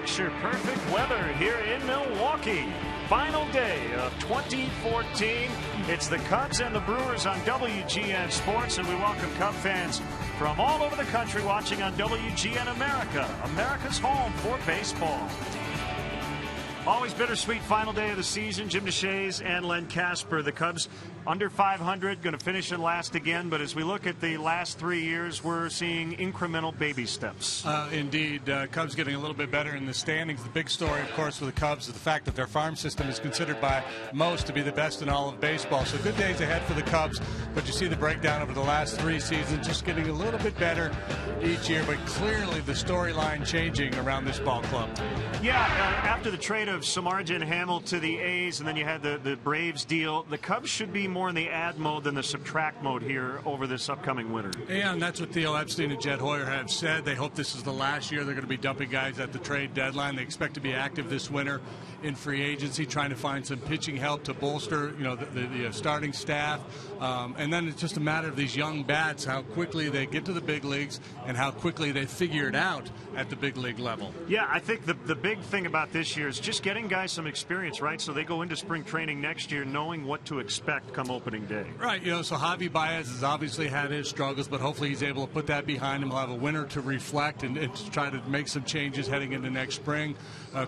picture-perfect weather here in Milwaukee. Final day of 2014. It's the Cubs and the Brewers on WGN Sports, and we welcome Cub fans from all over the country watching on WGN America, America's home for baseball. Always bittersweet final day of the season. Jim DeShays and Len Casper. The Cubs under 500, going to finish in last again. But as we look at the last 3 years, we're seeing incremental baby steps. Indeed. Cubs getting a little bit better in the standings. The big story, of course, for the Cubs is the fact that their farm system is considered by most to be the best in all of baseball. So good days ahead for the Cubs. But you see the breakdown over the last 3 seasons, just getting a little bit better each year. But clearly the storyline changing around this ball club. Yeah, after the trade of Samardzija and Hamill to the A's, and then you had the Braves deal, the Cubs should be more in the add mode than the subtract mode here over this upcoming winter. Yeah, and that's what Theo Epstein and Jed Hoyer have said. They hope this is the last year they're going to be dumping guys at the trade deadline. They expect to be active this winter in free agency, trying to find some pitching help to bolster, the starting staff. And then it's just a matter of these young bats, how quickly they get to the big leagues and how quickly they figure it out at the big league level. Yeah, I think the big thing about this year is just getting guys some experience, right? So they go into spring training next year knowing what to expect come opening day. Right, so Javi Baez has obviously had his struggles, but hopefully he's able to put that behind him. He'll have a winter to reflect and to try to make some changes heading into next spring.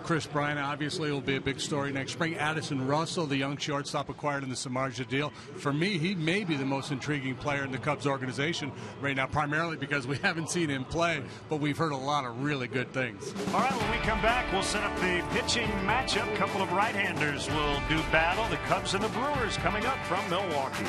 Chris Bryant obviously will be a big story next spring. Addison Russell, the young shortstop acquired in the Samardzija deal. For me, he may be the most intriguing player in the Cubs organization right now, primarily because we haven't seen him play, but we've heard a lot of really good things. All right, when we come back, we'll set up the pitching matchup. A couple of right-handers will do battle. The Cubs and the Brewers coming up from Milwaukee.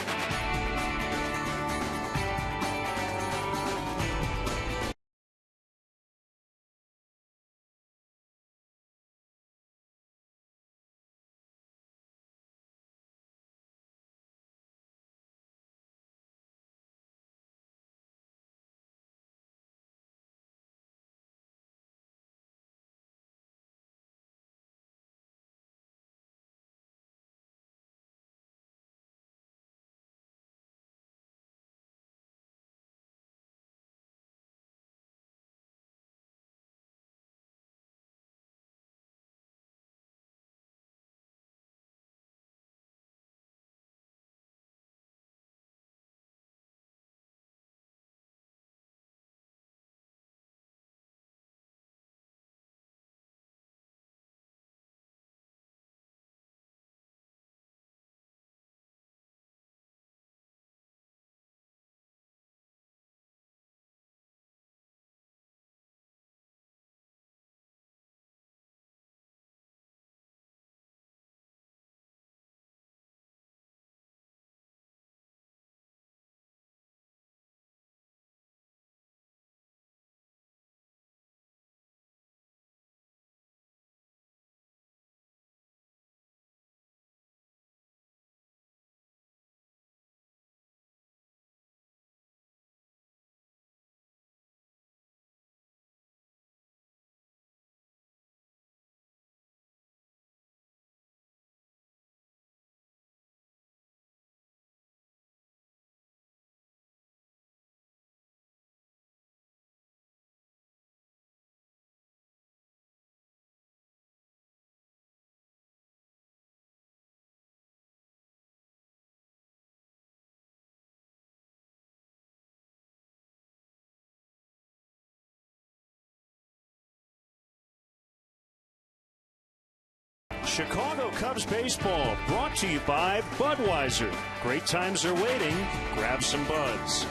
Chicago Cubs baseball brought to you by Budweiser. Great times are waiting. Grab some buds.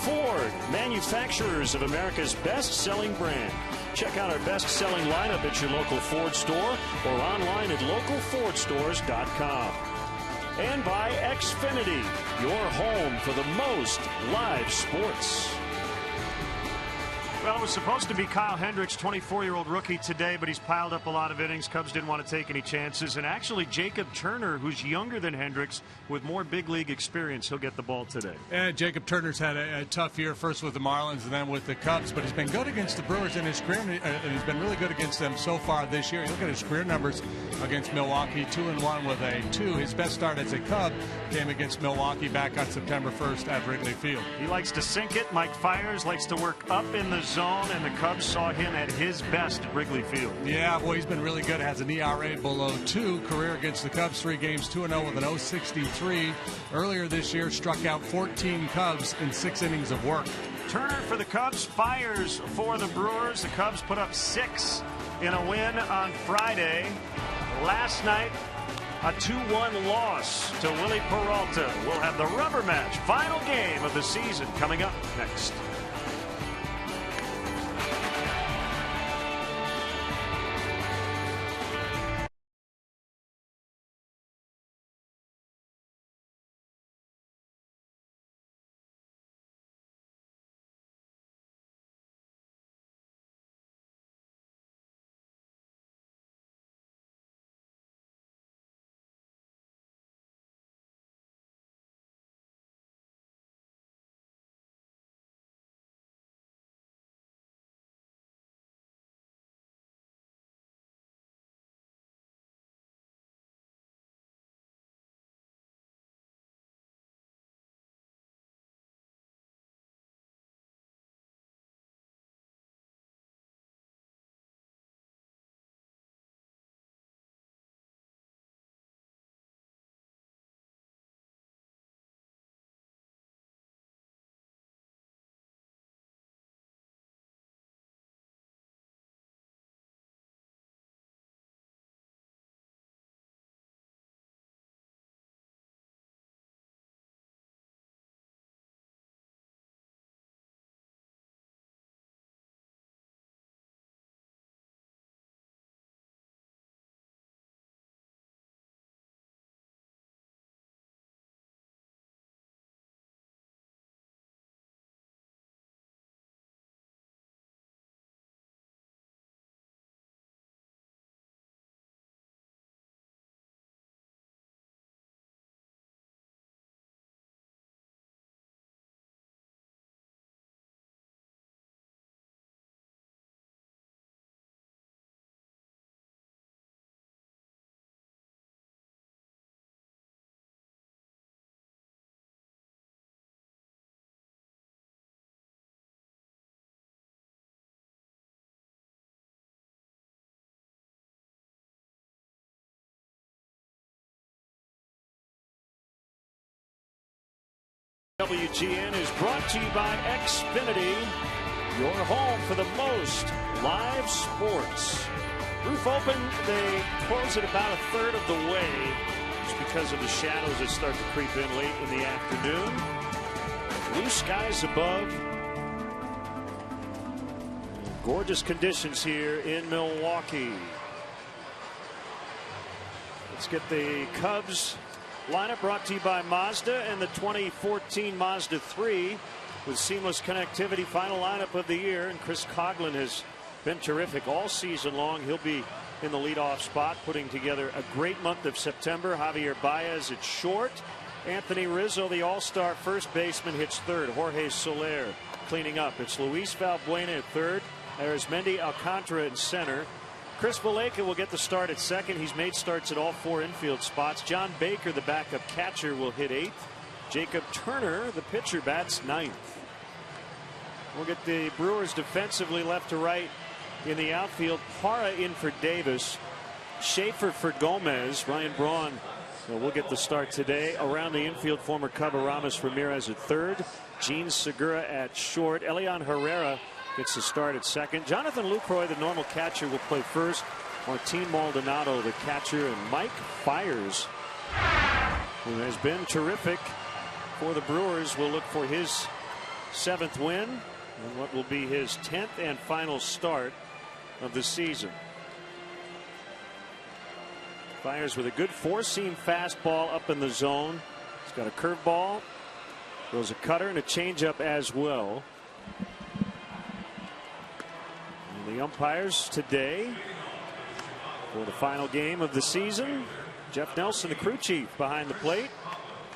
Ford, manufacturers of America's best-selling brand. Check out our best-selling lineup at your local Ford store or online at localfordstores.com. And by Xfinity, your home for the most live sports. Well, it was supposed to be Kyle Hendricks, 24-year-old rookie today, but he's piled up a lot of innings. Cubs didn't want to take any chances. And actually, Jacob Turner, who's younger than Hendricks, with more big league experience, he'll get the ball today. And Jacob Turner's had a tough year, first with the Marlins and then with the Cubs, but he's been good against the Brewers in his career, and he's been really good against them so far this year. You look at his career numbers against Milwaukee, 2-1 with a 2. His best start as a Cub came against Milwaukee back on September 1st at Wrigley Field. He likes to sink it. Mike Fiers likes to work up in the zone, and the Cubs saw him at his best at Wrigley Field. Yeah, boy, he's been really good. Has an ERA below 2. Career against the Cubs, 3 games, 2-0 with an .063. Earlier this year, struck out 14 Cubs in 6 innings of work. Turner for the Cubs, fires for the Brewers. The Cubs put up 6 in a win on Friday. Last night, a 2-1 loss to Willie Peralta. We'll have the rubber match, final game of the season, coming up next. WGN is brought to you by Xfinity, your home for the most live sports. Roof open, they close it about a third of the way. It's because of the shadows that start to creep in late in the afternoon. Blue skies above. Gorgeous conditions here in Milwaukee. Let's get the Cubs lineup brought to you by Mazda and the 2014 Mazda 3 with seamless connectivity. Final lineup of the year, and Chris Coughlin has been terrific all season long. He'll be in the leadoff spot, putting together a great month of September. Javier Baez at short. Anthony Rizzo, the all-star first baseman, hits third. Jorge Soler cleaning up. It's Luis Valbuena at third. Arizmendi Alcantara in center. Chris Valleca will get the start at second. He's made starts at all 4 infield spots. John Baker, the backup catcher, will hit 8th. Jacob Turner, the pitcher, bats 9th. We'll get the Brewers defensively left to right in the outfield. Parra in for Davis. Schaefer for Gomez. Ryan Braun will get the start today. Around the infield, former Cub Aramis Ramirez at third. Gene Segura at short. Elian Herrera gets the start at second. Jonathan Lucroy, the normal catcher, will play first. Martin Maldonado, the catcher, and Mike Fiers, who has been terrific for the Brewers, will look for his 7th win and what will be his 10th and final start of the season. Fiers with a good 4-seam fastball up in the zone. He's got a curveball, throws a cutter and a changeup as well. The umpires today for the final game of the season. Jeff Nelson, the crew chief, behind the plate.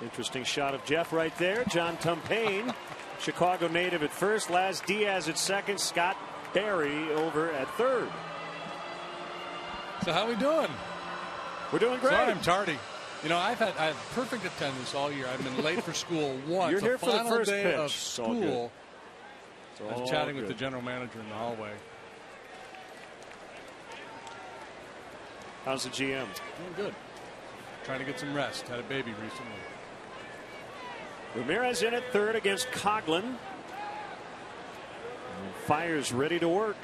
Interesting shot of Jeff right there. John Tumpane, Chicago native, at first. Laz Diaz at second. Scott Barry over at third. So how we doing? We're doing great. Sorry I'm tardy. You know, I've had perfect attendance all year. I've been late for school once. You're here the for the final first day pitch. of school. I was chatting with the general manager in the hallway. How's the GM? Doing good. Trying to get some rest. Had a baby recently. Ramirez in at third against Coughlin. And Fiers ready to work.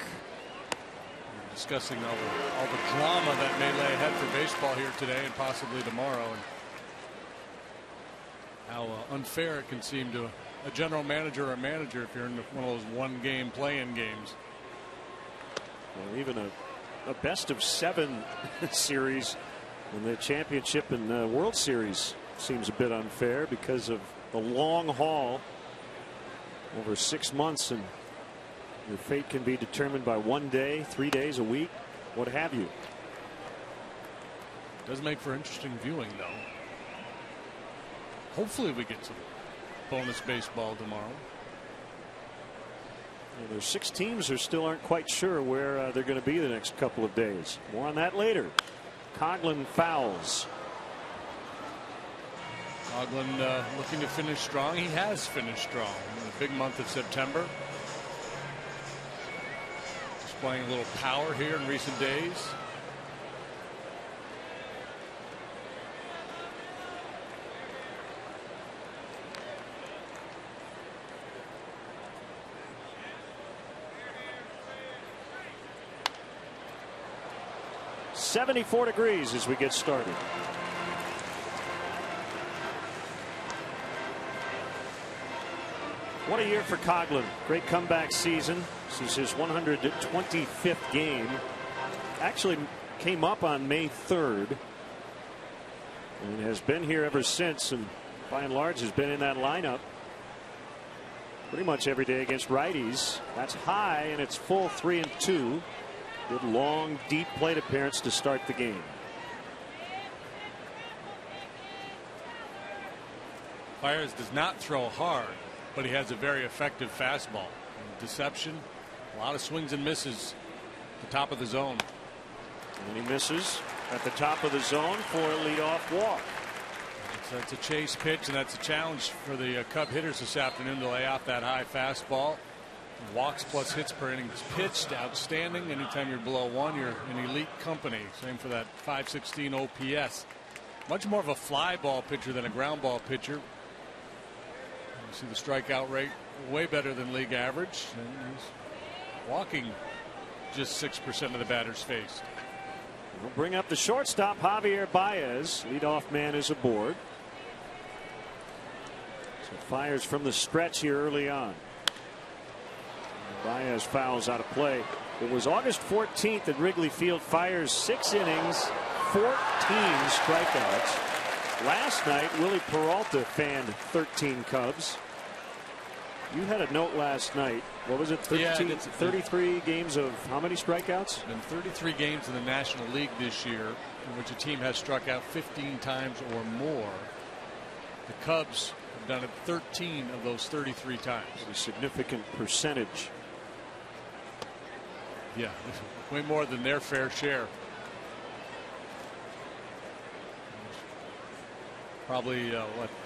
We're discussing all the drama that may lay ahead for baseball here today and possibly tomorrow, and how unfair it can seem to a general manager or a manager if you're in one of those one-game play-in games. Well, even a best-of-7 series in the championship and the World Series seems a bit unfair because of the long haul over 6 months, and your fate can be determined by 1 day, 3 days, a week, what have you. Does make for interesting viewing, though. Hopefully we get some bonus baseball tomorrow. Well, there's 6 teams who still aren't quite sure where they're going to be the next couple of days. More on that later. Coughlin fouls. Oakland looking to finish strong. He has finished strong in the big month of September. Displaying a little power here in recent days. .74 degrees as we get started. What a year for Coughlin. Great comeback season. This is his 125th game. Actually came up on May 3rd and has been here ever since, and by and large has been in that lineup pretty much every day against righties. That's high, and it's full 3-2. Good long deep plate appearance to start the game. Fiers does not throw hard, but he has a very effective fastball. And deception, a lot of swings and misses at the top of the zone. And he misses at the top of the zone for a leadoff walk. That's a chase pitch, and that's a challenge for the Cub hitters this afternoon to lay off that high fastball. Walks plus hits per innings pitched, outstanding. Anytime you're below 1, you're in elite company. Same for that .516 OPS. Much more of a fly ball pitcher than a ground ball pitcher. You see the strikeout rate way better than league average, and he's walking just 6% of the batters faced. We'll bring up the shortstop, Javier Baez. Leadoff man is aboard. So Fiers from the stretch here early on. Baez fouls out of play. It was August 14th at Wrigley Field. Fiers 6 innings, 14 strikeouts. Last night, Willie Peralta fanned 13 Cubs. You had a note last night. What was it? 33 games of how many strikeouts? Been 33 games in the National League this year in which a team has struck out 15 times or more. The Cubs have done it 13 of those 33 times. A significant percentage. Yeah, way more than their fair share. Probably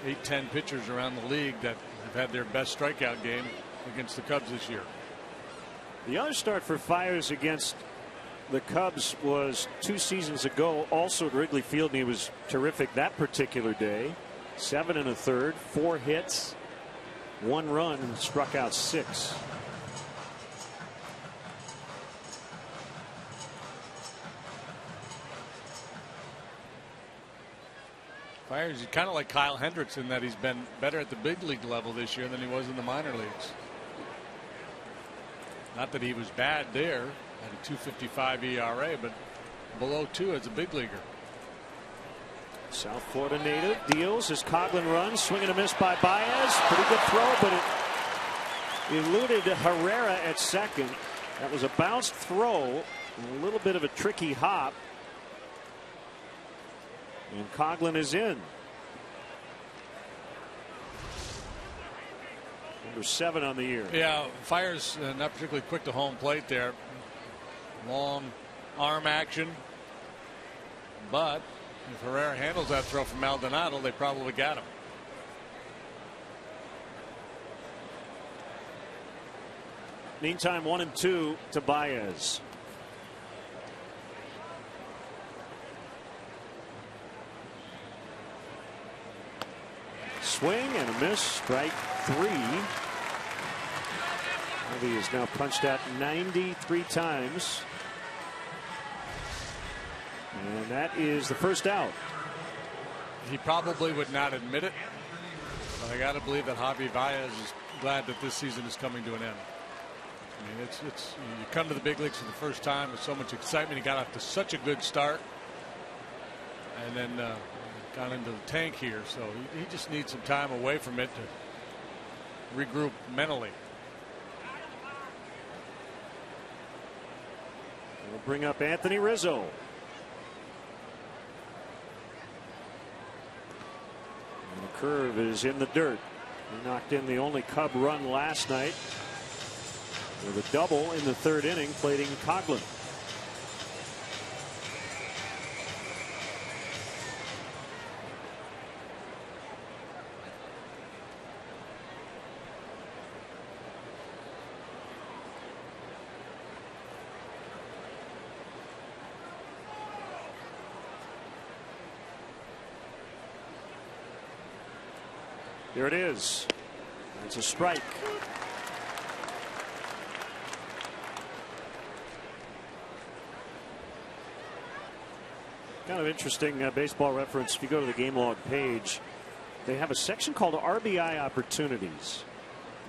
8-10 pitchers around the league that have had their best strikeout game against the Cubs this year. The other start for Fiers against the Cubs was 2 seasons ago, also at Wrigley Field, and he was terrific that particular day. 7 1/3, 4 hits, 1 run, and struck out 6. Fiers is kind of like Kyle Hendricks in that he's been better at the big league level this year than he was in the minor leagues. Not that he was bad there, had a .255 ERA, but below 2 as a big leaguer. South Florida native deals as Coughlin runs, swing and a miss by Baez. Pretty good throw, but it eluded Herrera at second. That was a bounced throw and a little bit of a tricky hop. And Coughlin is in. Number 7 on the year. Yeah, Fiers not particularly quick to home plate there. Long arm action. But if Herrera handles that throw from Maldonado, they probably got him. Meantime, 1-2 to Baez. Swing and a miss. Strike 3. He has now punched out 93 times. And that is the first out. He probably would not admit it, but I got to believe that Javi Baez is glad that this season is coming to an end. I mean, it's you come to the big leagues for the first time with so much excitement. He got off to such a good start, and then got into the tank here. So he just needs some time away from it to regroup mentally. We'll bring up Anthony Rizzo. And the curve is in the dirt. He knocked in the only Cub run last night with a double in the third inning, plating Coughlin. Here it is. It's a strike. Kind of interesting baseball reference. If you go to the game log page, they have a section called RBI opportunities.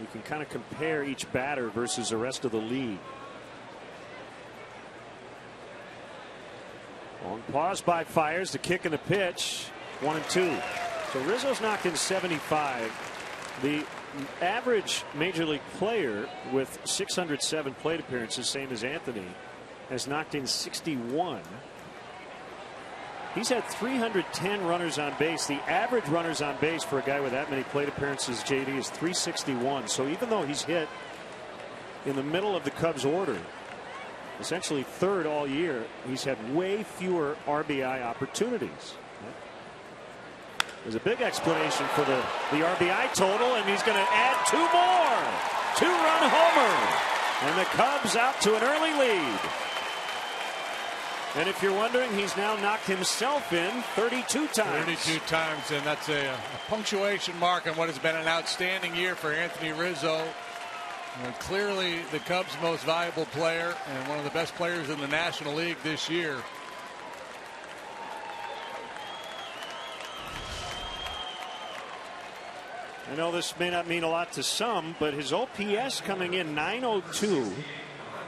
You can kind of compare each batter versus the rest of the league. Long pause by Fires. The kick and the pitch. 1-2. So Rizzo's knocked in 75. The average major league player with 607 plate appearances, same as Anthony, has knocked in 61. He's had 310 runners on base. The average runners on base for a guy with that many plate appearances, JD, is 361. So even though he's hit in the middle of the Cubs order, essentially third all year, he's had way fewer RBI opportunities. There's a big explanation for the RBI total, and he's going to add 2 more. 2-run homer. And the Cubs out to an early lead. And if you're wondering, he's now knocked himself in 32 times. 32 times, and that's a punctuation mark on what has been an outstanding year for Anthony Rizzo. Clearly the Cubs' most valuable player and one of the best players in the National League this year. I know this may not mean a lot to some, but his OPS coming in 902.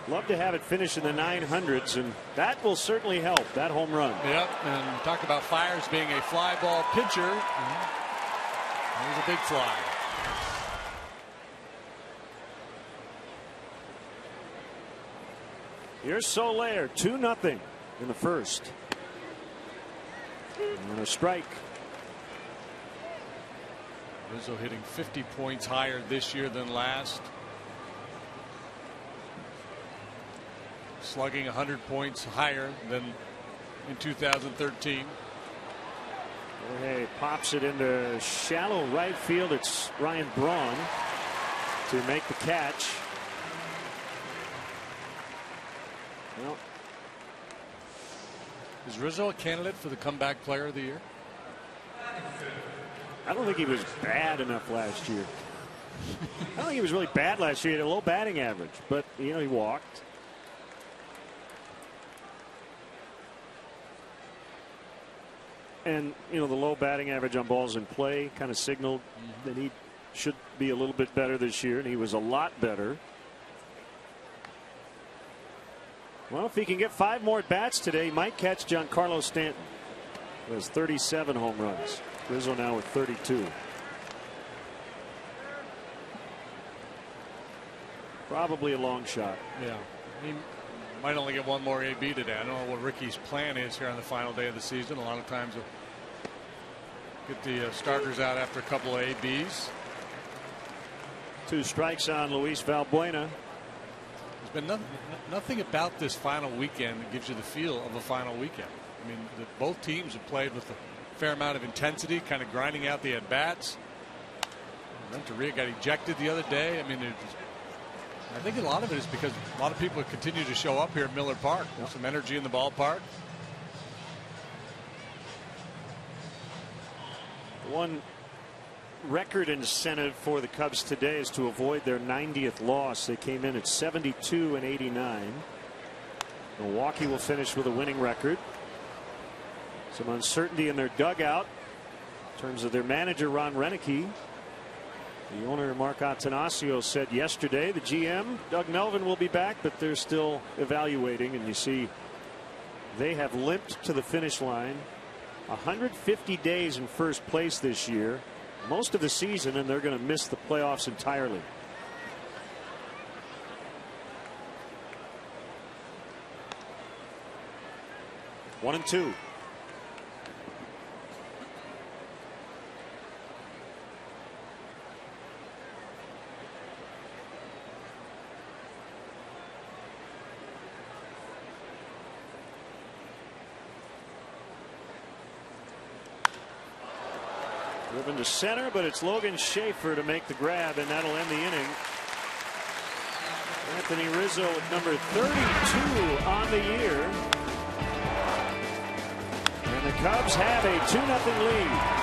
Love to have it finish in the 900s, and that will certainly help. That home run. Yep, and talk about Fires being a fly ball pitcher. There's a big fly. Here's Soler, 2-0 in the first. And a strike. Rizzo hitting 50 points higher this year than last. Slugging 100 points higher than in 2013. Jorge pops it into shallow right field. It's Ryan Braun to make the catch. Well, is Rizzo a candidate for the comeback player of the year? I don't think he was bad enough last year. I don't think he was really bad last year. He had a low batting average, but he walked. And the low batting average on balls in play kind of signaled that he should be a little bit better this year, and he was a lot better. Well, if he can get 5 more at bats today, he might catch Giancarlo Stanton. He has 37 home runs. Rizzo now with 32. Probably a long shot. Yeah. He might only get 1 more AB today. I don't know what Ricky's plan is here on the final day of the season. A lot of times he'll get the starters out after a couple of ABs. 2 strikes on Luis Valbuena. There's been nothing about this final weekend that gives you the feel of a final weekend. I mean, both teams have played with a fair amount of intensity, kind of grinding out the at-bats. Renteria got ejected the other day. I mean, I think a lot of it is because a lot of people continue to show up here at Miller Park. There's some energy in the ballpark. One record incentive for the Cubs today is to avoid their 90th loss. They came in at 72 and 89. Milwaukee will finish with a winning record. Some uncertainty in their dugout in terms of their manager, Ron Renicky. The owner, Mark Attanasio, said yesterday the GM, Doug Melvin, will be back, but they're still evaluating. And you see they have limped to the finish line. 150 days in first place this year, most of the season, and they're going to miss the playoffs entirely. One and two. Driven to center, but it's Logan Schaefer to make the grab, and that'll end the inning. Anthony Rizzo with number 32 on the year. And the Cubs have a 2-0 lead.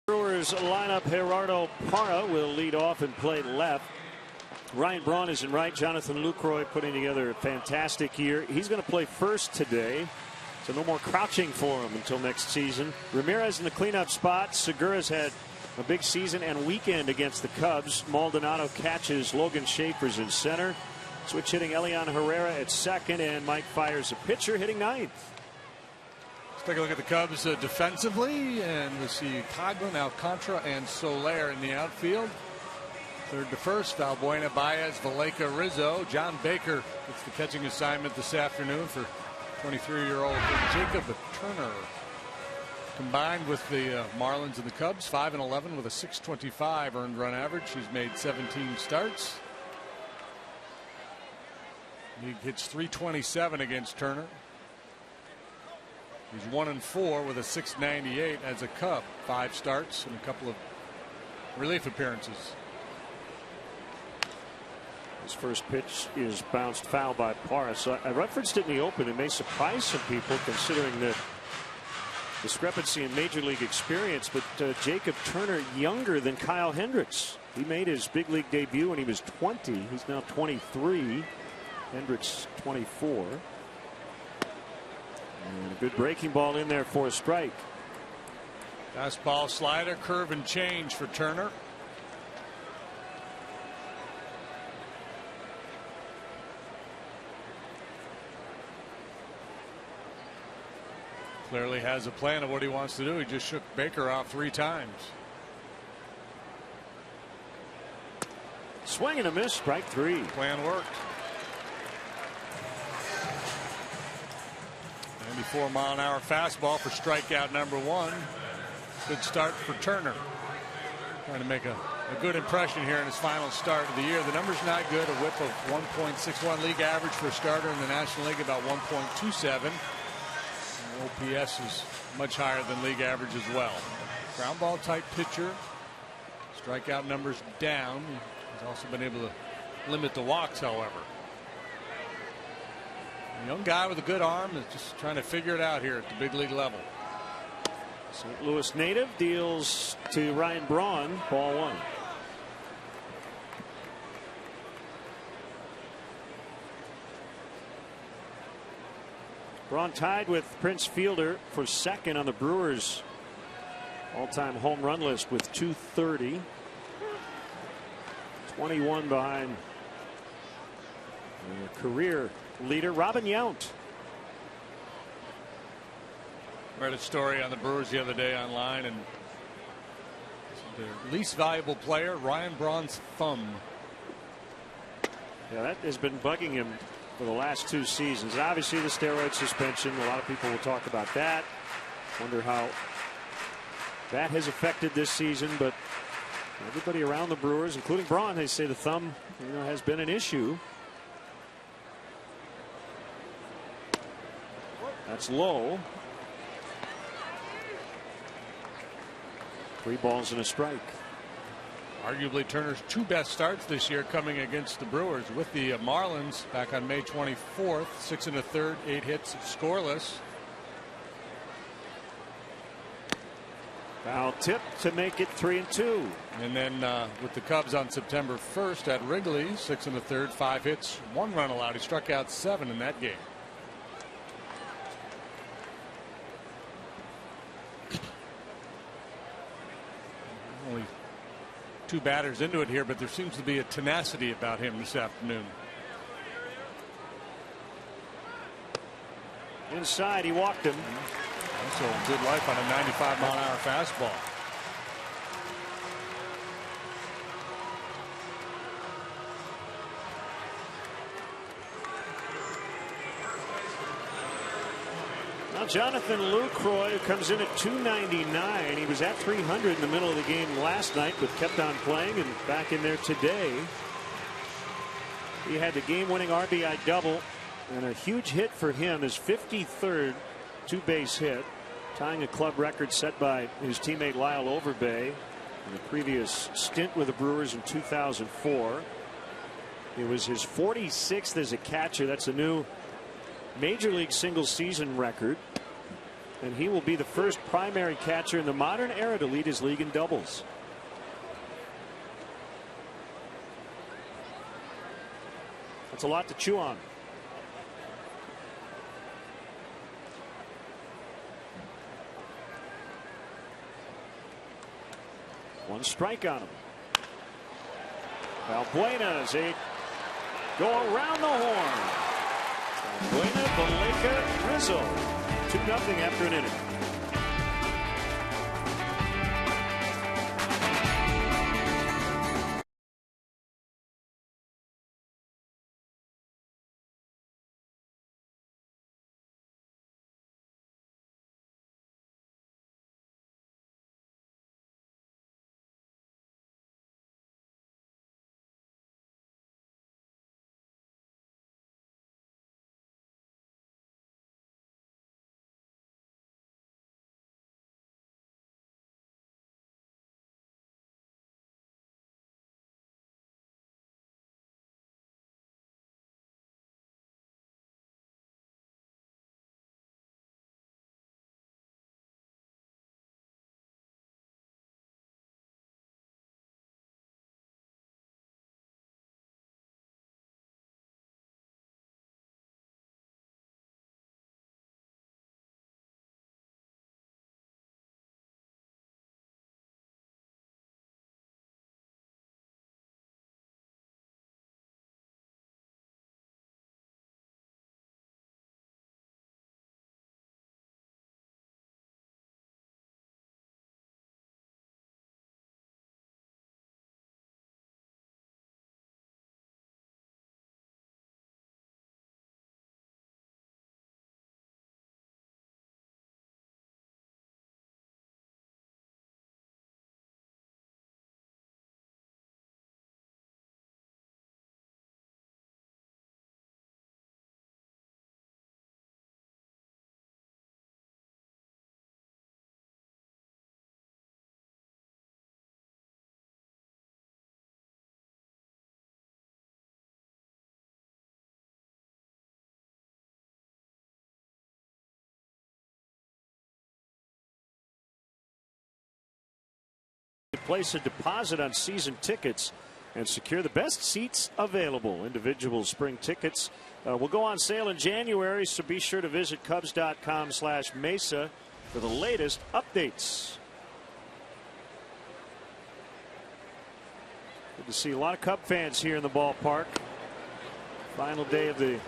Brewers lineup: Gerardo Parra will lead off and play left. Ryan Braun is in right. Jonathan Lucroy putting together a fantastic year. He's going to play first today, so no more crouching for him until next season. Ramirez in the cleanup spot. Segura's had a big season and weekend against the Cubs. Maldonado catches. Logan Schaefer's in center. Switch hitting Elian Herrera at second, and Mike Fiers, a pitcher, hitting ninth. Let's take a look at the Cubs defensively, and we see Coghlan, Alcantara, and Soler in the outfield. Third to first, Valbuena, Baez, Valleca, Rizzo. John Baker gets the catching assignment this afternoon for 23-year-old Jacob Turner. Combined with the Marlins and the Cubs, 5-11 with a .625 earned run average. He's made 17 starts. He hits .327 against Turner. He's 1-4 with a .698 as a Cub. 5 starts and a couple of relief appearances. His first pitch is bounced foul by Parra. So I referenced it in the open. It may surprise some people considering the discrepancy in major league experience, but Jacob Turner younger than Kyle Hendricks. He made his big league debut when he was 20. He's now 23. Hendricks 24. And a good breaking ball in there for a strike. Fastball, slider, curve, and change for Turner. Clearly has a plan of what he wants to do. He just shook Baker off 3 times. Swing and a miss, strike 3. Plan worked. 94-mile-an-hour fastball for strikeout number 1. Good start for Turner. Trying to make a good impression here in his final start of the year. The number's not good. A whip of 1.61, league average for a starter in the National League, about 1.27. OPS is much higher than league average as well. Ground ball type pitcher. Strikeout numbers down. He's also been able to limit the walks, however. A young guy with a good arm is just trying to figure it out here at the big league level. St. Louis native deals to Ryan Braun, ball 1. Braun tied with Prince Fielder for second on the Brewers all-time home run list with 230. 21 behind career leader Robin Yount. Read a story on the Brewers the other day online, and their least valuable player, Ryan Braun's thumb. Yeah, that has been bugging him for the last 2 seasons. Obviously, the steroid suspension. A lot of people will talk about that. Wonder how that has affected this season, but everybody around the Brewers, including Braun, they say the thumb, has been an issue. That's low. 3 balls and a strike. Arguably Turner's 2 best starts this year coming against the Brewers with the Marlins back on May 24th. 6 1/3, 8 hits, scoreless. Foul tip to make it 3-2. And then with the Cubs on September 1st at Wrigley, 6 1/3, 5 hits, 1 run allowed. He struck out 7 in that game. Only 2 batters into it here, but there seems to be a tenacity about him this afternoon. Inside, he walked him. Also good life on a 95-mile-an-hour fastball. Now Jonathan Lucroy comes in at 299. He was at 300 in the middle of the game last night, but kept on playing and back in there today. He had the game-winning RBI double, and a huge hit for him, his 53rd 2-base hit, tying a club record set by his teammate Lyle Overbay in the previous stint with the Brewers in 2004. It was his 46th as a catcher. That's a new Major League single season record, and he will be the first primary catcher in the modern era to lead his league in doubles. That's a lot to chew on. One strike on him. Valbuena's go around the horn. Valbuena, Valleca, Rizzo. 2-0 after an inning. place a deposit on season tickets and secure the best seats available. Individual spring tickets will go on sale in January, so be sure to visit Cubs.com/Mesa for the latest updates. Good to see a lot of Cub fans here in the ballpark. Final day of the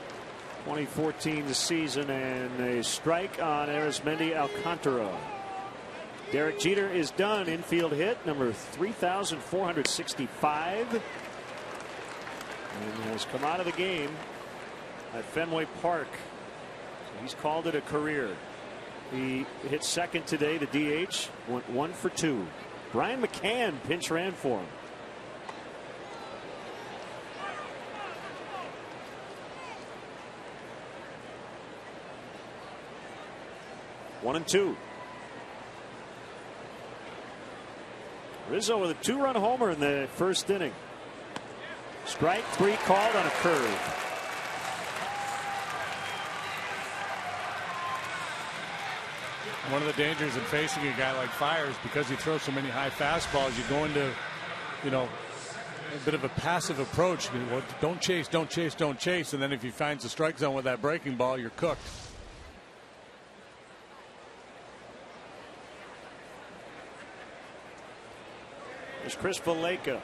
2014 season, and a strike on Arismendi Alcantara. Derek Jeter is done. Infield hit number 3,465, and has come out of the game at Fenway Park. So he's called it a career. He hit second today. The DH went 1 for 2. Brian McCann pinch ran for him. One and two. Rizzo with a 2-run homer in the first inning. Strike 3 called on a curve. One of the dangers in facing a guy like Fiers, because he throws so many high fastballs, you go into, a bit of a passive approach. Don't chase, don't chase, don't chase, and then if he finds the strike zone with that breaking ball, you're cooked. There's Chris Valleca.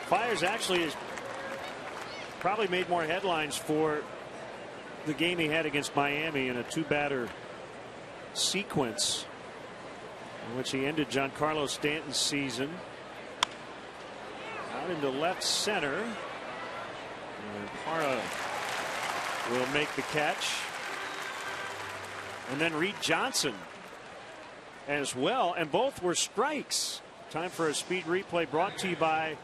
Fiers actually has probably made more headlines for the game he had against Miami in a 2-batter sequence in which he ended Giancarlo Stanton's season. Out into left center. And Parra will make the catch. And then Reed Johnson as well. And both were strikes. Time for a speed replay brought to you by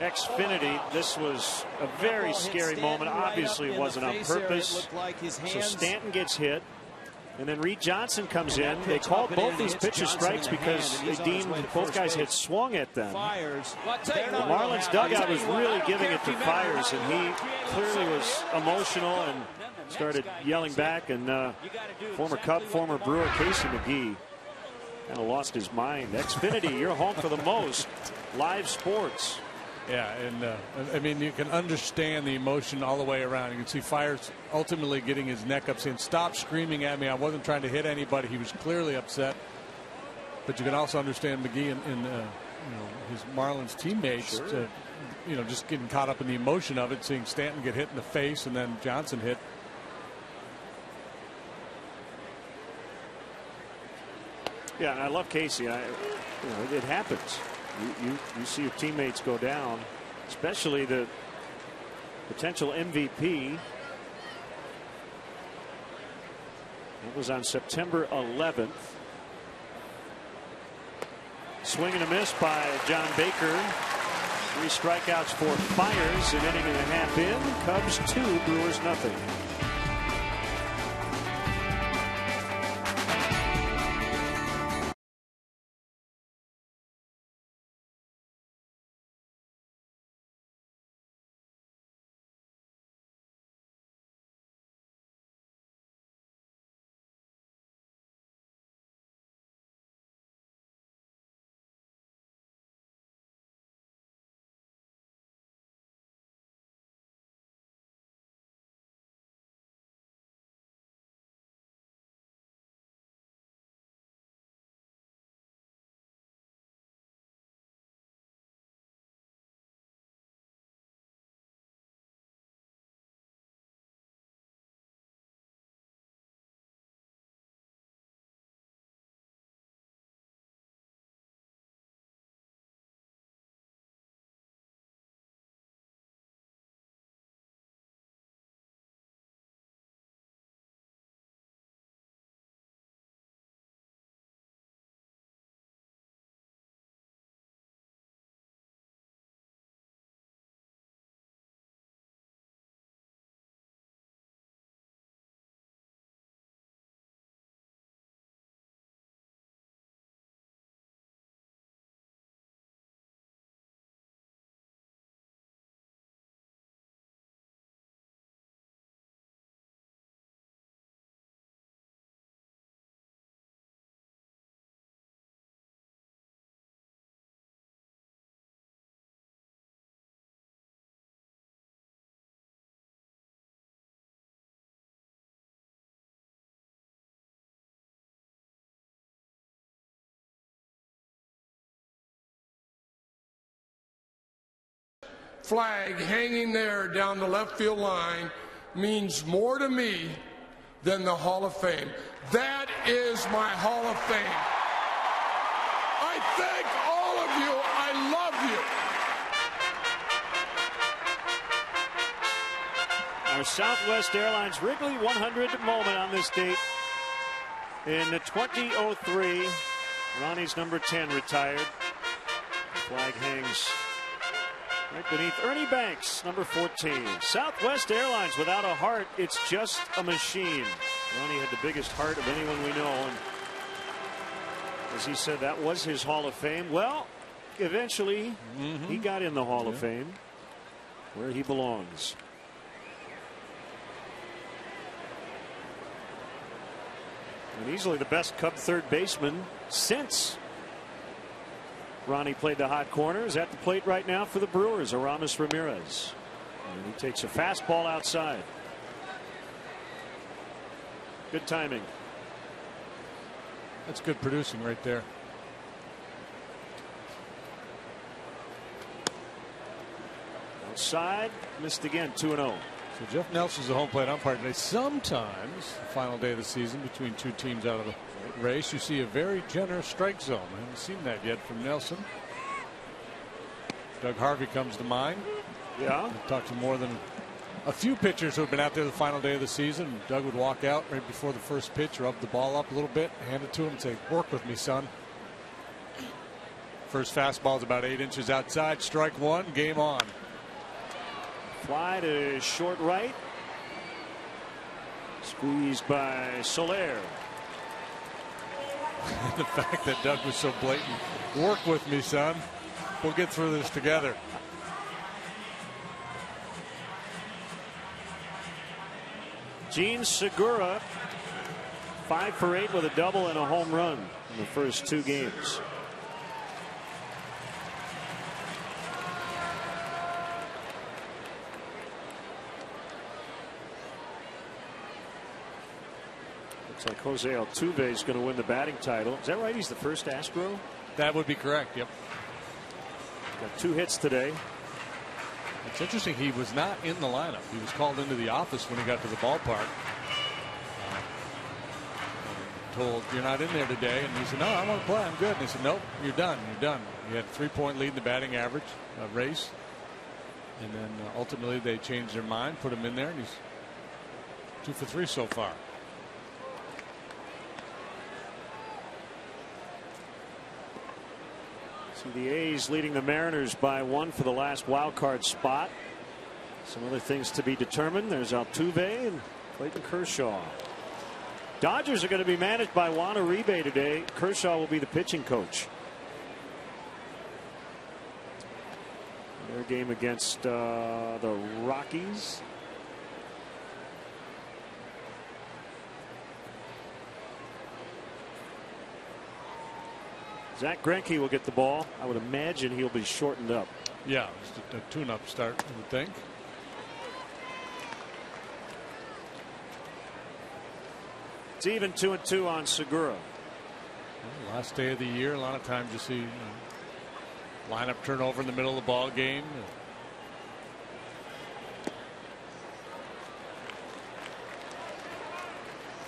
Xfinity. This was a very scary moment. Obviously, it wasn't on purpose. So Stanton gets hit. And then Reed Johnson comes in. They called both these pitches strikes because they deemed both guys had swung at them. The Marlins dugout was really giving it to Fiers, and he clearly was emotional and started yelling back. And former Cub, former Brewer Casey McGee kind of lost his mind. Xfinity, you're home for the most live sports. Yeah, and I mean, you can understand the emotion all the way around. You can see Fiers ultimately getting his neck up, saying, "Stop screaming at me. I wasn't trying to hit anybody." He was clearly upset. But you can also understand McGee and his Marlins teammates, sure. Just getting caught up in the emotion of it, seeing Stanton get hit in the face and then Johnson hit. Yeah, and I love Casey. It happens. You see your teammates go down, especially the potential MVP. It was on September 11th. Swing and a miss by John Baker. 3 strikeouts for Fiers, an inning and a half in. Cubs 2, Brewers nothing. flag hanging there down the left field line means more to me than the Hall of Fame. That is my Hall of Fame. I thank all of you. I love you. Our Southwest Airlines Wrigley 100 moment on this date in 2003. Ronnie's number 10 retired. The flag hangs right beneath Ernie Banks, number 14. Southwest Airlines, without a heart, it's just a machine. Ronnie had the biggest heart of anyone we know, and as he said, that was his Hall of Fame. Well, eventually he got in the Hall of Fame, where he belongs. And easily the best Cub third baseman since Ronnie played the hot corners. At the plate right now for the Brewers, Aramis Ramirez. And he takes a fastball outside. Good timing. That's good producing right there. Outside, missed again, 2-0. So Jeff Nelson's the home plate umpire today. Sometimes, the final day of the season, between two teams out of the race, you see a very generous strike zone. I haven't seen that yet from Nelson. Doug Harvey comes to mind. Yeah. I've talked to more than a few pitchers who have been out there the final day of the season. Doug would walk out right before the first pitch, rub the ball up a little bit, hand it to him and say, "Work with me, son." First fastball is about 8 inches outside. Strike one, game on. Fly to short right. Squeezed by Soler. The fact that Doug was so blatant. "Work with me, son. We'll get through this together." Gene Segura, 5 for 8 with a double and a home run in the first 2 games. Looks like Jose Altuve is going to win the batting title. Is that right? He's the first Astro? That would be correct. Yep. Got 2 hits today. It's interesting. He was not in the lineup. He was called into the office when he got to the ballpark. Told, "You're not in there today." And he said, "No, I want to play. I'm good." And they said, "Nope, you're done. You're done." He had a 3-point lead in the batting average race. And then ultimately they changed their mind, put him in there, and he's 2 for 3 so far. So the A's leading the Mariners by 1 for the last wild card spot. Some other things to be determined. There's Altuve and Clayton Kershaw. Dodgers are going to be managed by Juan Uribe today. Kershaw will be the pitching coach. Their game against the Rockies. Zach Greinke will get the ball. I would imagine he'll be shortened up. Yeah, just a tune-up start, I would think. It's even 2-2 on Segura. Well, last day of the year, a lot of times you see lineup turnover in the middle of the ball game.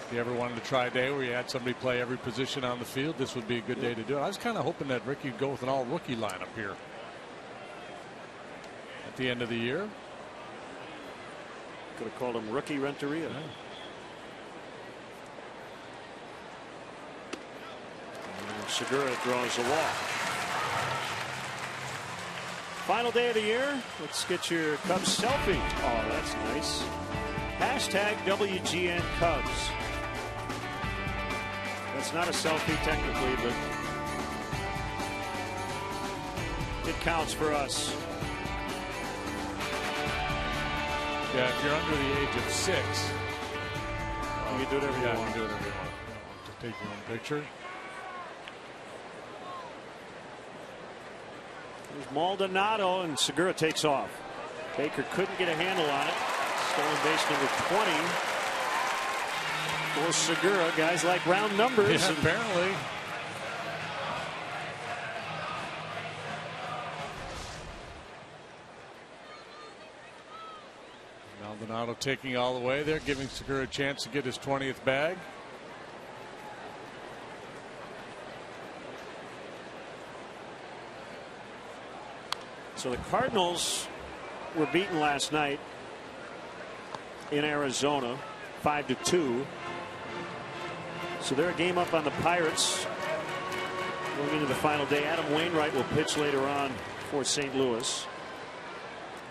If you ever wanted to try a day where you had somebody play every position on the field, this would be a good day to do it. I was kind of hoping that Ricky would go with an all-rookie lineup here at the end of the year. Could have called him Rookie Renteria. Yeah. Segura draws a walk. Final day of the year. Let's get your Cubs selfie. Oh, that's nice. Hashtag WGN Cubs. That's not a selfie technically, but it counts for us. Yeah, if you're under the age of 6, you can do whatever you want. You can do whatever you want. To take your own picture. There's Maldonado, and Segura takes off. Baker couldn't get a handle on it. Stolen base number 20 for Segura. Guys like round numbers. Yeah, apparently. Maldonado taking all the way there, giving Segura a chance to get his 20th bag. So the Cardinals were beaten last night in Arizona 5-2. So they're a game up on the Pirates going into the final day. Adam Wainwright will pitch later on for St. Louis.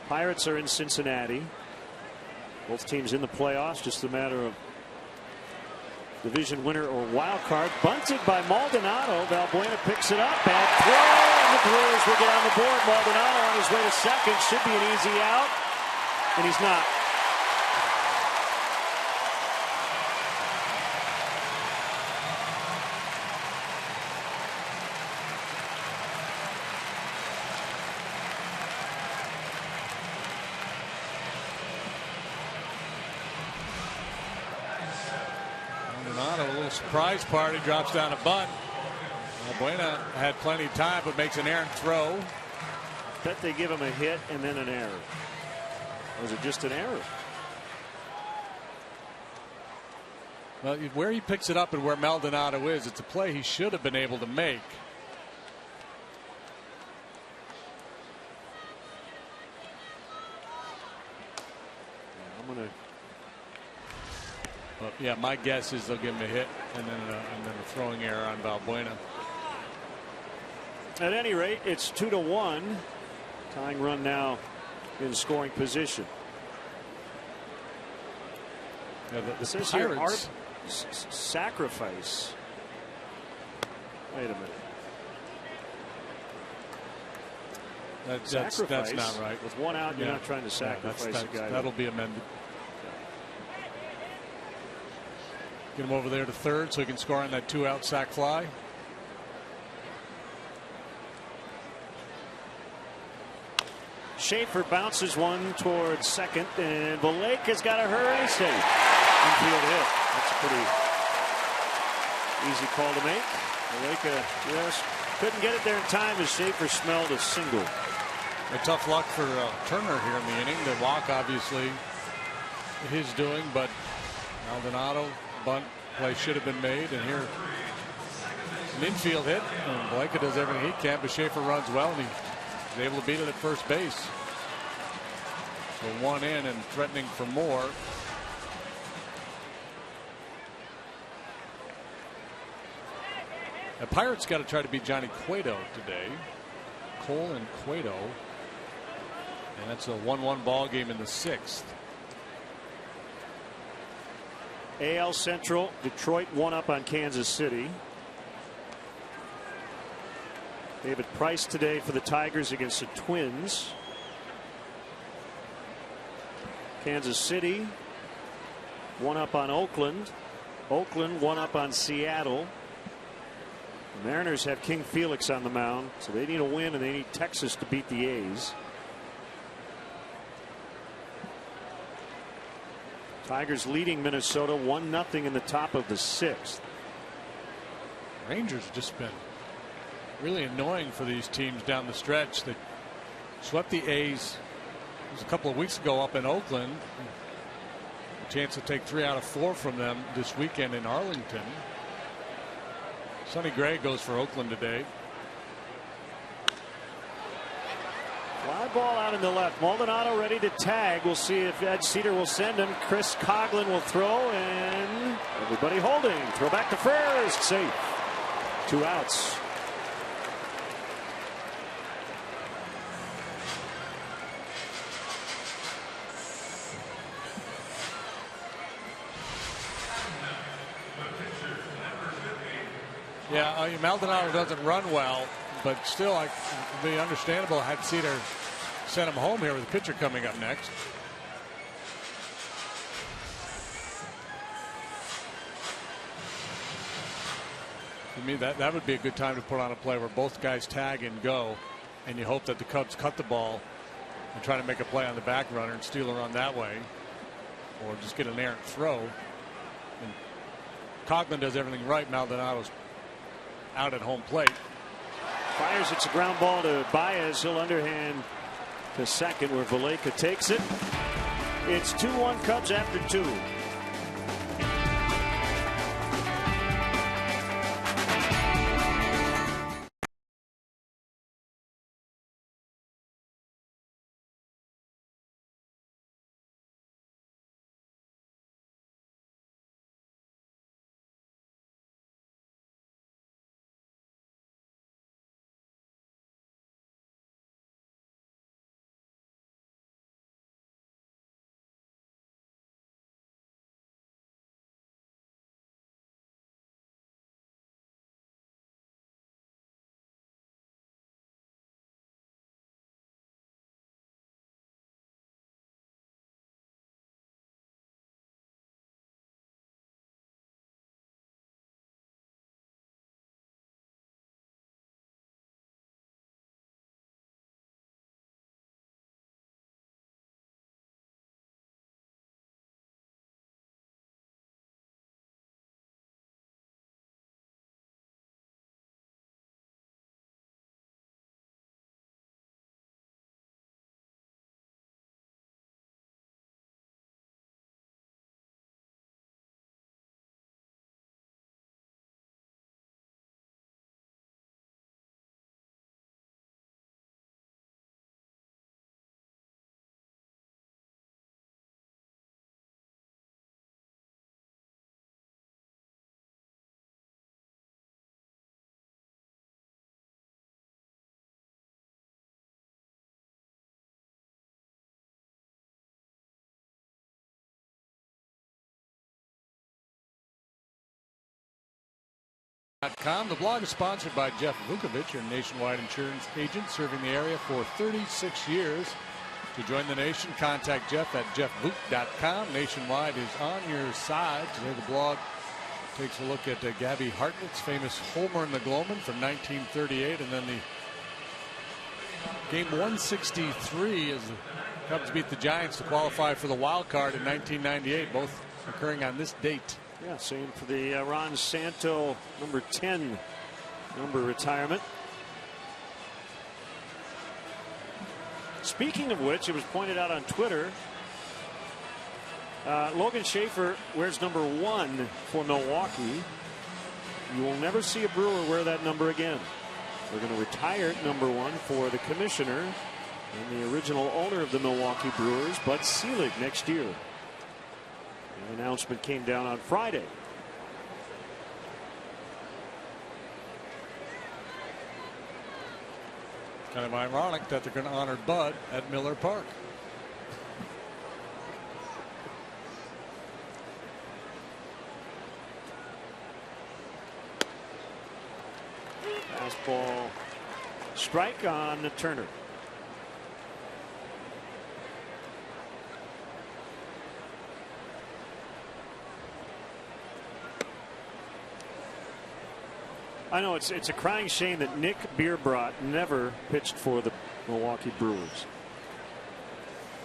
Pirates are in Cincinnati. Both teams in the playoffs, just a matter of division winner or wild card. Bunted by Maldonado. Valbuena picks it up. Bad throw, and the Brewers will get on the board. Maldonado on his way to second. Should be an easy out, and he's not. Surprise party, drops down a bunt. Buena had plenty of time, but makes an errant throw. Bet they give him a hit and then an error. Or was it just an error? Well, where he picks it up and where Maldonado is, it's a play he should have been able to make. I'm going to. But yeah, my guess is they'll give him a hit and then a throwing error on Valbuena. At any rate, it's 2-1. Tying run now in scoring position. Yeah, the says Pirates. Here, sacrifice. Wait a minute. That's not right. With one out, you're not trying to sacrifice a guy. That'll be amended. Get him over there to third so he can score on that 2-out sac fly. Schaefer bounces one towards second, and Valleca's got to hurry. Safe. Infield hit. That's a pretty easy call to make. Valleca just couldn't get it there in time as Schaefer smelled a single. A tough luck for Turner here in the inning. The walk, obviously, his doing, but Maldonado. Bunt play should have been made, and here an infield hit. And Valleca does everything he can, but Schaefer runs well, and he's able to beat it at first base. So one in and threatening for more. The Pirates got to try to beat Johnny Cueto today. Cole and Cueto, and that's a 1-1 ball game in the 6th. AL Central, Detroit 1 up on Kansas City. David Price today for the Tigers against the Twins. Kansas City 1 up on Oakland. Oakland 1 up on Seattle. The Mariners have King Felix on the mound, so they need a win and they need Texas to beat the A's. Tigers leading Minnesota 1-0 in the top of the 6th. Rangers have just been really annoying for these teams down the stretch. They swept the A's. It was a couple of weeks ago up in Oakland. A chance to take 3 out of 4 from them this weekend in Arlington. Sonny Gray goes for Oakland today. Fly ball out in the left. Maldonado ready to tag. We'll see if Ed Cedar will send him. Chris Coughlin will throw, and everybody holding. Throw back to first. Safe. 2 outs. Yeah, Maldonado doesn't run well, but still, it'd be understandable had Cedar sent him home here with the pitcher coming up next. To me, that would be a good time to put on a play where both guys tag and go, and you hope that the Cubs cut the ball and try to make a play on the back runner and steal a run that way, or just get an errant throw. And Coughlin does everything right. Maldonado's out at home plate. Fires. It's a ground ball to Baez. He'll underhand to second where Valleca takes it. It's 2-1 Cubs after 2. The blog is sponsored by Jeff Vukovich, your nationwide insurance agent serving the area for 36 years. To join the nation, contact Jeff at jeffvuk.com. Nationwide is on your side. Today the blog takes a look at Gabby Hartnett's famous homer in the Gloman from 1938, and then the game 163 as the Cubs beat the Giants to qualify for the wild card in 1998, both occurring on this date. Yeah, same for the Ron Santo number 10 number retirement. Speaking of which, it was pointed out on Twitter, Logan Schaefer wears number 1 for Milwaukee. You will never see a Brewer wear that number again. They're going to retire number 1 for the commissioner and the original owner of the Milwaukee Brewers, Bud Selig, next year. The announcement came down on Friday. Kind of ironic that they're going to honor Bud at Miller Park. Fastball strike on Turner. I know it's a crying shame that Nick Bierbrot never pitched for the Milwaukee Brewers.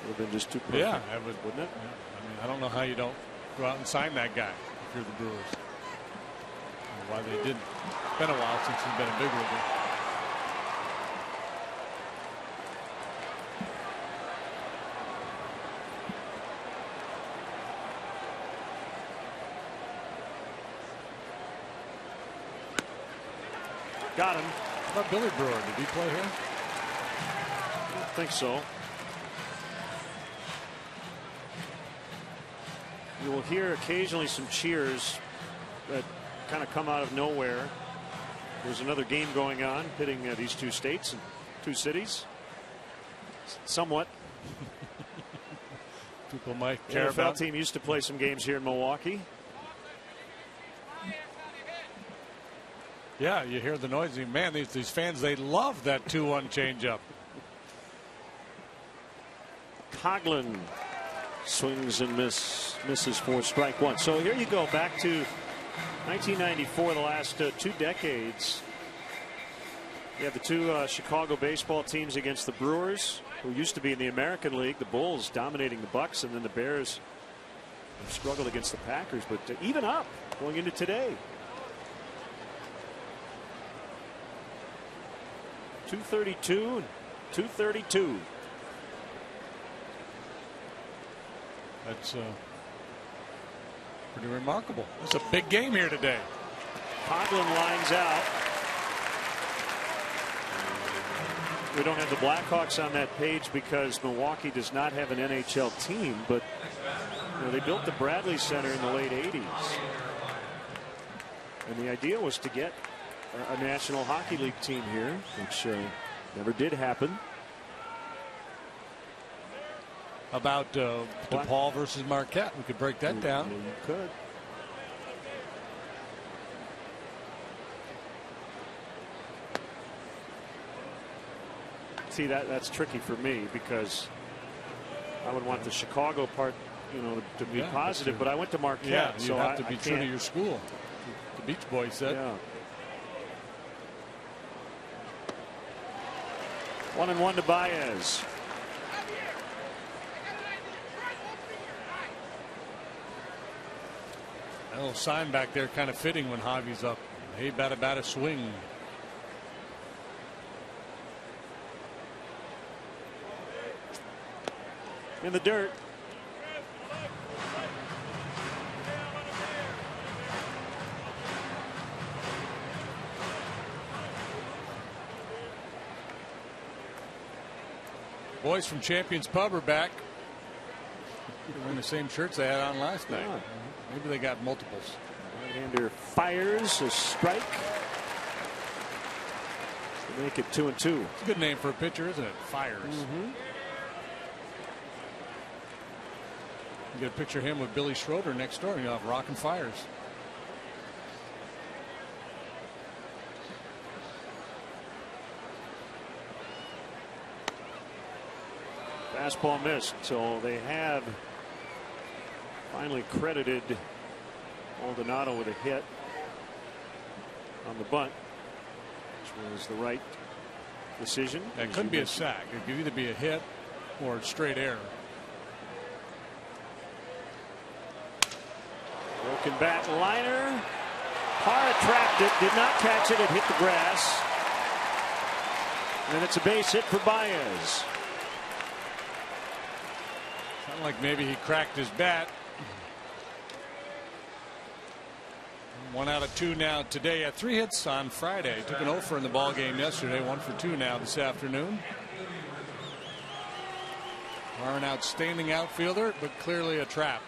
Would have been just too perfect. Yeah, that would, wouldn't it? Yeah. I mean, I don't know how you don't go out and sign that guy if you're the Brewers. Why they didn't. It's been a while since he's been a big leaguer. Got him. How about Billy Brewer? Did he play here? I don't think so. You will hear occasionally some cheers that kind of come out of nowhere. There's another game going on pitting these two states and two cities. Somewhat. People might care The NFL about. team used to play some games here in Milwaukee. Yeah, you hear the noise. Man, these fans, they love that 2-1 changeup. Coughlin swings and misses for strike 1. So here you go back to 1994, the last 2 decades. You have the two Chicago baseball teams against the Brewers, who used to be in the American League. The Bulls dominating the Bucks, and then the Bears have struggled against the Packers, but even up going into today. 232 and 232. That's pretty remarkable. It's a big game here today. Coghlan lines out. We don't have the Blackhawks on that page because Milwaukee does not have an NHL team, but they built the Bradley Center in the late 80s. And the idea was to get a National Hockey League team here, which never did happen. About DePaul versus Marquette. We could break that down. You could. See, that's tricky for me because I would want the Chicago part, to be positive, but I went to Marquette. Yeah, you so have to be true to your school. The Beach Boys said. Yeah. 1-1 to Baez. A little sign back there kind of fitting when Javi's up. Hey, bada swing. In the dirt. Boys from Champions Pub are back. They're wearing the same shirts they had on last night. Yeah. Maybe they got multiples. Right-hander fires a strike to make it 2-2. It's a good name for a pitcher, isn't it? Fires. You get a picture of him with Billy Schroeder next door, rocking fires. Fastball missed, so they have finally credited Maldonado with a hit on the bunt, which was the right decision. That couldn't be a sack. It could either be a hit or straight error. Broken bat liner. Parra trapped it, did not catch it. It hit the grass. And it's a base hit for Baez. Sounded like maybe he cracked his bat. 1 out of 2 now today. Had 3 hits on Friday. Took an 0-for in the ball game yesterday. 1 for 2 now this afternoon. Are an outstanding outfielder, but clearly a trap.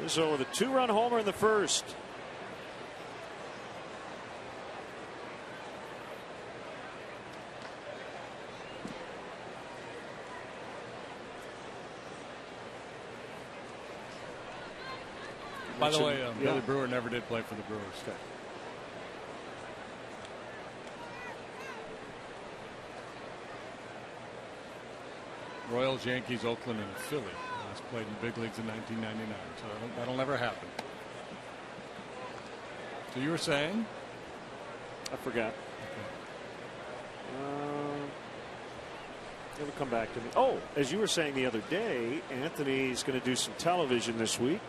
Rizzo with a 2-run homer in the first. By the way, Billy Brewer never did play for the Brewers. Okay. Royals, Yankees, Oakland, and Philly. Last played in the big leagues in 1999. So that'll never happen. So you were saying? I forgot. It'll come back to me. Oh, as you were saying the other day, Anthony's going to do some television this week.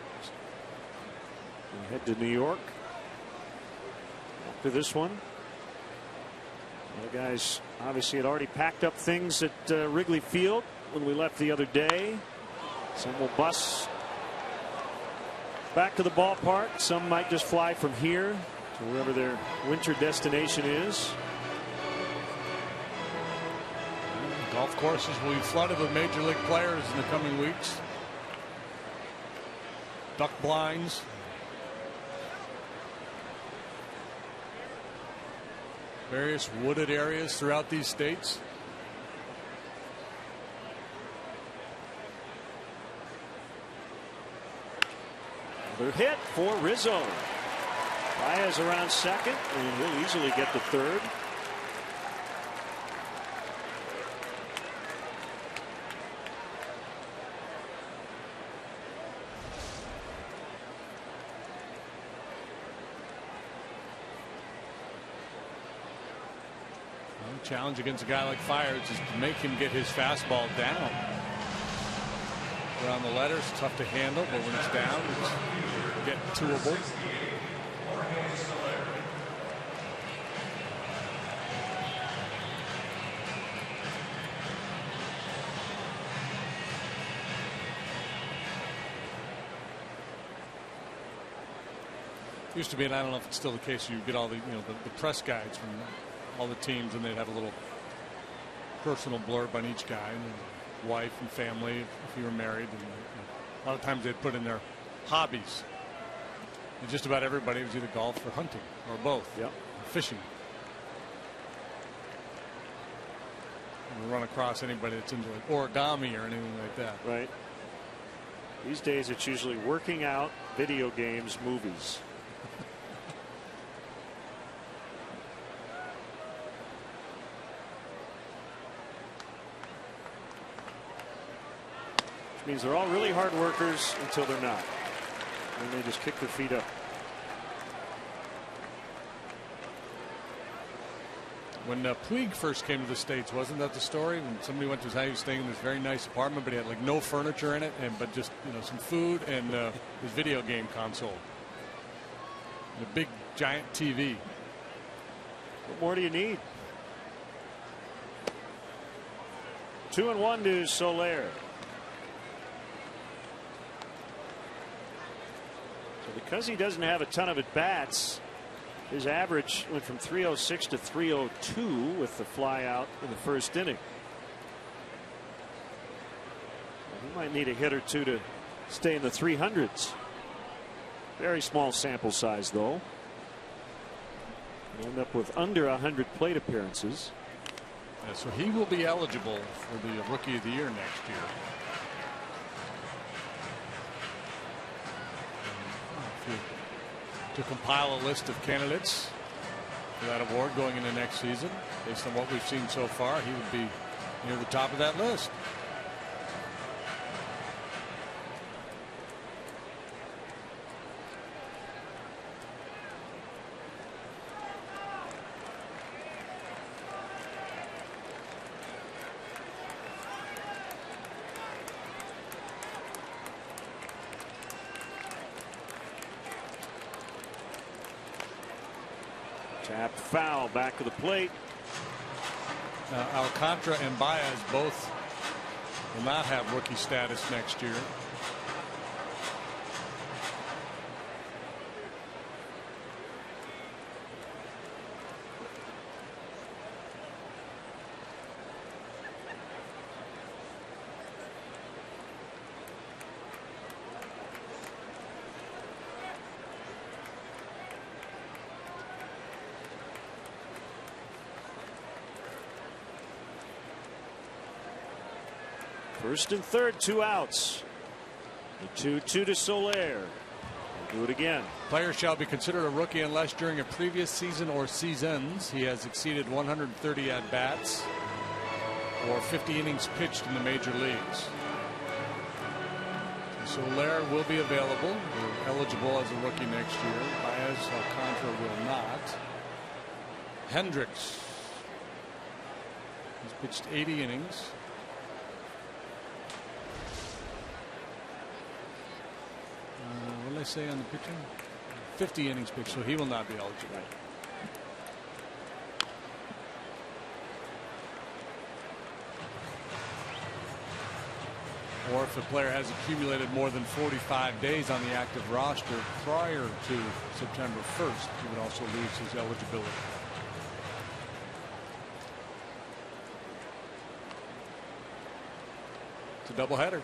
Head to New York after this one. The guys obviously had already packed up things at Wrigley Field when we left the other day. Some will bus back to the ballpark. Some might just fly from here to wherever their winter destination is. Golf courses will be flooded with major league players in the coming weeks. Duck blinds. Various wooded areas throughout these states. Another hit for Rizzo. Baez around second, and he'll easily get the third. Challenge against a guy like Fires is to make him get his fastball down. Around the letters, tough to handle, but when it's down, it's get toable. Used to be, and I don't know if it's still the case, you get all the the press guides from all the teams, and they'd have a little personal blurb on each guy, and wife and family if you were married, and a lot of times they'd put in their hobbies. And just about everybody was either golf or hunting or both. Yep. Or fishing. You run across anybody that's into like origami or anything like that. Right. These days it's usually working out, video games, movies. Which means they're all really hard workers until they're not. And they just kick their feet up. When Puig first came to the States, wasn't that the story? When somebody went to his house, he was staying in this very nice apartment, but he had like no furniture in it, but just some food and his video game console, and a big giant TV. What more do you need? 2-1 to Soler. So because he doesn't have a ton of at bats, his average went from 306 to 302 with the fly out in the first inning. He might need a hit or two to stay in the 300s. Very small sample size, though. He'll end up with under 100 plate appearances. Yeah, so he will be eligible for the Rookie of the Year next year. To compile a list of candidates for that award going into next season, based on what we've seen so far, he would be near the top of that list. Tap foul, back to the plate. Alcantara and Baez both will not have rookie status next year. First and third, 2 outs. The 2-2 to Soler. We'll do it again. Player shall be considered a rookie unless during a previous season or seasons he has exceeded 130 at bats or 50 innings pitched in the major leagues. Soler will be available. They're eligible as a rookie next year. Baez, Alcantara will not. Hendricks. He's pitched 80 innings. What did I say on the pitching? 50 innings pitched, so he will not be eligible. Or if the player has accumulated more than 45 days on the active roster prior to September 1st, he would also lose his eligibility. It's a doubleheader.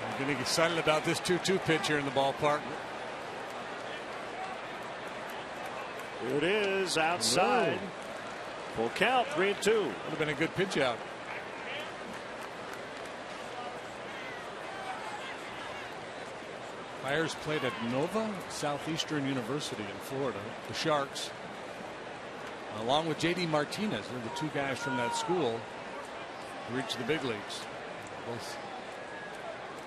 I'm getting excited about this 2-2 pitch here in the ballpark. Here it is, outside. Full count, 3-2. Would have been a good pitch out. Myers played at Nova Southeastern University in Florida. The Sharks, along with J.D. Martinez, they're the two guys from that school who reached the big leagues. Both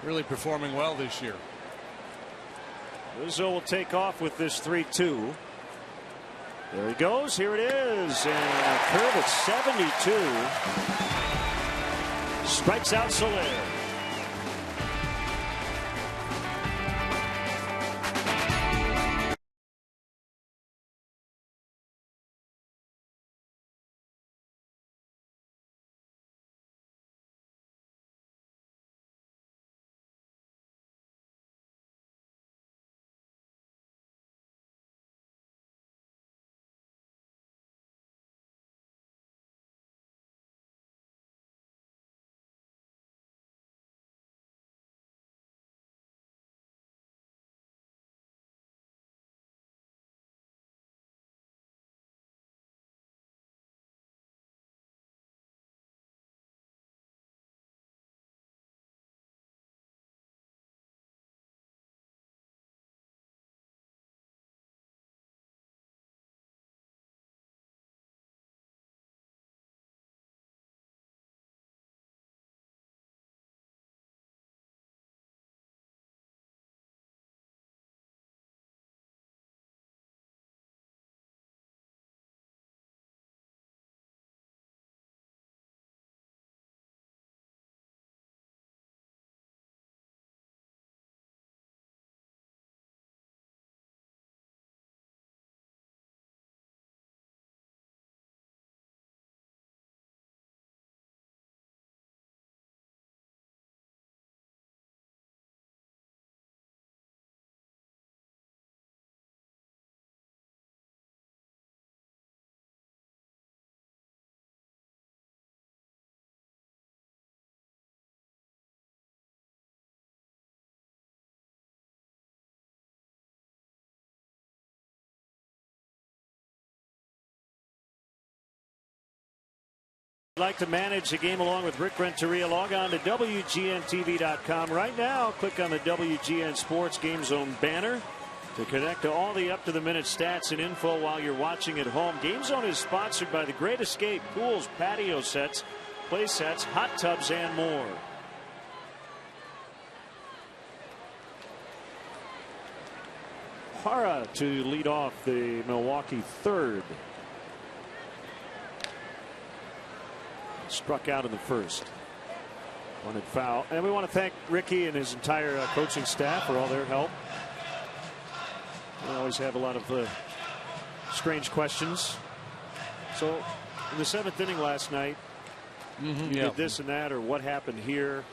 really performing well this year. Rizzo will take off with this 3-2. There he goes. Here it is. And a curve at 72. Strikes out Soler. Like to manage the game along with Rick Renteria, log on to WGNTV.com right now. Click on the WGN Sports Game Zone banner to connect to all the up-to-the-minute stats and info while you're watching at home. Game Zone is sponsored by the Great Escape pools, patio sets, play sets, hot tubs, and more. Parra to lead off the Milwaukee third. Struck out in the first. Wanted foul. And we want to thank Ricky and his entire coaching staff for all their help. We always have a lot of strange questions. So in the 7th inning last night, you did this and that, or what happened here?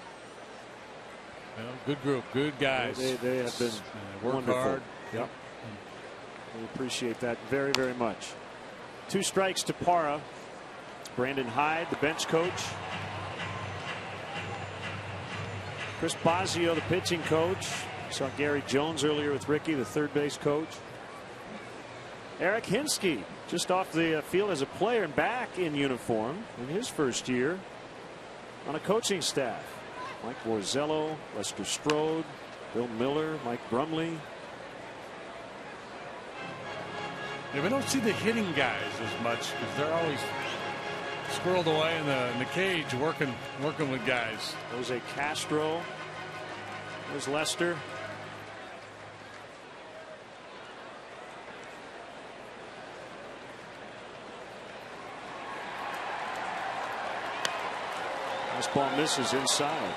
Well, good group, good guys. They have been wonderful. Hard. Yep. We appreciate that very, very much. 2 strikes to Parra. Brandon Hyde, the bench coach. Chris Bosio, the pitching coach. Saw Gary Jones earlier with Ricky, the third base coach. Eric Hinsky, just off the field as a player and back in uniform in his first year on a coaching staff. Mike Borzello, Lester Strode, Bill Miller, Mike Brumley. Yeah, we don't see the hitting guys as much because they're always squirreled away in the cage working with guys. Jose Castro. There's Lester. This ball misses inside.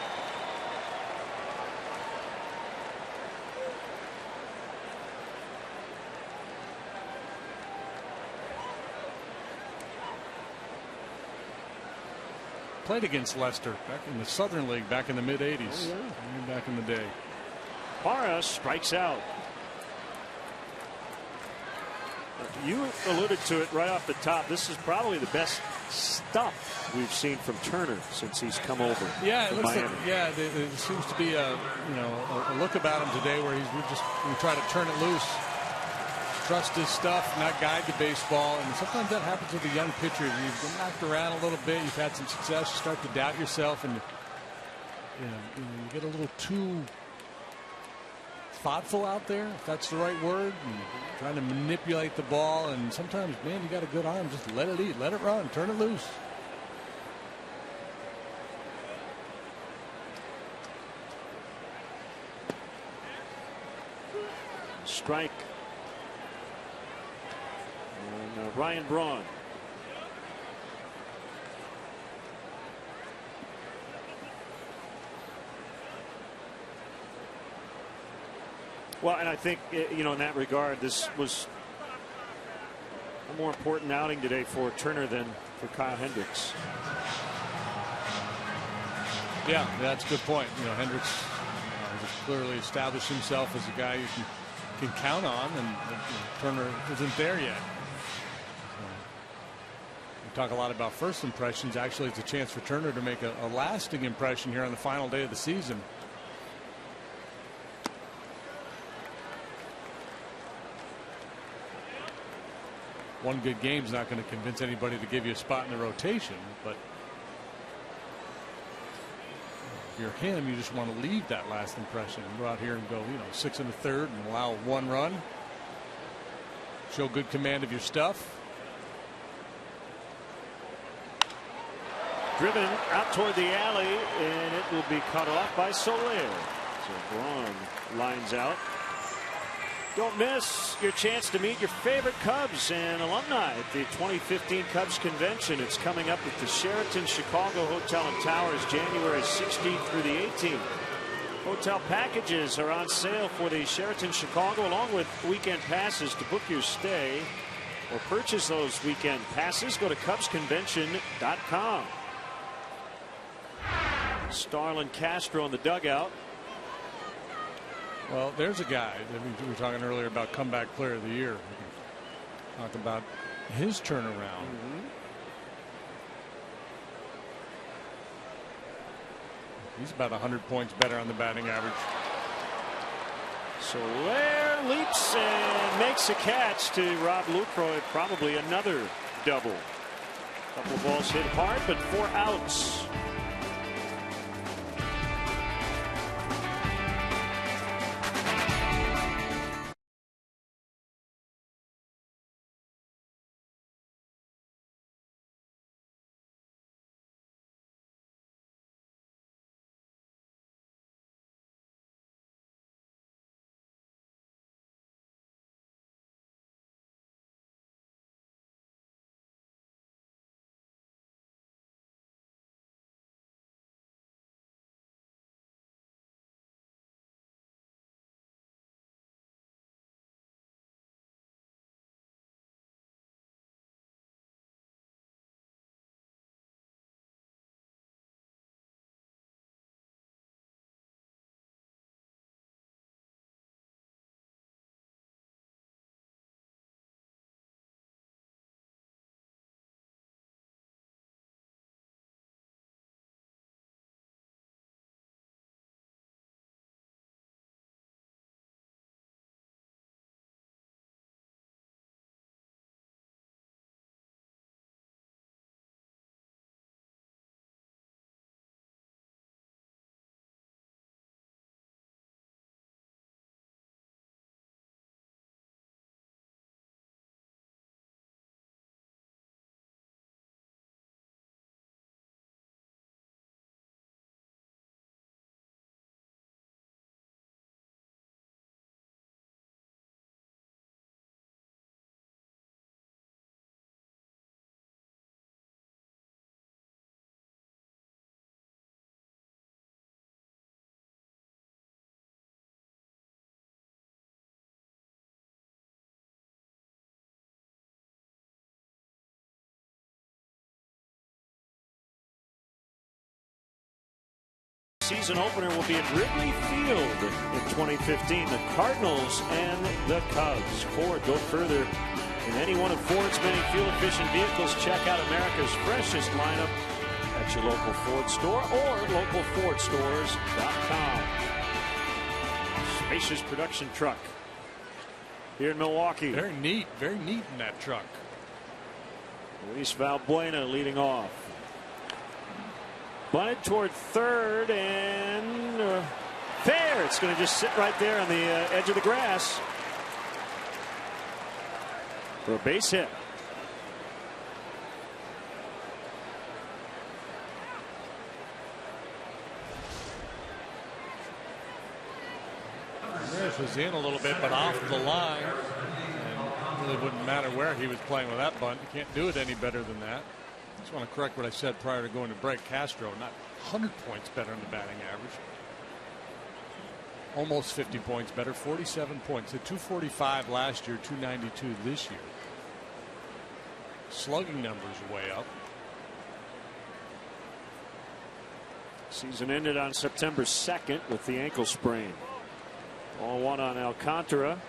Played against Lester back in the Southern League back in the mid-'80s. Oh, yeah. Back in the day. Parra strikes out. You alluded to it right off the top. This is probably the best stuff we've seen from Turner since he's come over. Yeah, it looks Miami. like, yeah, there seems to be a look about him today where we try to turn it loose, trust his stuff, not guide the baseball. And sometimes that happens with a young pitcher. You've been knocked around a little bit, you've had some success, you start to doubt yourself, and you get a little too thoughtful out there, if that's the right word, and trying to manipulate the ball. And sometimes, man, you got a good arm, just let it eat, let it run, turn it loose. strike. And Ryan Braun. Well, and I think, you know, in that regard, this was a more important outing today for Turner than for Kyle Hendricks. Yeah, that's a good point. You know, Hendricks has clearly established himself as a guy you can count on, and Turner isn't there yet. So, we talk a lot about first impressions. Actually, it's a chance for Turner to make a lasting impression here on the final day of the season. One good game is not going to convince anybody to give you a spot in the rotation, but if you're him, you just want to leave that last impression and go out here and go, you know, 6 1/3 and allow 1 run. Show good command of your stuff. Driven out toward the alley, and it will be cut off by Soler. So Braun lines out. Don't miss your chance to meet your favorite Cubs and alumni at the 2015 Cubs Convention. It's coming up at the Sheraton Chicago Hotel and Towers, January 16th through the 18th. Hotel packages are on sale for the Sheraton Chicago, along with weekend passes. To book your stay or purchase those weekend passes, go to CubsConvention.com. Starlin Castro in the dugout. Well, there's a guy that we were talking earlier about comeback player of the year. Talk about his turnaround. He's about 100 points better on the batting average. Soler leaps and makes a catch to Rob Lucroy. Probably another double. Couple of balls hit hard, but 4 outs. Season opener will be at Wrigley Field in 2015. The Cardinals and the Cubs. Ford go further in any one of Ford's many fuel-efficient vehicles. Check out America's freshest lineup at your local Ford store or localfordstores.com. Spacious production truck here in Milwaukee. Very neat in that truck. Luis Valbuena leading off. Bunted toward third, and there. It's going to just sit right there on the edge of the grass for a base hit. There's was in a little bit, but off the line. And it really wouldn't matter where he was playing with that bunt. You can't do it any better than that. I just want to correct what I said prior to going to break. Castro, not 100 points better in the batting average. Almost 50 points better, 47 points. At 245 last year, 292 this year. Slugging numbers way up. Season ended on September 2nd with the ankle sprain. 0-1 on Alcantara.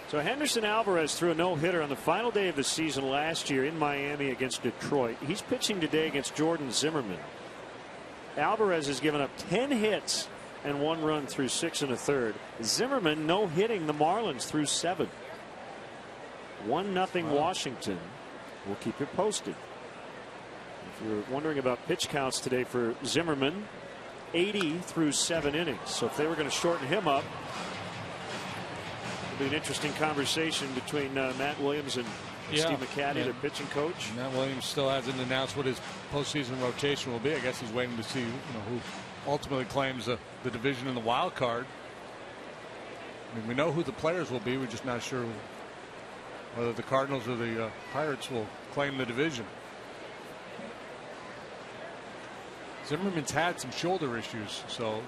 So Henderson Alvarez threw a no-hitter on the final day of the season last year in Miami against Detroit. He's pitching today against Jordan Zimmerman. Alvarez has given up 10 hits and 1 run through 6 1/3. Zimmerman no-hitting the Marlins through 7. 1-0 Washington. We'll keep it posted. If you're wondering about pitch counts today for Zimmerman, 80 through 7 innings. So if they were going to shorten him up, it'll be an interesting conversation between Matt Williams and Steve McCaddy, their pitching coach. Matt Williams still hasn't announced what his postseason rotation will be. I guess he's waiting to see who ultimately claims the division in the wild card. I mean, we know who the players will be. We're just not sure whether the Cardinals or the Pirates will claim the division. Zimmerman's had some shoulder issues, so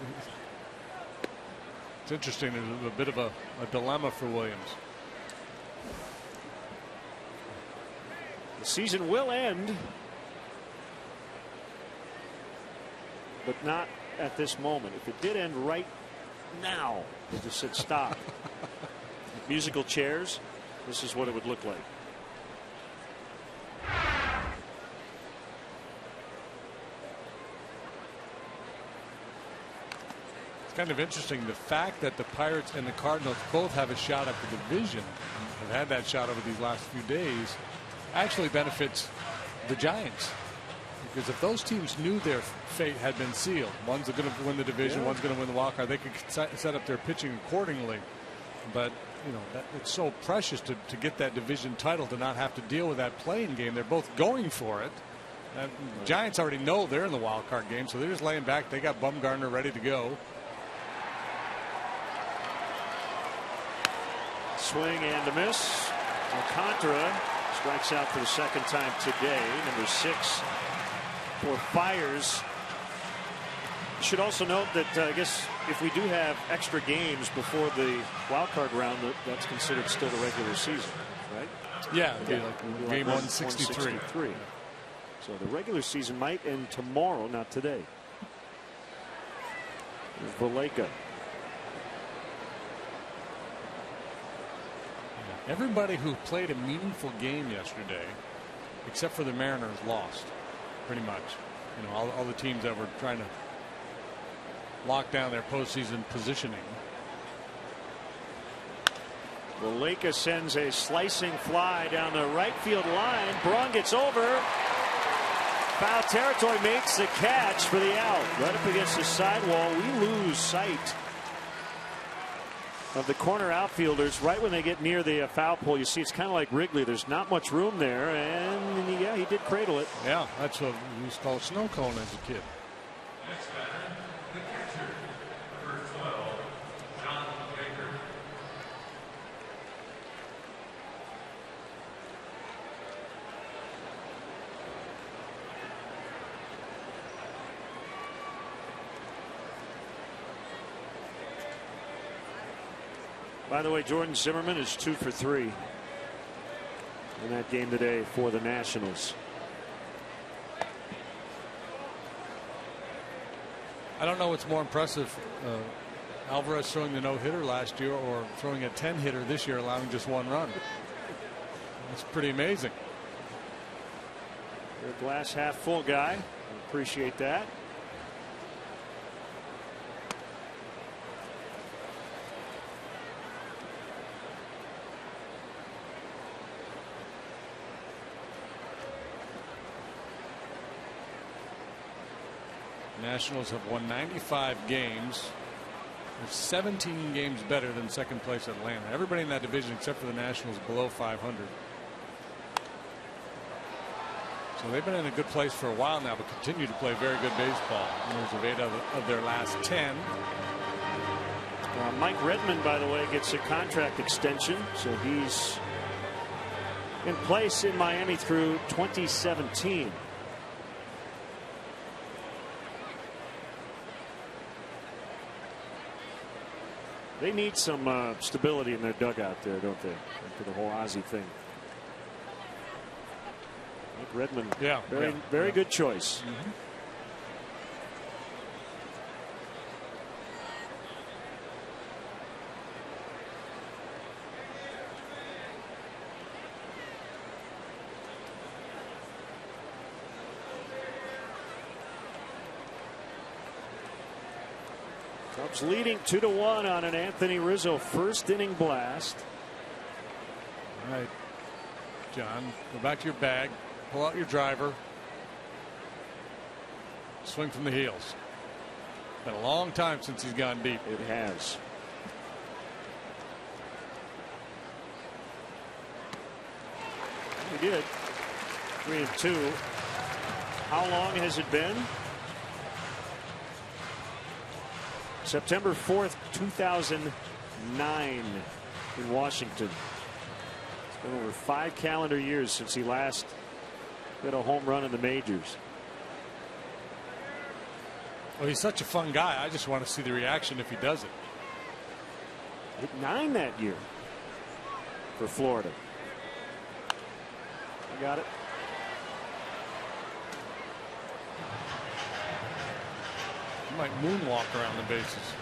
it's interesting. There's a bit of a dilemma for Williams. The season will end, but not at this moment. If it did end right now, they just said stop. Musical chairs, this is what it would look like. It's kind of interesting, the fact that the Pirates and the Cardinals both have a shot at the division, have had that shot over these last few days, actually benefits the Giants. Because if those teams knew their fate had been sealed, one's going to win the division, one's going to win the wild card, they could set up their pitching accordingly. But it's so precious to get that division title, to not have to deal with that playing game. They're both going for it. And the Giants already know they're in the wild card game, so they're just laying back. They got Bumgarner ready to go. Swing and a miss. Alcantara strikes out for the second time today. Number 6 for Fiers. You should also note that I guess if we do have extra games before the wild card round, that's considered still the regular season, right? Yeah, like game 163. So the regular season might end tomorrow, not today. Valleca. Everybody who played a meaningful game yesterday, except for the Mariners, lost. Pretty much. All the teams that were trying to lock down their postseason positioning. Valleca sends a slicing fly down the right field line. Braun gets over. Foul territory, makes the catch for the out. Right up against the sidewall. We lose sight of the corner outfielders right when they get near the foul pole. You see, it's kind of like Wrigley. There's not much room there, and yeah, he did cradle it. Yeah, that's what we used to call a snow cone as a kid. By the way, Jordan Zimmerman is 2 for 3 in that game today for the Nationals. I don't know what's more impressive, Alvarez throwing the no-hitter last year or throwing a 10-hitter this year, allowing just 1 run. That's pretty amazing. You're a glass half full guy. I appreciate that. Nationals have won 95 games. They're 17 games better than second place Atlanta. Everybody in that division except for the Nationals below 500. So they've been in a good place for a while now, but continue to play very good baseball. Winners of 8 of their last 10. Mike Redmond, by the way, gets a contract extension, so he's in place in Miami through 2017. They need some stability in their dugout there, don't they? After the whole Ozzie thing. Mike Redmond, very good choice. Mm-hmm. Cubs leading 2-1 on an Anthony Rizzo first inning blast. All right, John, go back to your bag, pull out your driver, swing from the heels. Been a long time since he's gone deep. It has. He did. 3-2. How long has it been? September 4th, 2009 in Washington. It's been over 5 calendar years since he last hit a home run in the majors. Well, he's such a fun guy. I just want to see the reaction if he does it. Hit 9 that year for Florida. I got it. He might moonwalk around the bases.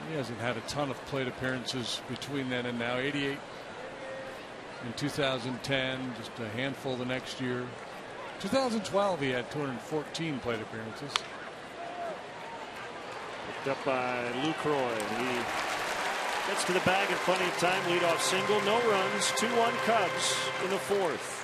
He hasn't had a ton of plate appearances between then and now. 88 in 2010, just a handful the next year. 2012 he had 214 plate appearances. Picked up by Lucroy. He gets to the bag in plenty of time. Leadoff single, no runs. 2-1 Cubs in the 4th.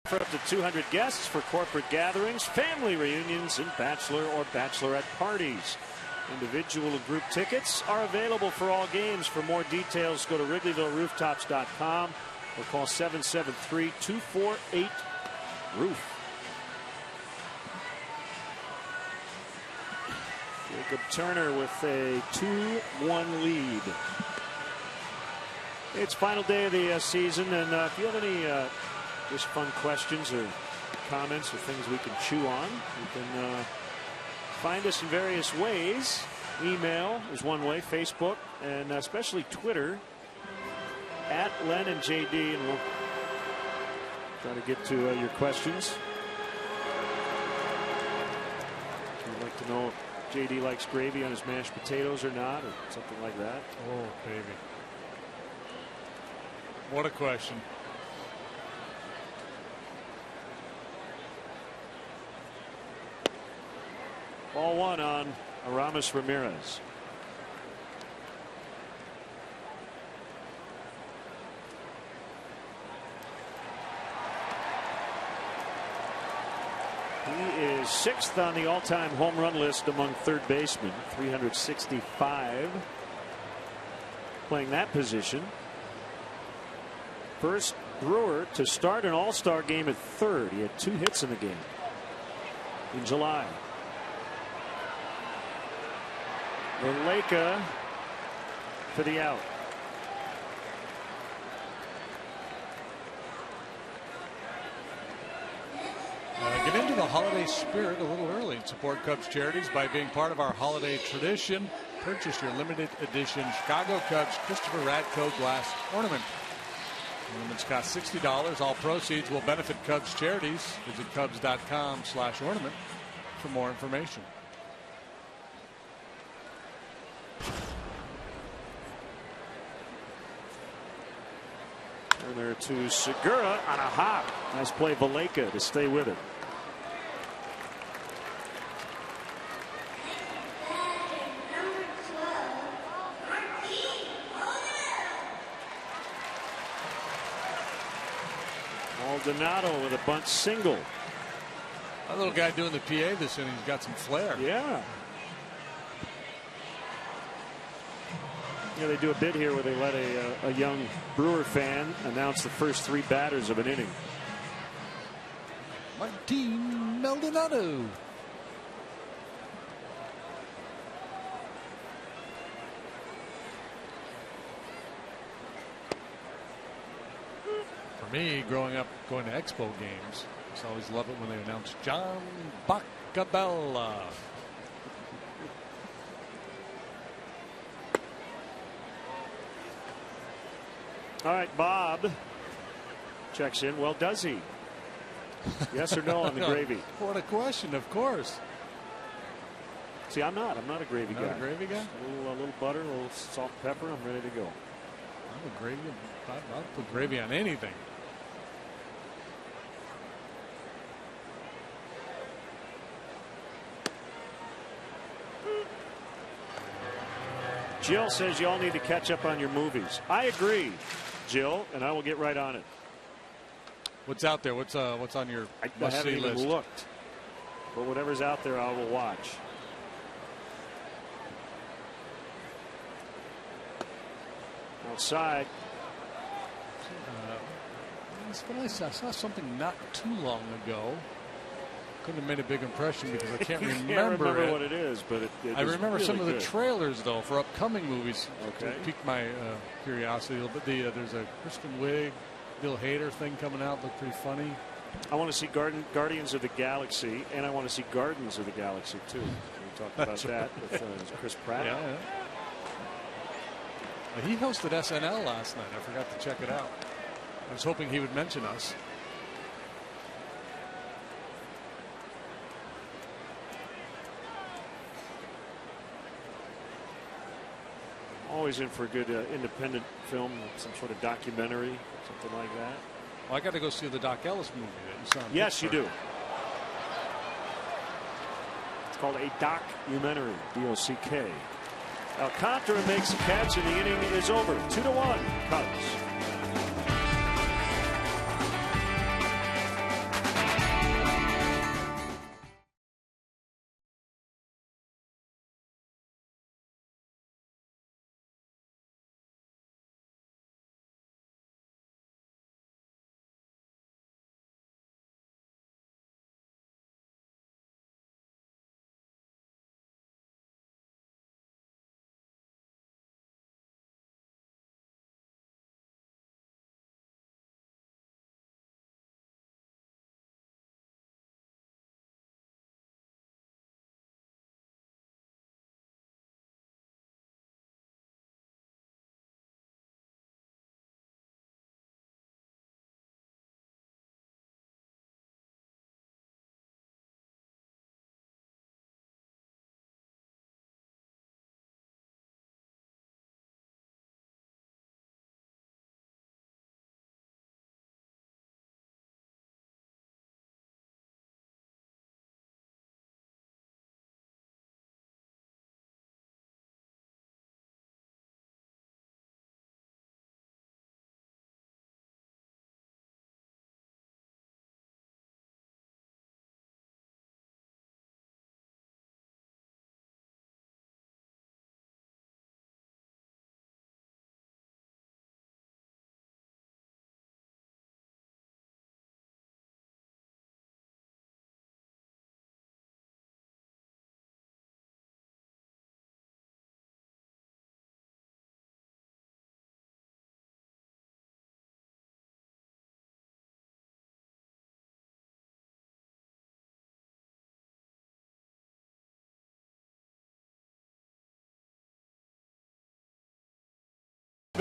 For up to 200 guests for corporate gatherings, family reunions, and bachelor or bachelorette parties. Individual and group tickets are available for all games. For more details, go to WrigleyvilleRooftops.com or call 773-248-ROOF. Jacob Turner with a 2-1 lead. It's final day of the season, and if you have any just fun questions or comments or things we can chew on, you can Find us in various ways. Email is one way, Facebook, and especially Twitter at Len and JD, and we'll try to get to your questions. I'd like to know if JD likes gravy on his mashed potatoes or not, or something like that. Oh, baby. What a question. Ball one on Aramis Ramirez. He is 6th on the all-time home run list among third basemen, 365 playing that position. First Brewer to start an all-star game at third. He had 2 hits in the game in July. Valleca for the out. Get into the holiday spirit a little early and support Cubs charities by being part of our holiday tradition. Purchase your limited edition Chicago Cubs Christopher Radko glass ornament. Ornaments cost $60. All proceeds will benefit Cubs charities. Visit Cubs.com/ornament for more information. And there to Segura on a hop. Nice play, Valleca, to stay with it. Maldonado with a bunt single. That little guy doing the PA this inning's got some flair. Yeah. Yeah, they do a bit here where they let a young Brewer fan announce the first 3 batters of an inning. Martin Maldonado. For me, growing up going to Expo games, I just always love it when they announce John Bacabella. All right, Bob checks in. Well, does he? Yes or no on the gravy? What a question, of course. See, I'm not a gravy guy. Not a gravy guy? A little butter, a little salt, pepper. I'm ready to go. I'm a gravy. I'll put gravy on anything. Jill says you all need to catch up on your movies. I agree, Jill, and I will get right on it. What's out there? What's on your I must-see haven't even list? looked, but whatever's out there, I will watch. Outside. I saw something not too long ago. Couldn't have made a big impression because I can't remember it. What it is, but it I remember really some of the good. trailers though for upcoming movies. Okay. Piqued my curiosity a little bit. There's a Kristen Wiig, Bill Hader thing coming out. Looked pretty funny. I want to see Guardians of the Galaxy, and I want to see Gardens of the Galaxy too. We talked about that with Chris Pratt. Yeah. He hosted SNL last night. I forgot to check it out. I was hoping he would mention us. Always in for a good independent film, some sort of documentary, something like that. Well, I got to go see the Doc Ellis movie that you saw. Yes, you do. It's called a documentary, D-O-C-K. Alcantara makes a catch, and the inning is over. 2-1, Cubs.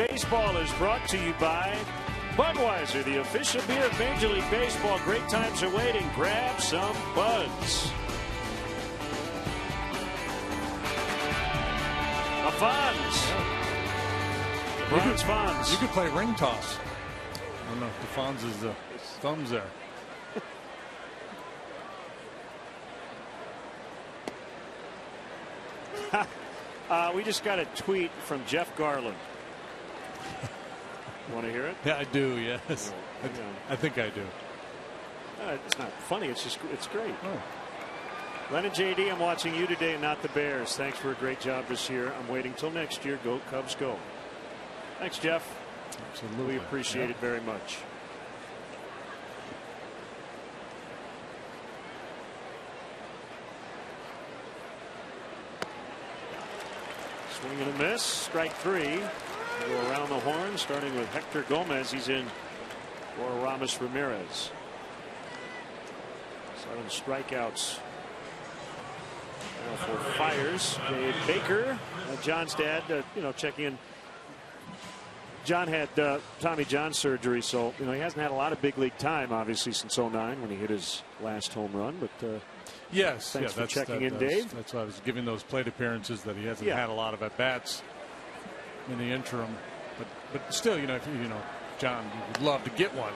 Baseball is brought to you by Budweiser, the official beer of Major League Baseball. Great times are waiting. Grab some Buds. The Fonz. Bronze Fonz. You could play ring toss. I don't know if the Fonz is the thumbs there. We just got a tweet from Jeff Garland. You want to hear it? Yeah, I do. Yes, I think I do. It's not funny. It's great. Oh. Len and JD, I'm watching you today and not the Bears. Thanks for a great job this year. I'm waiting till next year. Go Cubs, go. Thanks, Jeff. Absolutely. We appreciate it very much. Swing and a miss. Strike three. Go around the horn, starting with Hector Gomez. He's in for Ramos Ramirez. 7 strikeouts. Now for Fires, Dave Baker, John's dad, checking in. John had Tommy John surgery, so he hasn't had a lot of big league time, obviously, since '09 when he hit his last home run. But yes, thanks for checking in, Dave. That's why I was giving those plate appearances that he hasn't had a lot of at bats in the interim. But still, John would love to get one.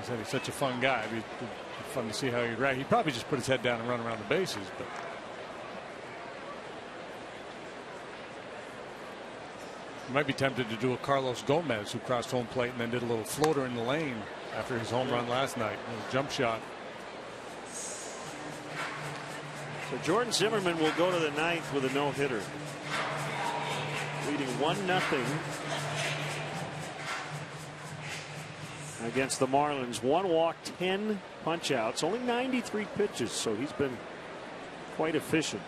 He said he's such a fun guy. It'd be fun to see how he'd react. He'd probably just put his head down and run around the bases, but. You might be tempted to do a Carlos Gomez, who crossed home plate and then did a little floater in the lane after his home run last night. A little jump shot. So Jordan Zimmerman will go to the 9th with a no-hitter, leading 1-0 against the Marlins. 1 walk, 10 punch-outs, only 93 pitches, so he's been quite efficient.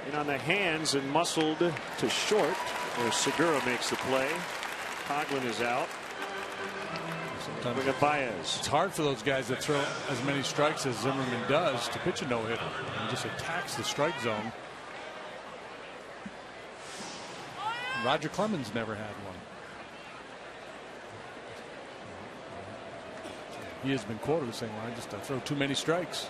And on the hands and muscled to short, where Segura makes the play. Coughlin is out. Bring up Baez. It's hard for those guys that throw as many strikes as Zimmerman does to pitch a no-hitter. He just attacks the strike zone. Roger Clemens never had one. He has been quoted as saying, "Well, I just throw too many strikes."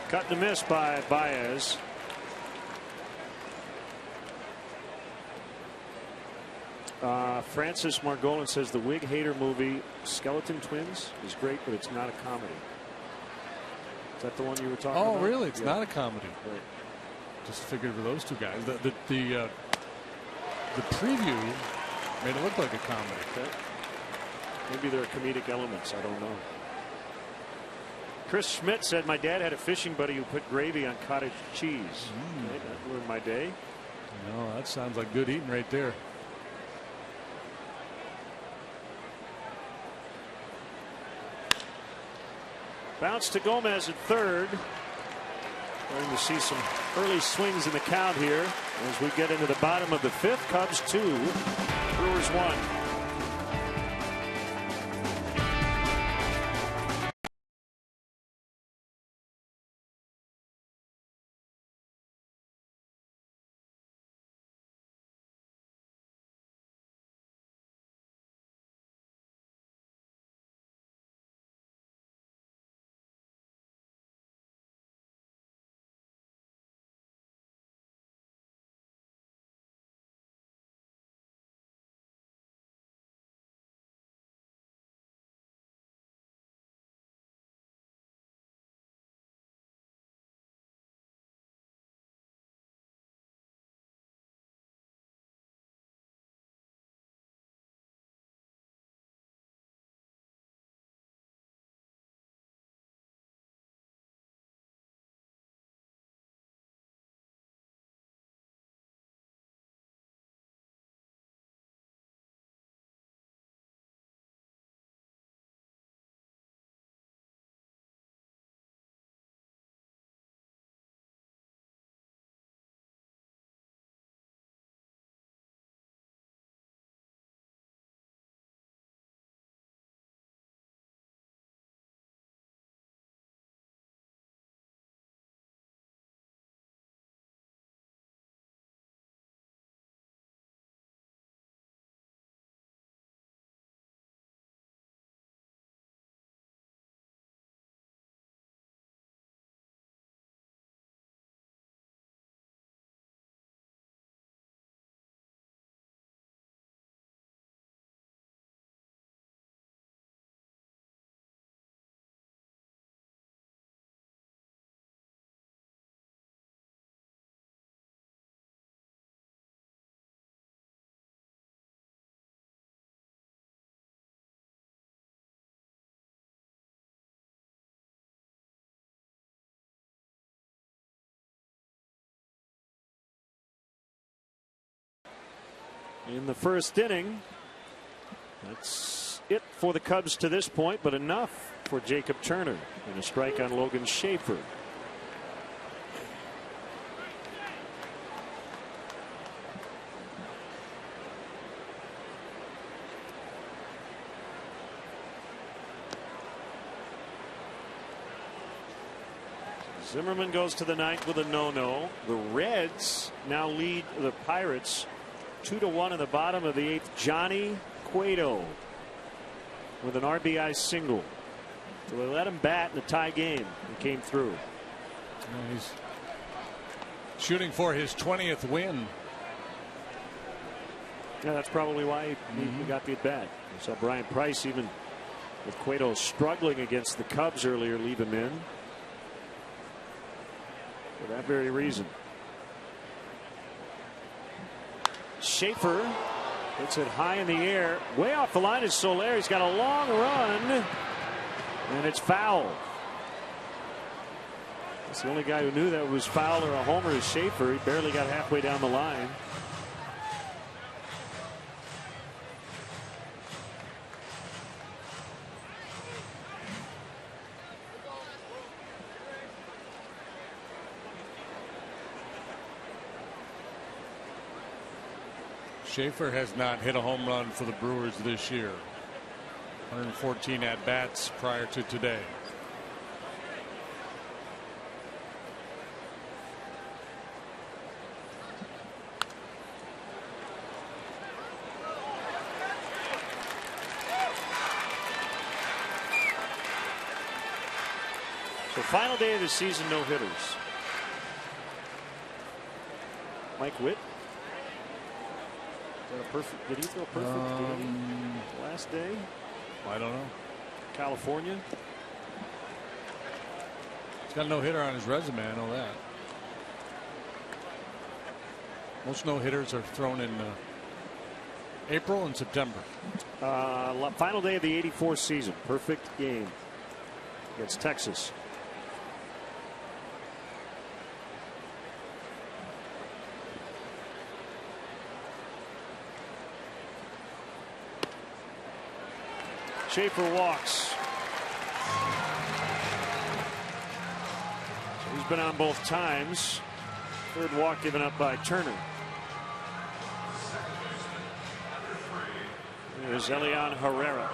Cut and miss by Baez. Francis Margolin says the Wig Hater movie Skeleton Twins is great, but it's not a comedy. Is that the one you were talking about? Oh, really? It's not a comedy. Right. Just figured for those two guys. The preview made it look like a comedy. Okay. Maybe there are comedic elements. I don't know. Chris Schmidt said, my dad had a fishing buddy who put gravy on cottage cheese. Okay, that ruined my day. No, that sounds like good eating right there. Bounce to Gomez at third. Going to see some early swings in the count here as we get into the bottom of the 5th. Cubs 2, Brewers 1. in the first inning. That's it for the Cubs to this point, but enough for Jacob Turner, and a strike on Logan Schaefer. Zimmerman goes to the ninth with a no-no. The Reds now lead the Pirates 2-1 in the bottom of the eighth. Johnny Cueto with an RBI single. So they let him bat in the tie game and came through. He's shooting for his 20th win. Yeah, that's probably why he got the at bat. So Brian Price, even with Cueto struggling against the Cubs earlier, leave him in. For that very reason. Schaefer hits it high in the air. Way off the line is Soler. He's got a long run. And it's foul. That's the only guy who knew that was foul or a homer is Schaefer. He barely got halfway down the line. Schaefer has not hit a home run for the Brewers this year. 114 at bats prior to today. So final day of the season, no hitters. Mike Witt. Perfect. Did he throw perfect game last day? I don't know. California. He's got a no-hitter on his resume. I know that. Most no-hitters are thrown in April and September. Final day of the '84 season. Perfect game against Texas. Schaefer walks. So he's been on both times. Third walk given up by Turner. There's Elian Herrera.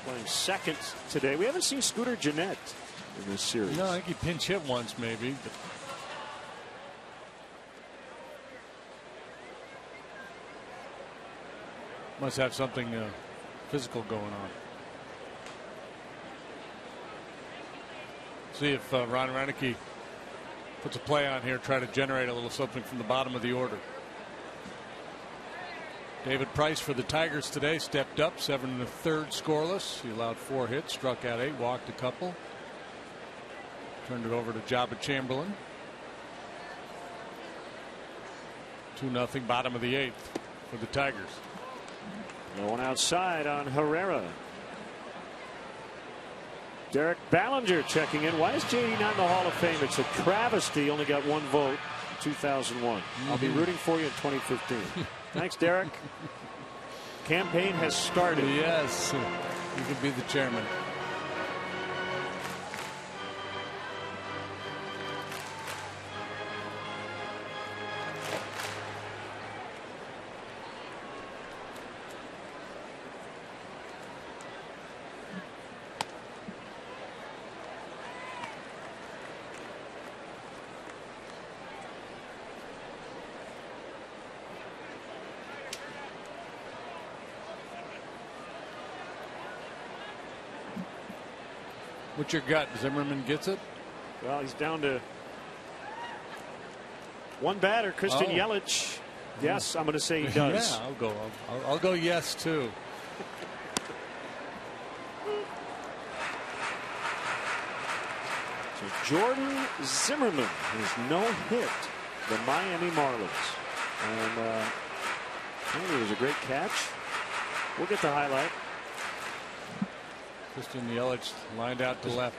Playing second today. We haven't seen Scooter Gennett in this series. No, I think he pinch hit once maybe. But must have something physical going on. See if Ron Reineke puts a play on here, try to generate a little something from the bottom of the order. David Price for the Tigers today stepped up, 7 1/3 scoreless. He allowed 4 hits, struck out 8, walked a couple. Turned it over to Jabba Chamberlain. 2-0 bottom of the 8th for the Tigers. No one outside on Herrera. Derek Ballinger checking in. Why is JD not in the Hall of Fame? It's a travesty. Only got 1 vote. 2001. I'll be rooting for you in 2015. Thanks, Derek. Campaign has started. Yes, you can be the chairman. What's your gut? Zimmerman gets it? Well, he's down to 1 batter, Christian Yelich. Yes, I'm going to say he does. Yeah, I'll go yes too. So Jordan Zimmerman has no hit the Miami Marlins, and it was a great catch. We'll get the highlight. Christian Yelich lined out to left.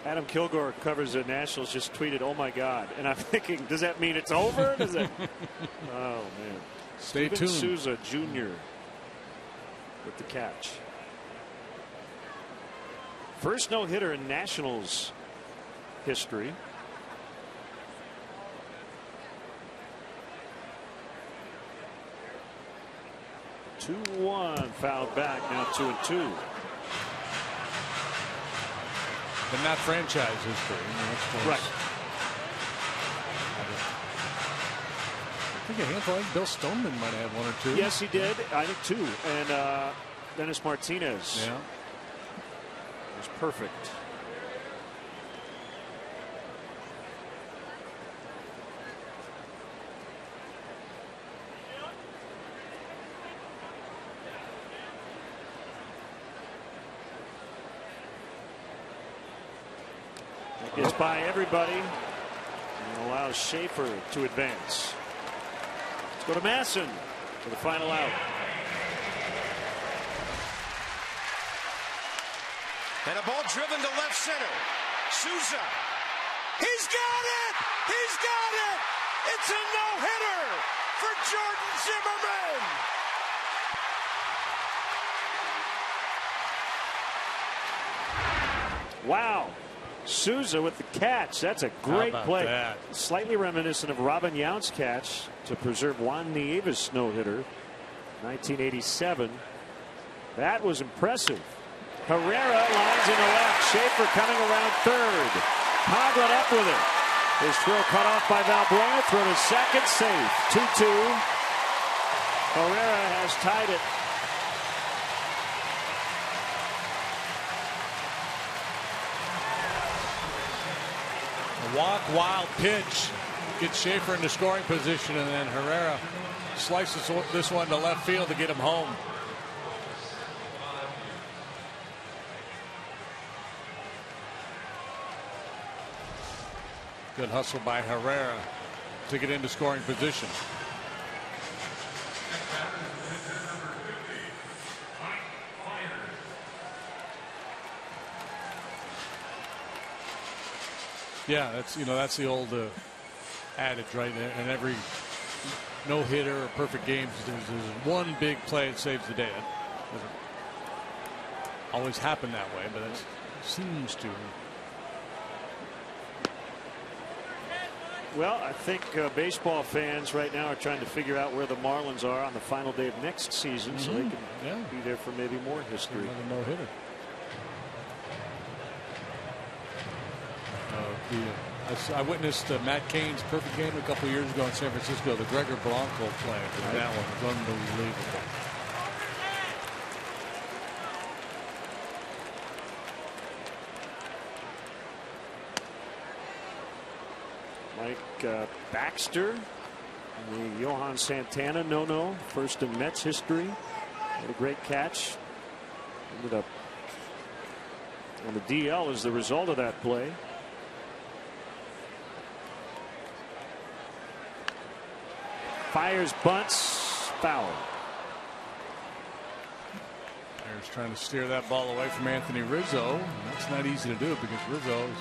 Adam Kilgore covers the Nationals just tweeted, "Oh my God," and I'm thinking, does that mean it's over? Does it? Oh man! Stay Steven tuned. Souza Jr. with the catch. First no-hitter in Nationals history. Two one, fouled back, now 2-2. But not franchise history. Right. I think a handful. I think Bill Stoneman might have had one or two. Yes, he did. I think two. And Dennis Martinez. Yeah. Was perfect. It's by everybody and allows Schaefer to advance. Let's go to Masson for the final out. And a ball driven to left center. Souza. He's got it! He's got it! It's a no-hitter for Jordan Zimmerman! Wow. Souza with the catch. That's a great play. That? Slightly reminiscent of Robin Yount's catch to preserve Juan Nieves' no-hitter, 1987. That was impressive. Herrera lines into left. Schaefer coming around third. Coughlin up with it. His throw cut off by Valbuena. Throw to second. Safe. 2-2. Herrera has tied it. A walk, wild pitch. Gets Schaefer into scoring position, and then Herrera slices this one to left field to get him home. Good hustle by Herrera to get into scoring position. Yeah, that's the old adage, right? In every no hitter or perfect game, there's one big play that saves the day. It doesn't always happen that way, but it seems to. Well, I think baseball fans right now are trying to figure out where the Marlins are on the final day of next season, so they can be there for maybe more history. Another no-hitter. I witnessed Matt Cain's perfect game a couple years ago in San Francisco. The Gregor Blanco play. That one was unbelievable. Mike Baxter, the Johan Santana no-no, first in Mets history. Had a great catch. Ended up on the DL as the result of that play. Fires, bunts, foul. There's trying to steer that ball away from Anthony Rizzo. That's not easy to do because Rizzo is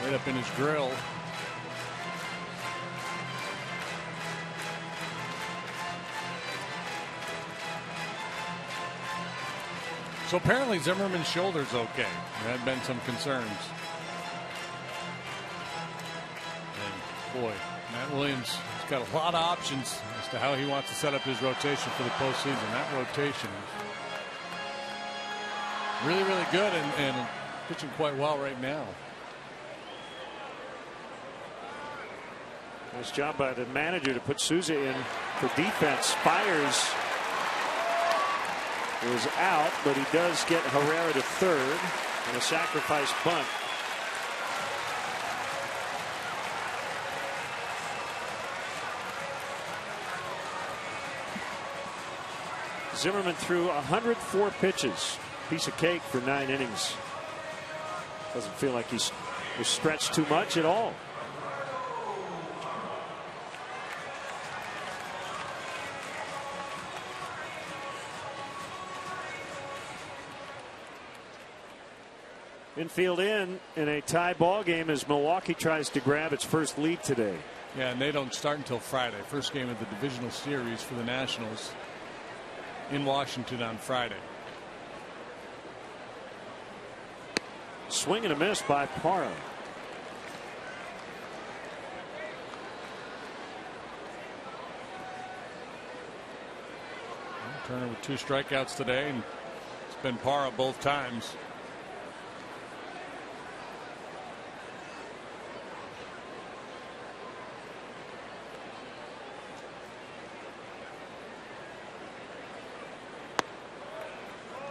right up in his grill. So apparently Zimmerman's shoulder's okay. There had been some concerns. And boy, Matt Williams has got a lot of options as to how he wants to set up his rotation for the postseason. That rotation is really, really good and pitching quite well right now. Nice job by the manager to put Souza in for defense. Fires is out, but he does get Herrera to third and a sacrifice bunt. Zimmerman threw 104 pitches. Piece of cake for 9 innings. Doesn't feel like he's stretched too much at all. Infield in a tie ball game as Milwaukee tries to grab its first lead today. Yeah, and they don't start until Friday. First game of the divisional series for the Nationals in Washington on Friday. Swing and a miss by Parra. Turner with 2 strikeouts today, and it's been Parra both times.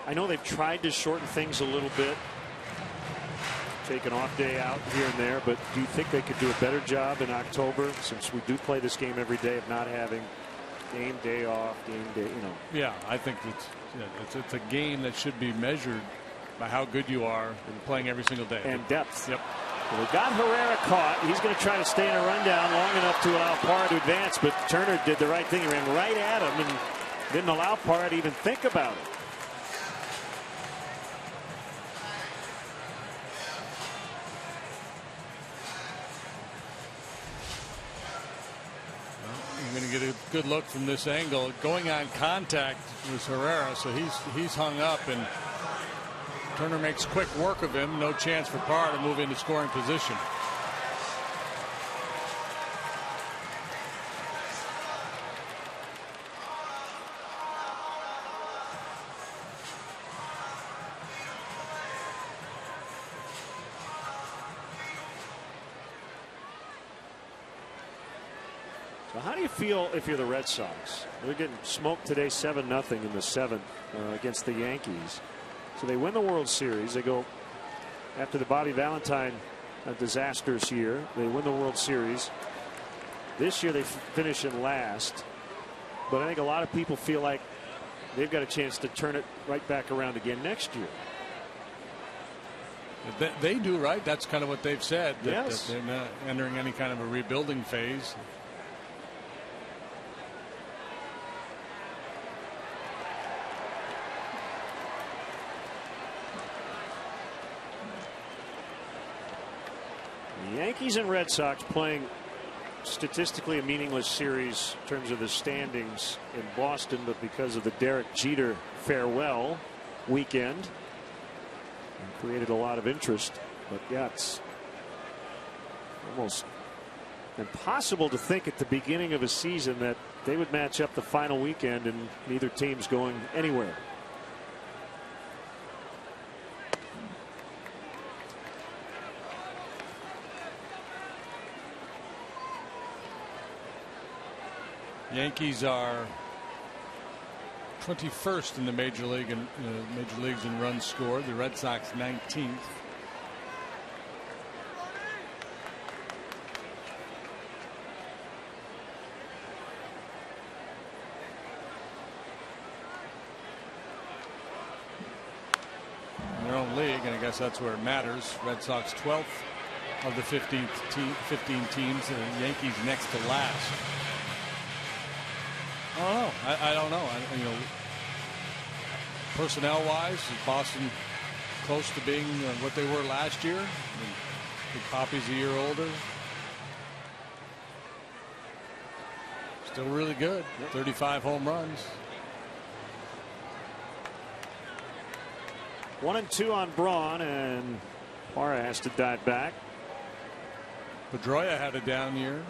I know they've tried to shorten things a little bit, take an off day out here and there, but do you think they could do a better job in October, since we do play this game every day, of not having game day off, game day, you know? Yeah, I think it's a game that should be measured by how good you are in playing every single day. And depth. Yep. Well, they got Herrera caught. He's going to try to stay in a rundown long enough to allow Parra to advance, but Turner did the right thing. He ran right at him and didn't allow Parra to even think about it. Going to get a good look from this angle. Going on contact was Herrera, so he's hung up, and Turner makes quick work of him. No chance for Parra to move into scoring position. How do you feel if you're the Red Sox? They're getting smoked today 7-0 in the 7th against the Yankees. So they win the World Series. They go after the Bobby Valentine disastrous year. They win the World Series. This year they finish in last. But I think a lot of people feel like they've got a chance to turn it right back around again next year. They do, right? That's kind of what they've said. Yes. That they're not entering any kind of a rebuilding phase. Yankees and Red Sox playing statistically a meaningless series in terms of the standings in Boston, but because of the Derek Jeter farewell weekend, created a lot of interest. But yeah, it's almost impossible to think at the beginning of a season that they would match up the final weekend and neither team's going anywhere. Yankees are 21st in the major leagues in runs scored. The Red Sox 19th. In their own league, and I guess that's where it matters. Red Sox 12th of the 15 teams, and the Yankees next to last. I don't know. Personnel-wise, is Boston close to being what they were last year? Big Poppy's a year older. Still really good. 35 home runs. 1-2 on Braun, and Parra has to dive back. Pedroia had a down year.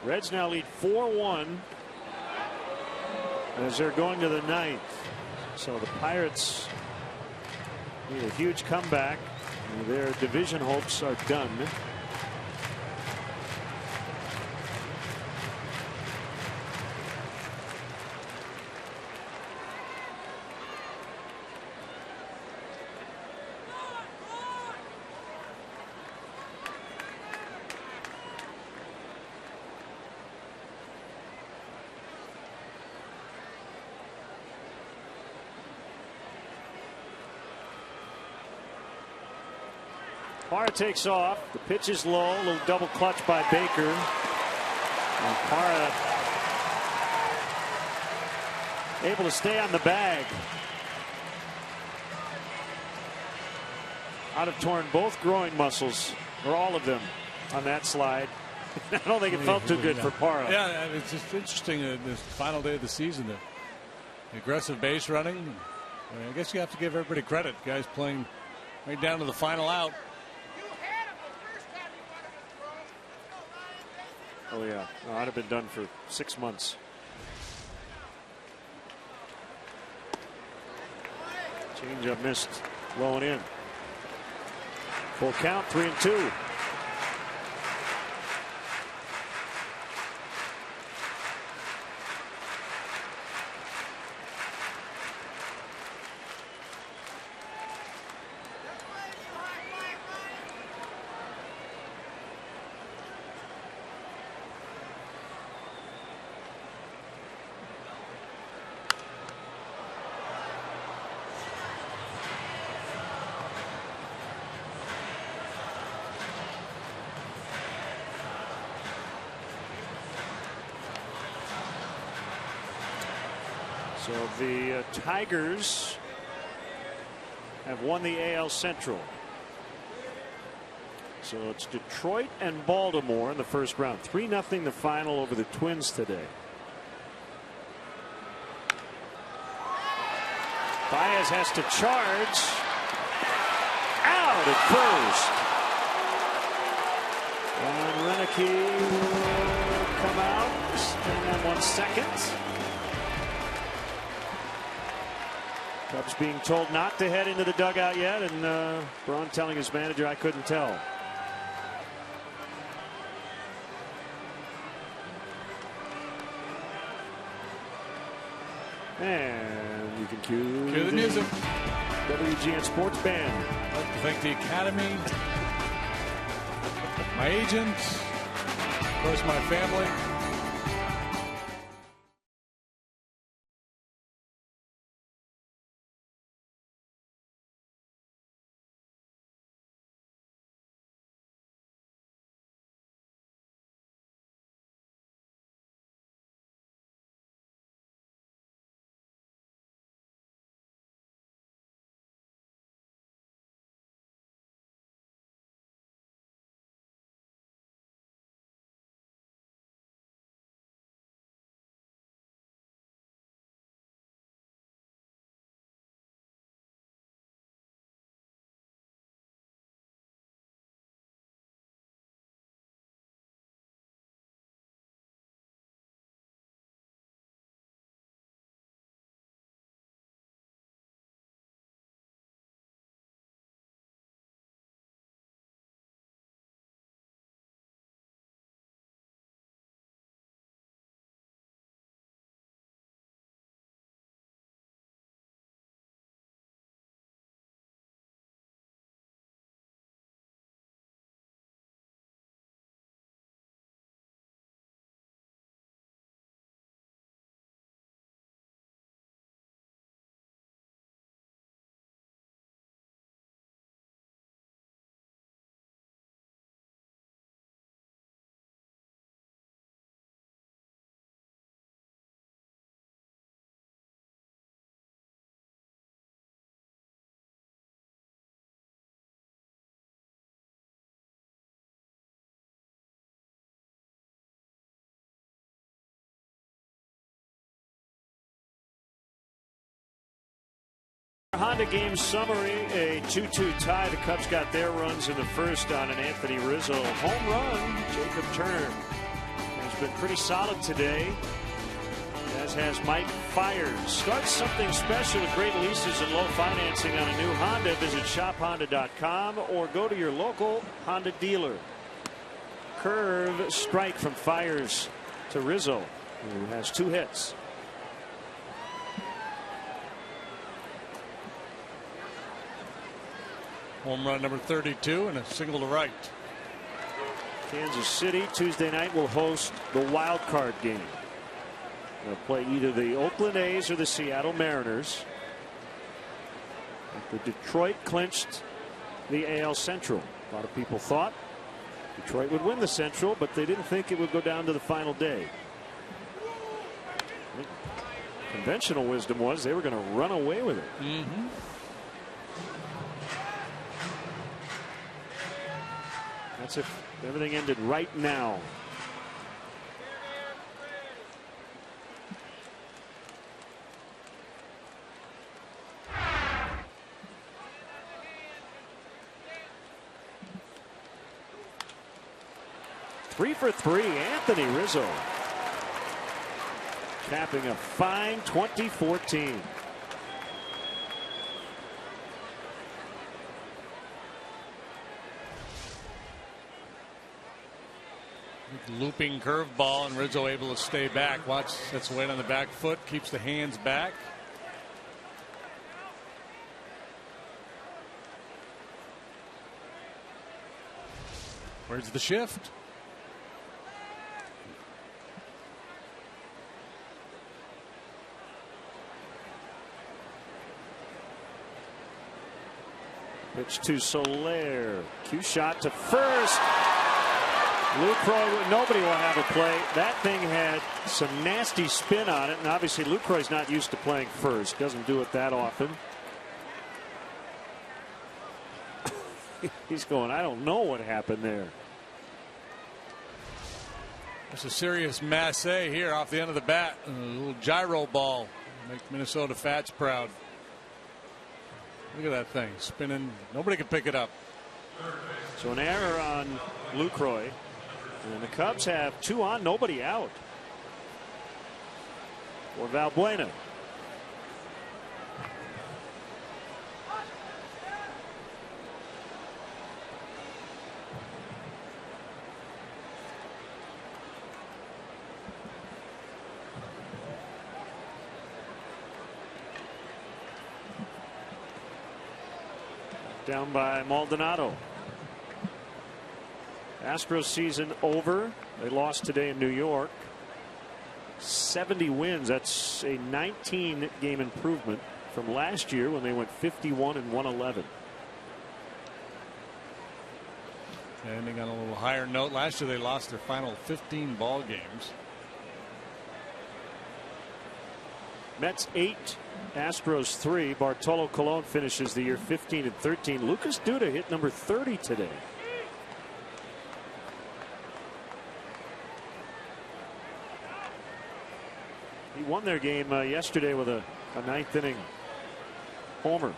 Reds now lead 4-1 as they're going to the 9th. So the Pirates need a huge comeback. Their division hopes are done. Parra takes off. The pitch is low. A little double clutch by Baker. And Parra able to stay on the bag. I'd have torn both groin muscles, or all of them, on that slide. I don't think it felt too good for Parra. Yeah, it's just interesting. This final day of the season, the aggressive base running. I mean, I guess you have to give everybody credit. Guys playing right down to the final out. Oh yeah, well, I'd have been done for 6 months. Changeup missed, low and in. Full count, 3-2. So the Tigers have won the AL Central. So it's Detroit and Baltimore in the first round. 3-0 the final over the Twins today. Baez has to charge. Out at first. And Renicky will come out. And 1 second. Cubs being told not to head into the dugout yet, and Braun telling his manager, I couldn't tell. And you can cue the music. WGN Sports Band. I'd like to thank the Academy, my agents, of course my family. Honda game summary, a 2-2 tie. The Cubs got their runs in the first on an Anthony Rizzo home run. Jacob Turner has been pretty solid today, as has Mike Fiers. Start something special with great leases and low financing on a new Honda. Visit shophonda.com or go to your local Honda dealer. Curve strike from Fiers to Rizzo, who has 2 hits. Home run number 32 and a single to right. Kansas City Tuesday night will host the wild card game. They'll play either the Oakland A's or the Seattle Mariners. The Detroit clinched the AL Central. A lot of people thought Detroit would win the Central, but they didn't think it would go down to the final day. Conventional wisdom was they were going to run away with it. That's if everything ended right now. Three for three, Anthony Rizzo. Capping a fine 2014. Looping curveball, and Rizzo able to stay back. Watch, that's weight on the back foot, keeps the hands back. Where's the shift? Pitch to Soler. Cue shot to first. Lucroy, nobody will have a play. That thing had some nasty spin on it, and obviously Lucroy's not used to playing first. Doesn't do it that often. He's going, I don't know what happened there. There's a serious masse here off the end of the bat. A little gyro ball. Make Minnesota Fats proud. Look at that thing spinning. Nobody can pick it up. So an error on Lucroy. And the Cubs have 2 on, nobody out. For Valbuena. Down by Maldonado. Astros season over. They lost today in New York. 70 wins. That's a 19 game improvement from last year when they went 51-111. Ending on a little higher note. Last year they lost their final 15 ball games. Mets 8, Astros 3. Bartolo Colon finishes the year 15-13. Lucas Duda hit number 30 today. He won their game yesterday with a 9th inning homer.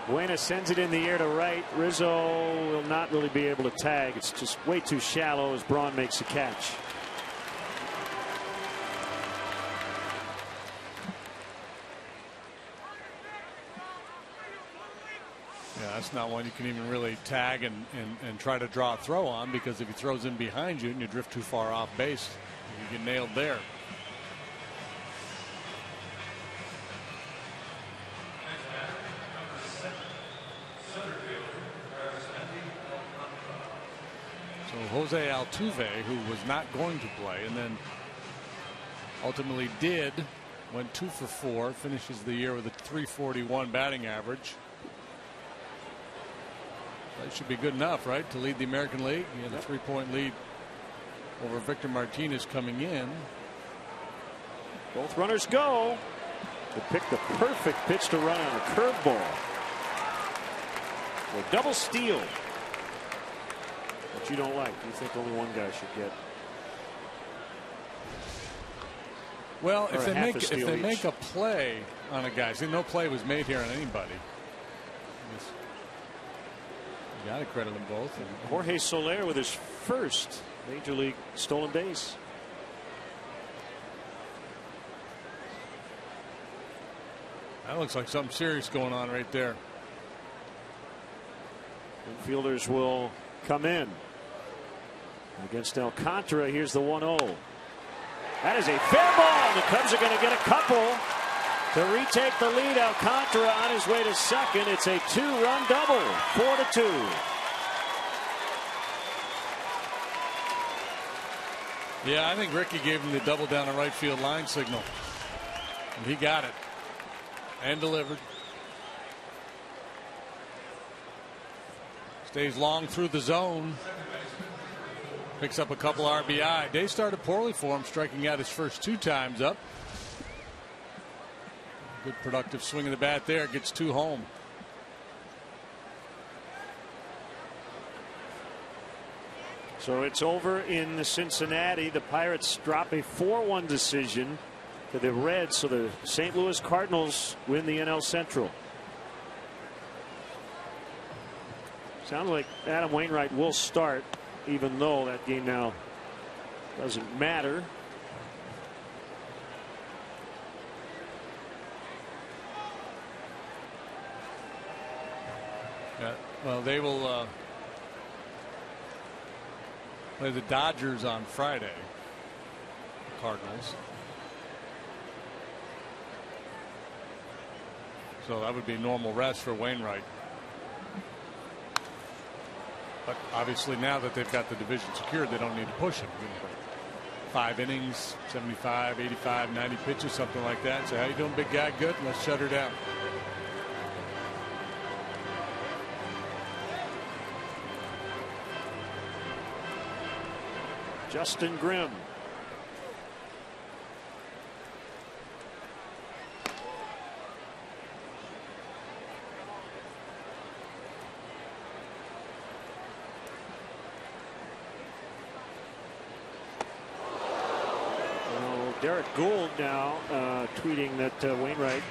Buena sends it in the air to right. Rizzo will not really be able to tag. It's just way too shallow as Braun makes a catch. Yeah, that's not one you can even really tag and try to draw a throw on, because if he throws in behind you and you drift too far off base, you get nailed there. So Jose Altuve, who was not going to play and then ultimately did, went 2 for 4, finishes the year with a .341 batting average. That should be good enough, right, to lead the American League. He had a 3-point lead over Victor Martinez coming in. Both runners go. They picked the perfect pitch to run on a curveball. A double steal. What you don't like, you think only one guy should get. Well, if they make a play on a guy, see, no play was made here on anybody. You got to credit them both. Jorge Soler with his first major league stolen base. That looks like something serious going on right there. Infielders will come in against Alcantara. Here's the 1-0. That is a fair ball. The Cubs are going to get a couple to retake the lead. Alcantara on his way to second. It's a 2-run double. 4-2. Yeah, I think Ricky gave him the double down the right field line signal. And he got it. And delivered. Stays long through the zone. Picks up a couple RBI. Day started poorly for him, striking out his first 2 times up. Good productive swing of the bat there. Gets 2 home. So it's over in Cincinnati. The Pirates drop a 4-1 decision to the Reds. So the St. Louis Cardinals win the NL Central. Sounds like Adam Wainwright will start, even though that game now doesn't matter. Yeah, well, they will play the Dodgers on Friday. The Cardinals. So that would be normal rest for Wainwright. But obviously now that they've got the division secured, they don't need to push him. 5 innings, 75, 85, 90 pitches, something like that. So how you doing, big guy? Good. Let's shut her down. Justin Grimm. Derek Gould now tweeting that Wainwright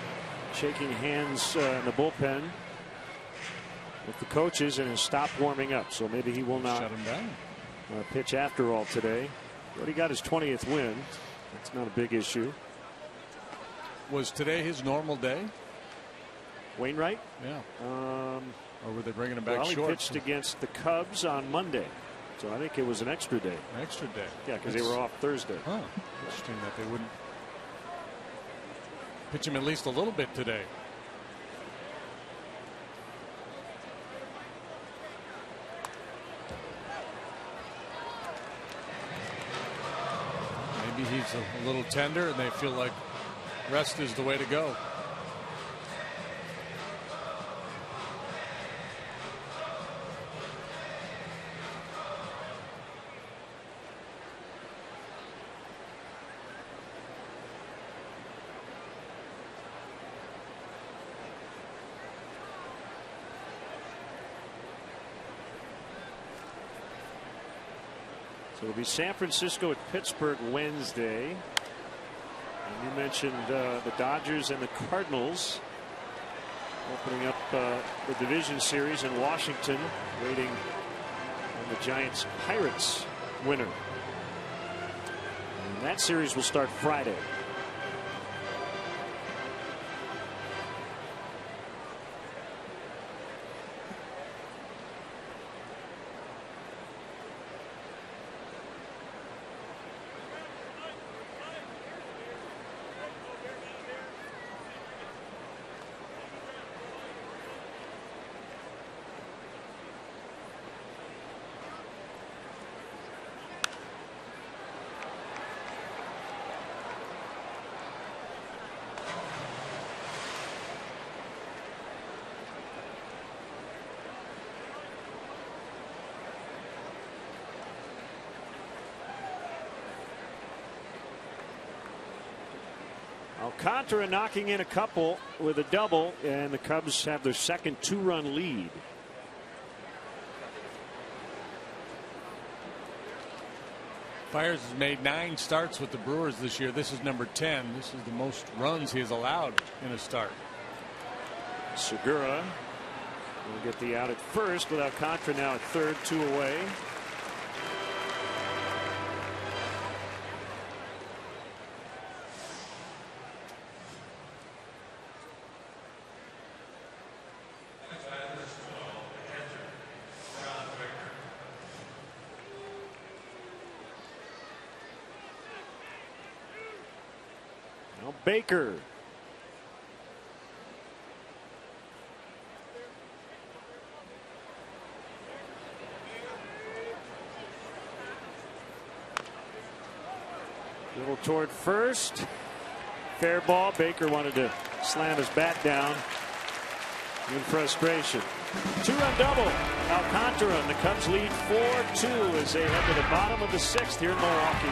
shaking hands in the bullpen with the coaches and has stopped warming up. So maybe he will not shut him down. Pitch after all today. But he got his 20th win. That's not a big issue. Was today his normal day? Wainwright? Yeah. Or were they bringing him back well, short? He pitched against the Cubs on Monday. So I think it was an extra day. An extra day. Yeah, because they were off Thursday. Huh. Interesting that they wouldn't pitch him at least a little bit today. Maybe he's a little tender and they feel like rest is the way to go. So it'll be San Francisco at Pittsburgh Wednesday. And you mentioned the Dodgers and the Cardinals opening up the division series in Washington, waiting on the Giants Pirates winner. And that series will start Friday. Alcantara knocking in a couple with a double, and the Cubs have their second 2-run lead. Fiers has made 9 starts with the Brewers this year. This is number 10. This is the most runs he has allowed in a start. Segura will get the out at first with Alcantara now at third, 2 away. Baker. Little toward first. Fair ball. Baker wanted to slam his bat down in frustration. 2-run double. Alcantara, and the Cubs lead 4-2 as they head to the bottom of the 6th here in Milwaukee.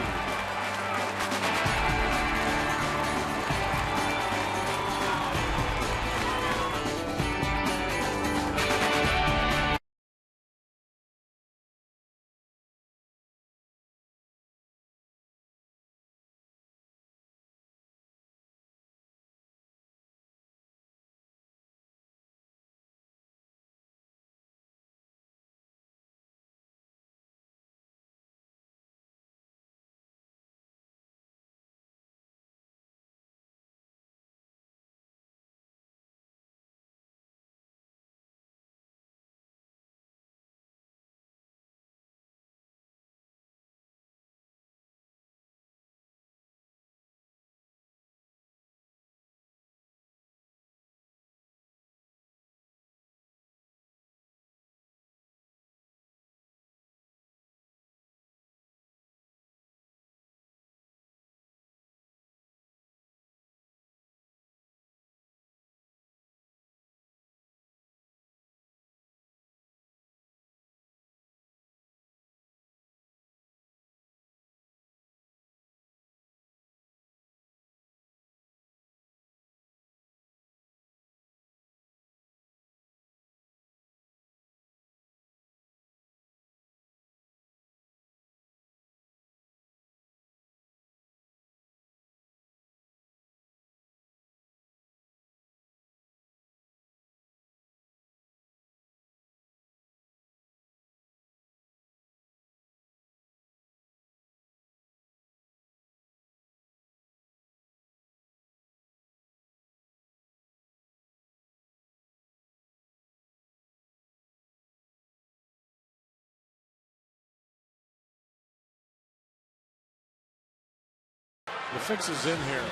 The fix is in here.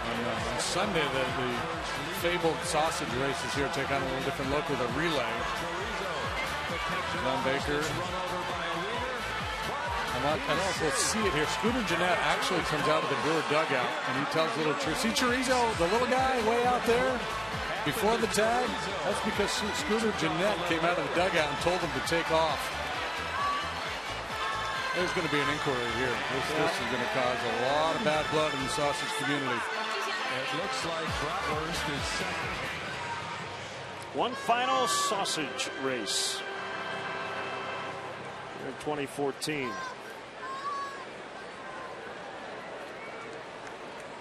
On Sunday, the fabled sausage races here take on a little different look with a relay. John Baker. I don't know if we'll see it here. Scooter Gennett actually comes out of the Brewer dugout and he tells little Chorizo. See Chorizo, the little guy way out there before the tag? That's because Scooter Gennett came out of the dugout and told him to take off. There's going to be an inquiry here. This is going to cause a lot of bad blood in the sausage community. It looks like Bratwurst is second. One final sausage race in 2014.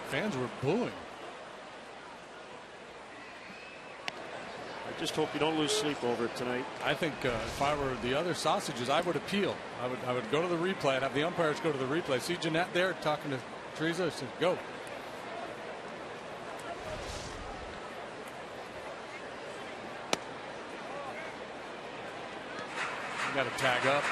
Fans were booing. I just hope you don't lose sleep over it tonight. I think if I were the other sausages, I would appeal. I would go to the replay. I'd have the umpires go to the replay. See Gennett there talking to Chorizo. Said, go. You got to tag up.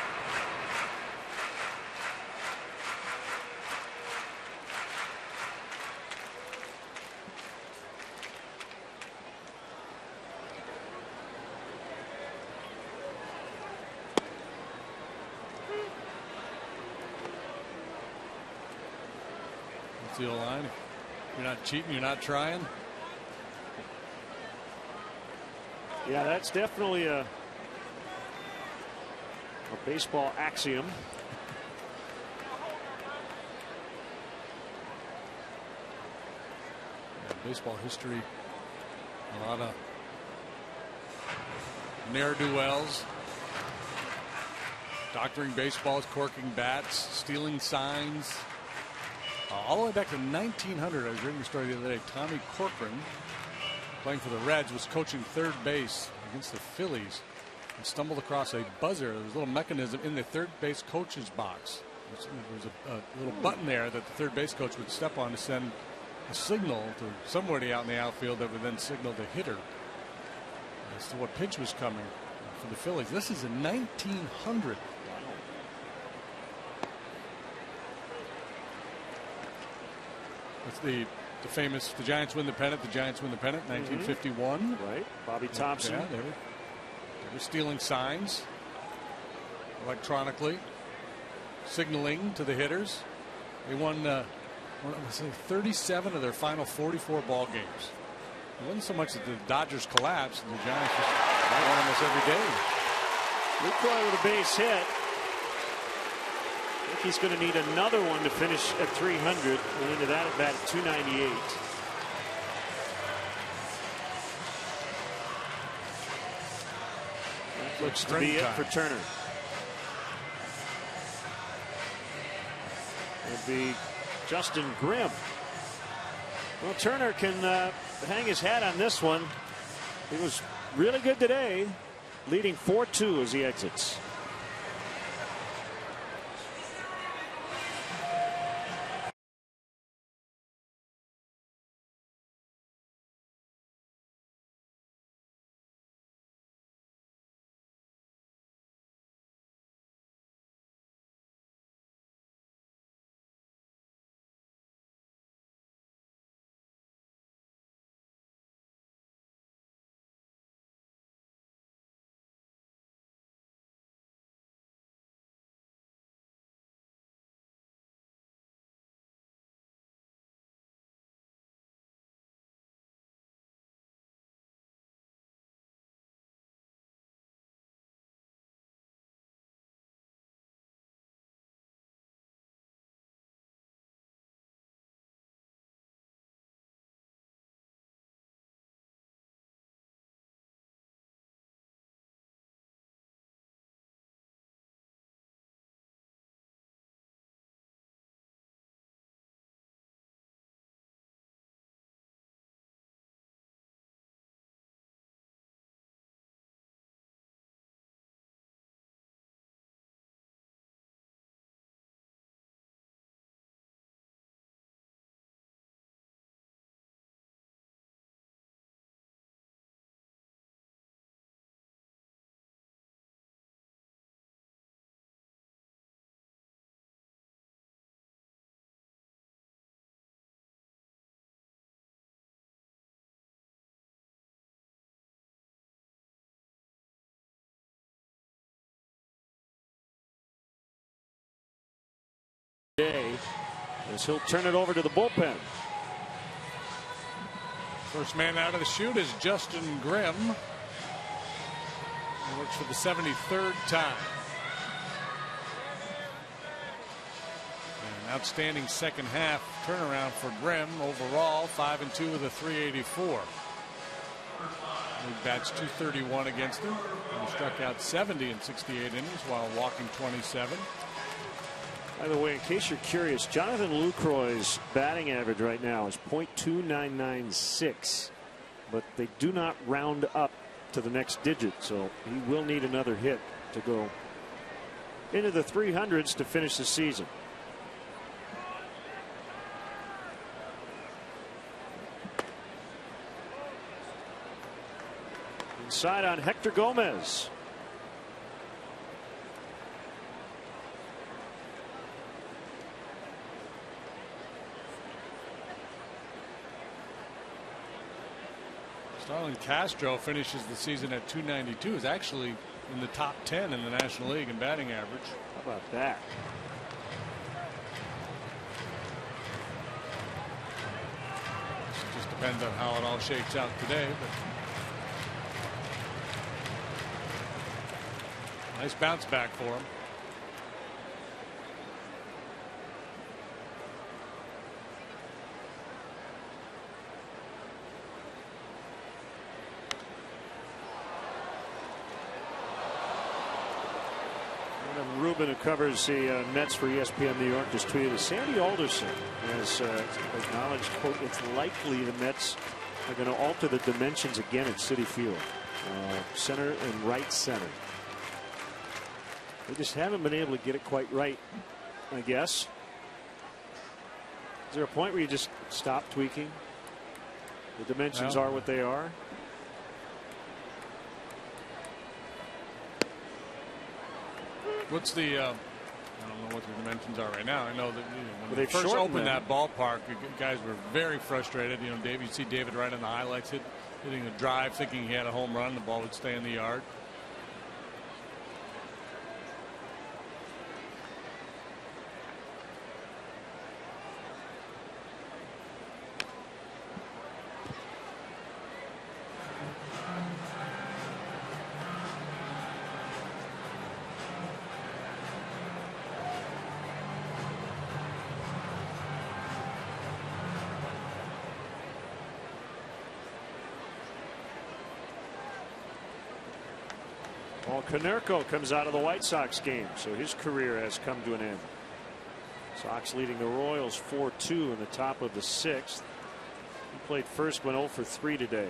The line. You're not cheating, you're not trying. Yeah, that's definitely a baseball axiom. Baseball history, a lot of ne'er-do-wells, doctoring baseballs, corking bats, stealing signs. All the way back to 1900, I was reading a story the other day. Tommy Corcoran, playing for the Reds, was coaching third base against the Phillies and stumbled across a buzzer. There was a little mechanism in the third base coach's box. There was a little button there that the third base coach would step on to send a signal to somebody out in the outfield that would then signal the hitter as to what pitch was coming for the Phillies. This is in 1900. It's the famous, the Giants win the pennant, 1951. Right. Bobby Thompson. Yeah, they were stealing signs electronically, signaling to the hitters. They won 37 of their final 44 ball games. It wasn't so much that the Dodgers collapsed, and the Giants just won almost every day. Lucroy with a base hit. I think he's going to need another one to finish at 300. And into that at bat at 298. That looks to be it for Turner. It'll be Justin Grimm. Well, Turner can hang his hat on this one. He was really good today, leading 4-2 as he exits. As he'll turn it over to the bullpen. First man out of the chute is Justin Grimm. He works for the 73rd time. An outstanding second half turnaround for Grimm. Overall 5-2 with a 384. He bats .231 against him. He struck out 70 in 68 innings while walking 27. By the way, in case you're curious, Jonathan Lucroy's batting average right now is .2996, but they do not round up to the next digit, so he will need another hit to go into the 300s to finish the season. Inside on Hector Gomez. Starlin Castro finishes the season at .292. Is actually in the top 10 in the National League in batting average. How about that? Just depends on how it all shakes out today. But nice bounce back for him. Rubin, who covers the Mets for ESPN New York, just tweeted, Sandy Alderson has acknowledged, quote, it's likely the Mets are going to alter the dimensions again at Citi Field. Center and right center. They just haven't been able to get it quite right, I guess. Is there a point where you just stop tweaking? The dimensions are what they are. What's the I don't know what the dimensions are right now. I know that when they first opened that ballpark, guys were very frustrated. You see David Wright on the highlights hitting a drive, thinking he had a home run, the ball would stay in the yard. Well, Konerko comes out of the White Sox game, so his career has come to an end. Sox leading the Royals 4-2 in the top of the 6th. He played first, went 0 for 3 today.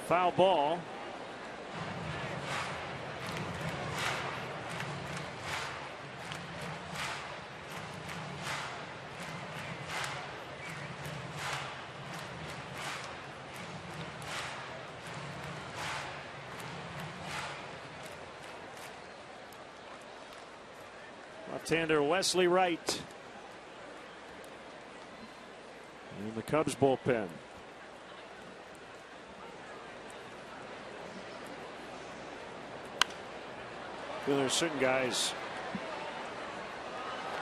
Foul ball. Left-hander Wesley Wright in the Cubs bullpen. You know, there's certain guys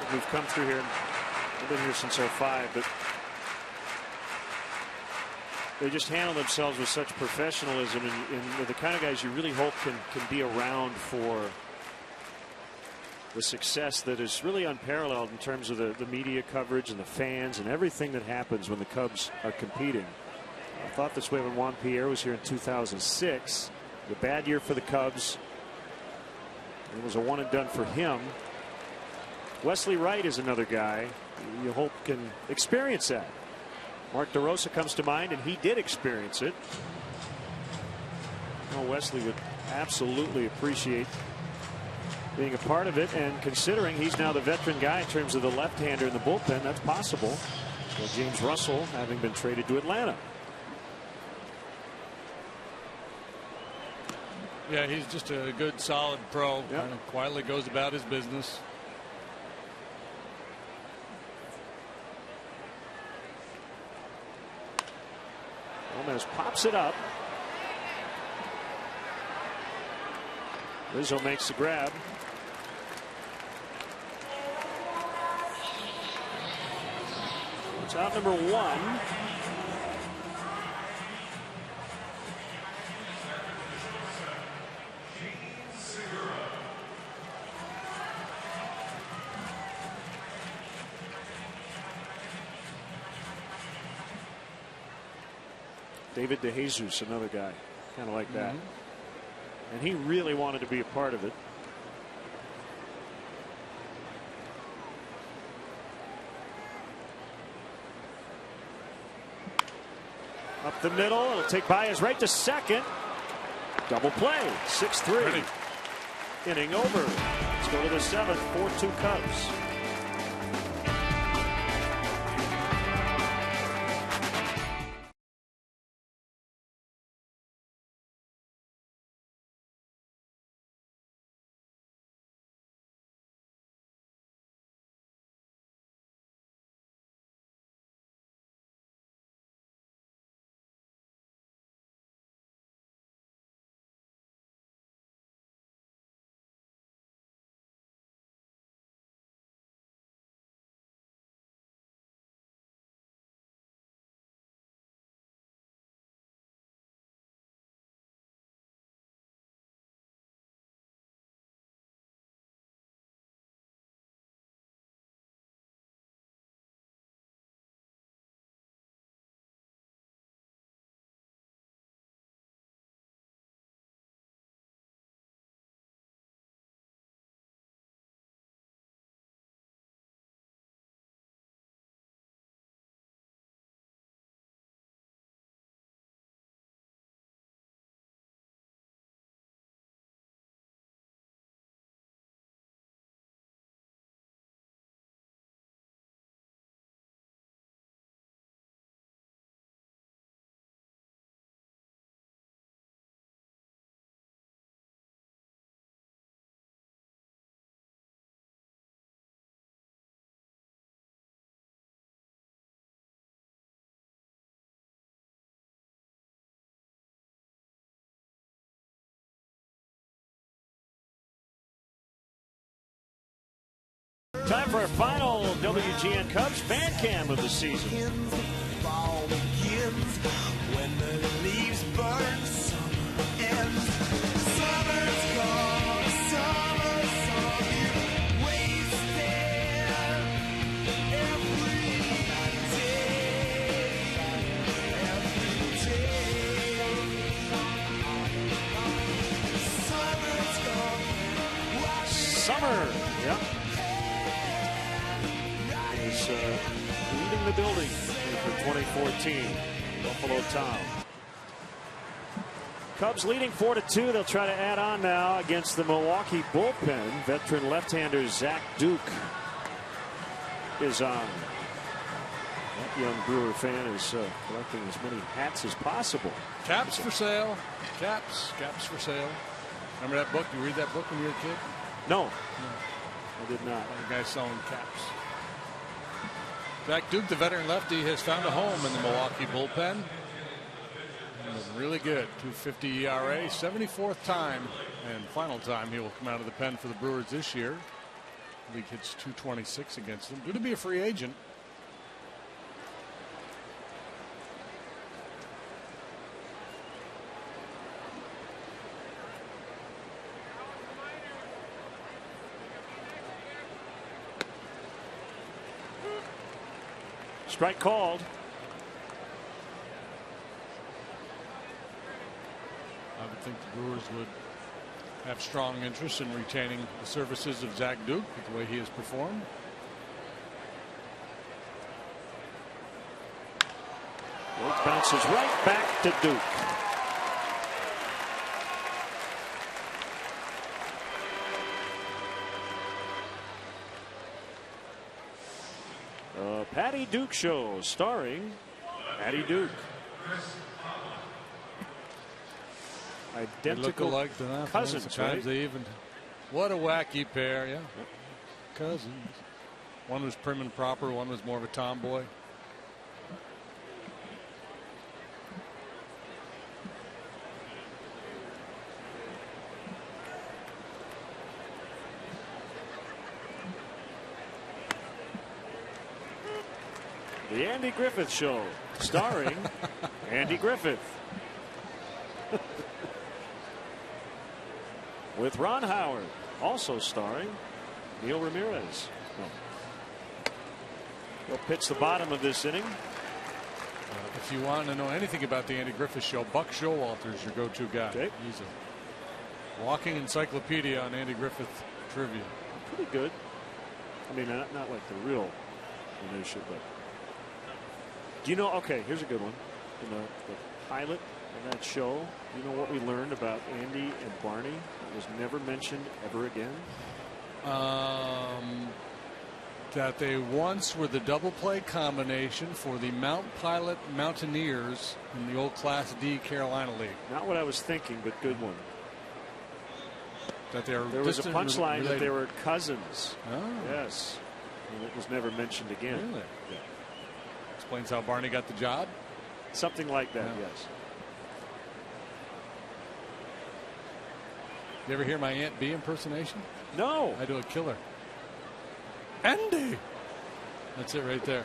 that we've come through here. I've been here since '05, but they just handle themselves with such professionalism, and they're the kind of guys you really hope can be around for the success that is really unparalleled in terms of the media coverage and the fans and everything that happens when the Cubs are competing. I thought this way when Juan Pierre was here in 2006. The bad year for the Cubs. It was a one and done for him. Wesley Wright is another guy you hope can experience that. Mark DeRosa comes to mind, and he did experience it. Well, Wesley would absolutely appreciate being a part of it, and considering he's now the veteran guy in terms of the left-hander in the bullpen, that's possible. Well, James Russell having been traded to Atlanta. Yeah, he's just a good, solid pro. Yep. Kind of quietly goes about his business. Gomez pops it up. Rizzo makes the grab. It's out number 1. David DeJesus, another guy kind of like that. And he really wanted to be a part of it. Up the middle, it'll take Baez right to second. Double play, 6-3. Inning over. Let's go to the 7th, 4-2 Cubs. Time for our final WGN Cubs fan cam of the season. Fall begins when the leaves burn. Summer ends. Summer's gone. Summer's song you wasted every day. Summer's gone. Summer, yep, is leading the building for 2014. Buffalo Tom. Cubs leading 4-2. They'll try to add on now against the Milwaukee bullpen. Veteran left-hander Zach Duke is on. That young Brewer fan is collecting as many hats as possible. Caps for sale. Caps for sale. Remember that book? You read that book when you were a kid? No, I did not. The guy selling caps. Zach Duke, the veteran lefty, has found a home in the Milwaukee bullpen. Really good. 2.50 ERA, 74th time and final time he will come out of the pen for the Brewers this year. League hits 226 against them. Due to be a free agent. Strike called. I would think the Brewers would have strong interest in retaining the services of Zach Duke with the way he has performed. It bounces right back to Duke. Patty Duke Show starring Patty Duke. Identical alike cousins, right? They even. What a wacky pair, yeah. Cousins. One was prim and proper, one was more of a tomboy. The Andy Griffith Show starring Andy Griffith. With Ron Howard, also starring Neil Ramirez. He'll pitch the bottom of this inning. If you want to know anything about the Andy Griffith Show, Buck Showalter is your go-to guy. Okay. He's a walking encyclopedia on Andy Griffith trivia. Pretty good. I mean, not like the real minutia, but. Do you know? Okay, here's a good one. In the pilot of that show, you know what we learned about Andy and Barney? It was never mentioned ever again. That they once were the double play combination for the Mount Pilot Mountaineers in the old Class D Carolina League. Not what I was thinking, but good one. That there was a punchline that they were cousins. Oh. Yes. And it was never mentioned again. Really? Yeah. Explains how Barney got the job? Something like that, Yeah. yes. You ever hear my Aunt B impersonation? No. I do a killer. Andy! That's it right there.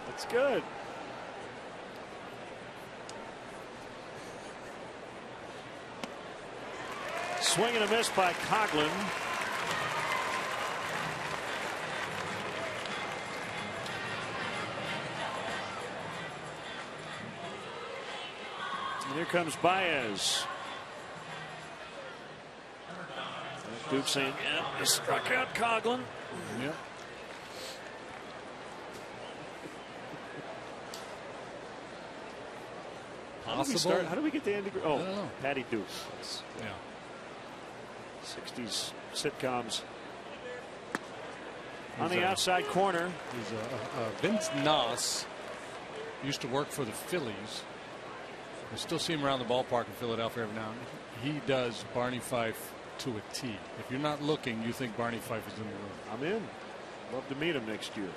That's good. Swing and a miss by Coughlin. And here comes Baez. Duke saying, yeah, you struck out Coughlin. Yep. Possible. How do we get to Andy? Oh, I don't know. Patty Duke. Yeah. 60s sitcoms. On the outside corner. He's Vince Noss used to work for the Phillies. I still see him around the ballpark in Philadelphia every now and then. He does Barney Fife to a T. If you're not looking, you think Barney Fife is in the room. I'm in. Love to meet him next year.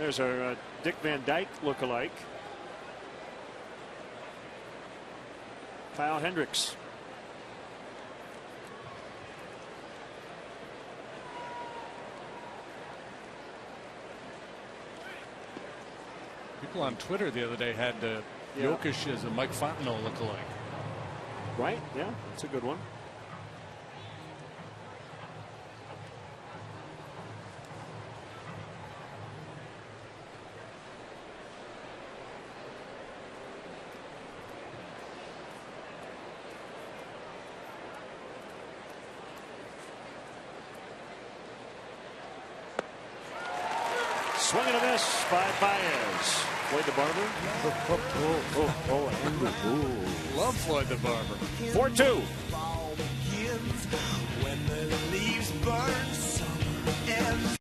There's our Dick Van Dyke lookalike. Kyle Hendricks. People on Twitter the other day had Jokic as a Mike Fontenot lookalike. Right? Yeah, that's a good one. Swing and a miss by Baez. Floyd the Barber. Love Floyd the Barber. 4-2. Fall begins when the leaves burn, summer ends.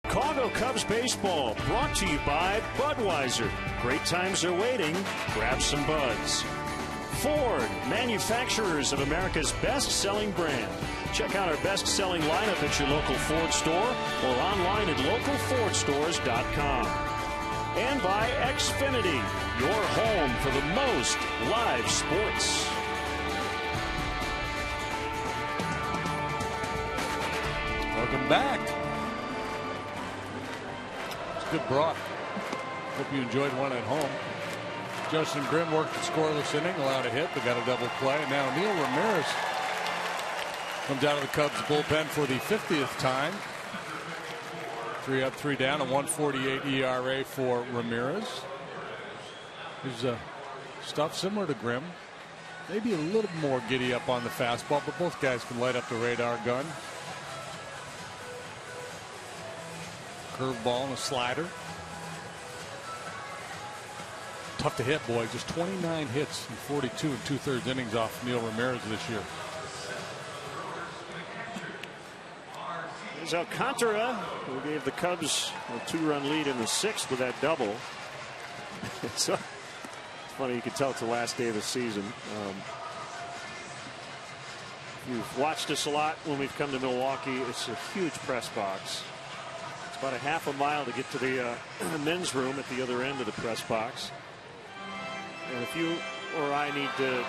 Chicago Cubs baseball brought to you by Budweiser. Great times are waiting. Grab some buds. Ford, manufacturers of America's best-selling brand. Check out our best-selling lineup at your local Ford store or online at localfordstores.com. And by Xfinity, your home for the most live sports. Welcome back. It's a good broth. Hope you enjoyed one at home. Justin Grimm worked the scoreless inning, allowed a hit, but got a double play. Now Neil Ramirez comes out of the Cubs bullpen for the 50th time. 3 up, 3 down, a 1.48 ERA for Ramirez. His stuff similar to Grimm. Maybe a little more giddy up on the fastball, but both guys can light up the radar gun. Curveball and a slider. Tough to hit, boy. Just 29 hits in 42 and 2/3 innings off Neil Ramirez this year. There's Alcantara, who gave the Cubs a 2-run lead in the 6th with that double. So it's funny, you can tell it's the last day of the season. You've watched us a lot when we've come to Milwaukee. It's a huge press box. It's about a half a mile to get to the men's room at the other end of the press box. And if you or I need to,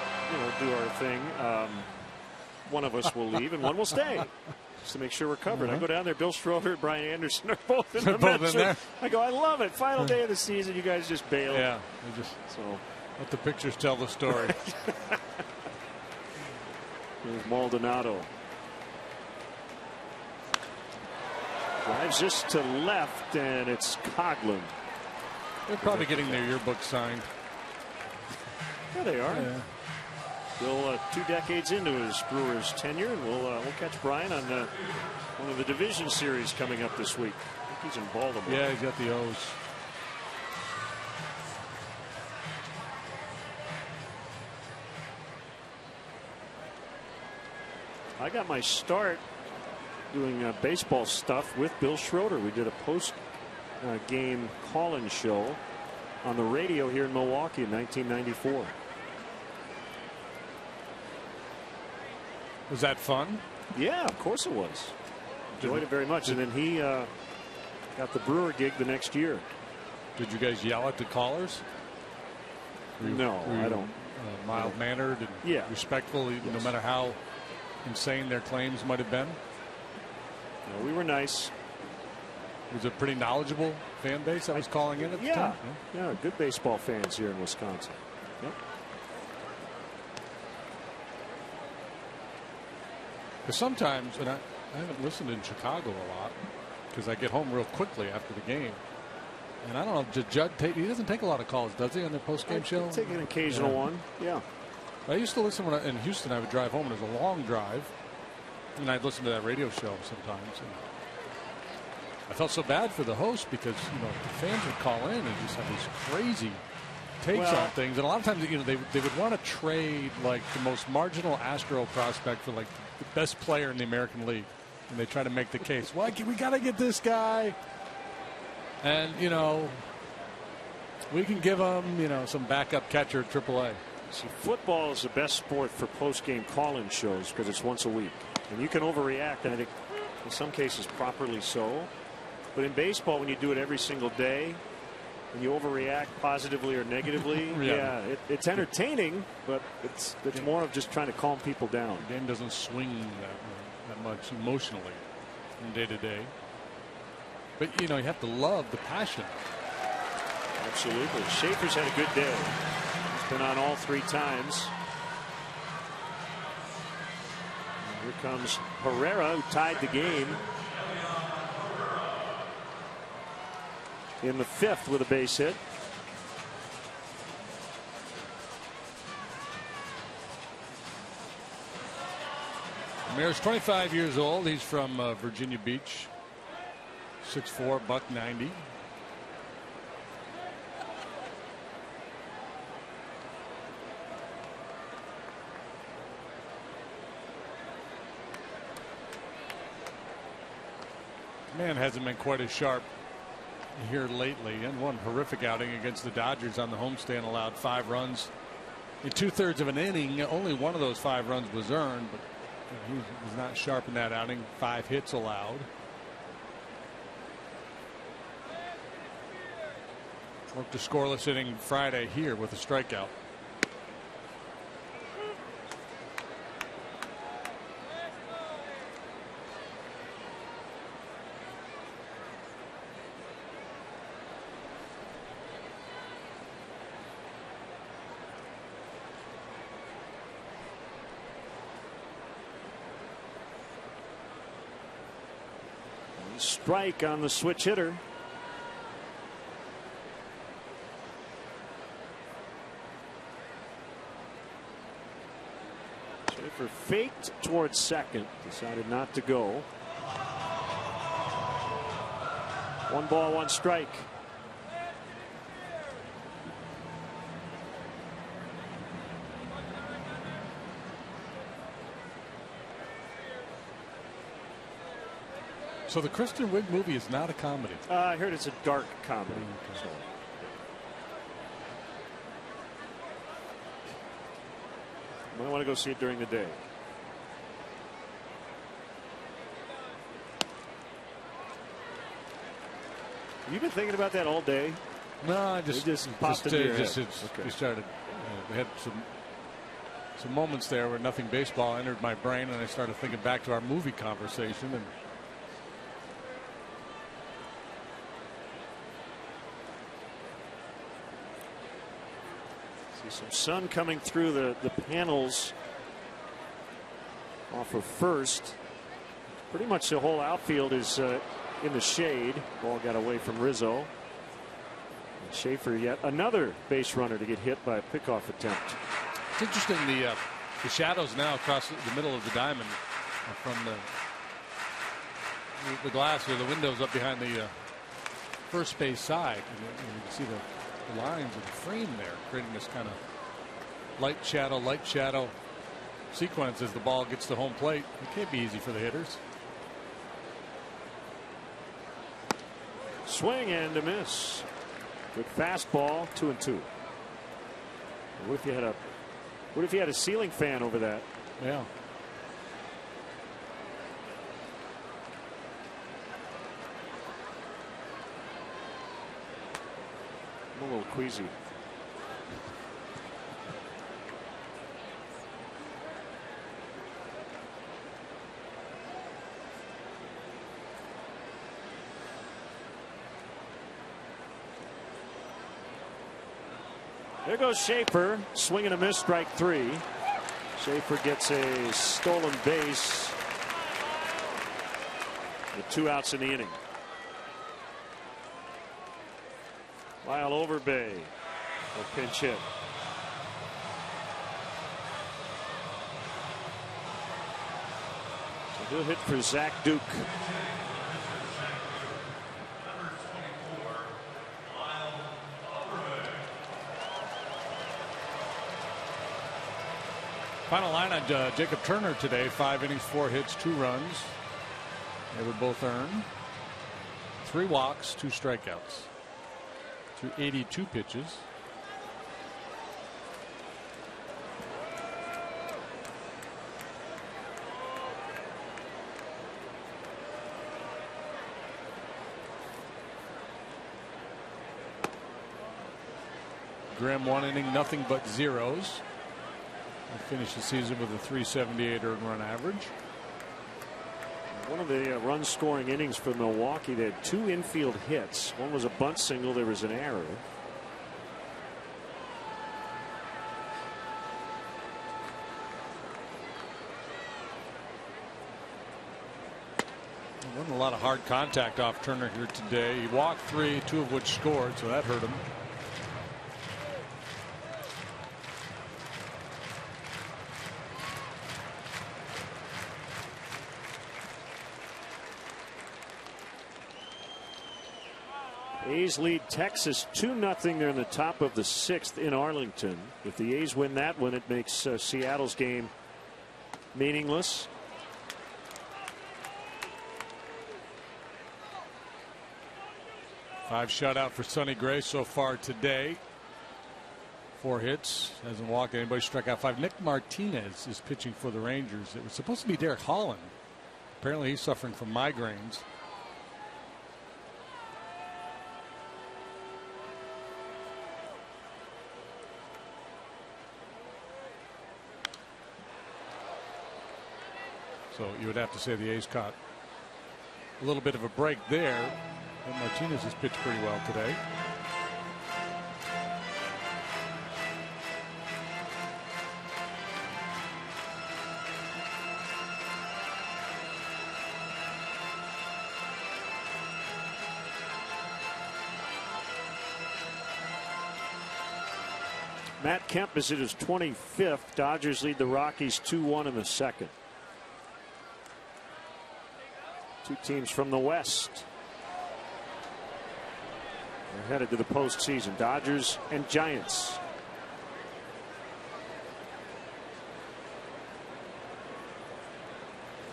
do our thing, one of us will leave and one will stay, just to make sure we're covered. I go down there. Bill Schroeder and Brian Anderson are both in the men's room. I go, I love it. Final day of the season. You guys just bail. Yeah, so let the pictures tell the story. There's Maldonado. Drives this to left, and it's Coghlan. They're probably getting their yearbook signed. Yeah, they are. Yeah. Bill, 2 decades into his Brewers tenure, and we'll catch Brian on one of the division series coming up this week. I think he's in Baltimore. Yeah, he's got the O's. I got my start doing baseball stuff with Bill Schroeder. We did a post-game call-in show on the radio here in Milwaukee in 1994. Was that fun? Yeah, of course it was. Enjoyed it very much. And then he got the Brewer gig the next year. Did you guys yell at the callers? No, I don't. Mild-mannered and respectful, no matter how insane their claims might have been? No, we were nice. Was it a pretty knowledgeable fan base that was calling in at the time? Yeah, good baseball fans here in Wisconsin. Yep. Because sometimes, and I haven't listened in Chicago a lot because I get home real quickly after the game. And I don't know, Judd, he doesn't take a lot of calls, does he, on their post-game show? Take an occasional one, yeah. I used to listen when in Houston. I would drive home, and it was a long drive, and I'd listen to that radio show sometimes. And I felt so bad for the host because the fans would call in and just have these crazy takes on things, and a lot of times they would want to trade like the most marginal Astro prospect for like the best player in the American League, and they try to make the case. Well, we got to get this guy, and we can give him some backup catcher at AAA. See, football is the best sport for post-game call-in shows because it's once a week, and you can overreact, and I think in some cases properly so. But in baseball, when you do it every single day, and you overreact positively or negatively, it's entertaining, but it's more of just trying to calm people down. The game doesn't swing that much emotionally from day to day. But you have to love the passion. Absolutely. Schaefer's had a good day. He's been on all 3 times. And here comes Herrera, who tied the game in the 5th with a base hit. Ramirez, 25 years old. He's from Virginia Beach. 6'4", $190. Man hasn't been quite as sharp here lately, and one horrific outing against the Dodgers on the homestand allowed 5 runs in 2/3 of an inning. Only one of those 5 runs was earned, but he was not sharp in that outing. 5 hits allowed. Worked a scoreless inning Friday here with a strikeout. Strike on the switch hitter. Schaefer faked towards second, decided not to go. 1 ball, 1 strike. So the Kristen Wiig movie is not a comedy. I heard it's a dark comedy. Okay. So. You might want to go see it during the day. Have you been thinking about that all day? No, I just popped into your head. We started. We had some moments there where nothing baseball entered my brain, and I started thinking back to our movie conversation. And some sun coming through the panels off of first. Pretty much the whole outfield is in the shade. Ball got away from Rizzo. Schaefer, yet another base runner to get hit by a pickoff attempt. It's interesting, the shadows now across the middle of the diamond from the glass or the windows up behind the first base side. And you can see the lines of the frame there, creating this kind of light shadow sequence as the ball gets to home plate. It can't be easy for the hitters. Swing and a miss. Good fastball, 2-2. What if you had a ceiling fan over that? Yeah. I'm a little queasy. There goes Schaefer, swing and a miss, strike 3. Schaefer gets a stolen base with 2 outs in the inning. Lyle Overbay will pinch hit. So he'll hit for Zach Duke. Final line on Jacob Turner today: 5 innings, 4 hits, 2 runs. They were both earned. 3 walks, 2 strikeouts. Through 82 pitches. Graham 1 inning, nothing but zeros. Finished the season with a .378 earned run average. One of the run scoring innings for Milwaukee, they had 2 infield hits. One was a bunt single, there was an error. Wasn't a lot of hard contact off Turner here today. He walked 3, 2 of which scored, so that hurt him. A's lead Texas 2-0. They're in the top of the 6th in Arlington. If the A's win that one, it makes Seattle's game meaningless. Five shutout for Sonny Gray so far today. 4 hits, hasn't walked anybody, struck out 5. Nick Martinez is pitching for the Rangers. It was supposed to be Derek Holland. Apparently he's suffering from migraines. So you would have to say the A's caught a little bit of a break there. And Martinez has pitched pretty well today. Matt Kemp is at his 25th. Dodgers lead the Rockies 2-1 in the 2nd. 2 teams from the West are headed to the postseason. Dodgers and Giants.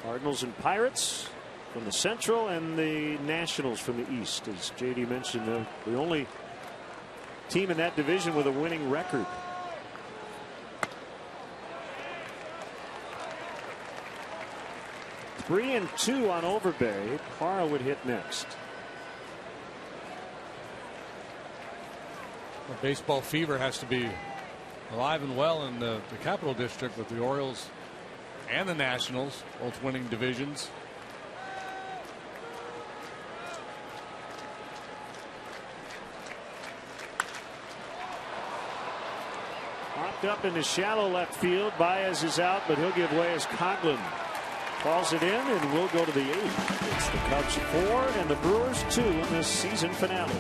Cardinals and Pirates from the Central, and the Nationals from the East. As JD mentioned, the only team in that division with a winning record. Three and 2 on Overbay. Parra would hit next. Well, baseball fever has to be alive and well in the Capital District with the Orioles and the Nationals both winning divisions. Popped up into shallow left field. Baez is out, but he'll give way as Coghlan calls it in, and we'll go to the 8th. It's the Cubs 4 and the Brewers 2 in this season finale.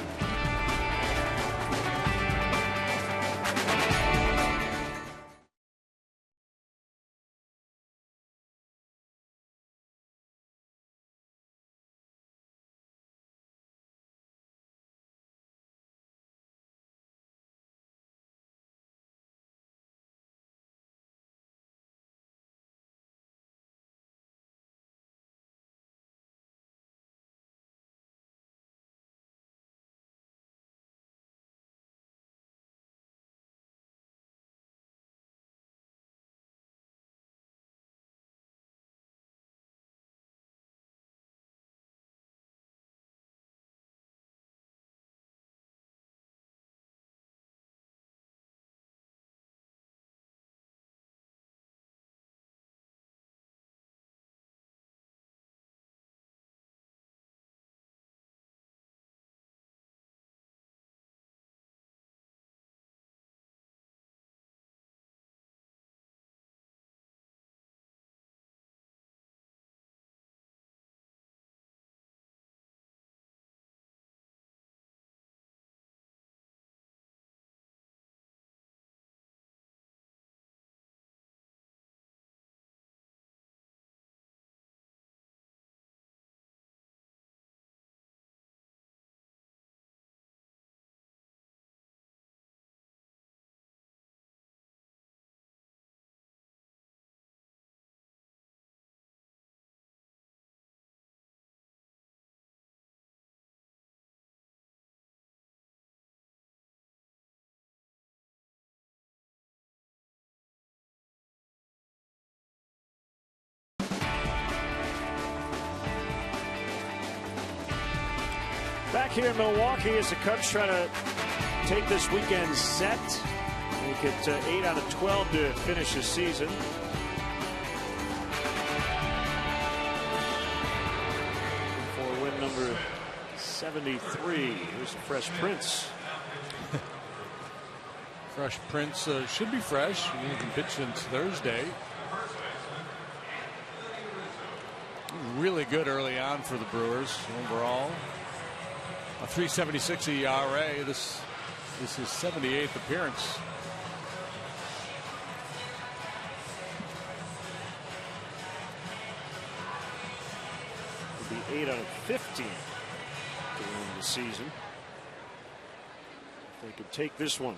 Back here in Milwaukee as the Cubs try to take this weekend set. Make it 8 out of 12 to finish the season. For win number 73. Here's the Fresh Prince. Fresh Prince should be fresh. He hasn't pitched since Thursday. Really good early on for the Brewers overall. A 3.76 ERA. This is his 78th appearance. It'll be 8 out of 15 to win the season. If they could take this one.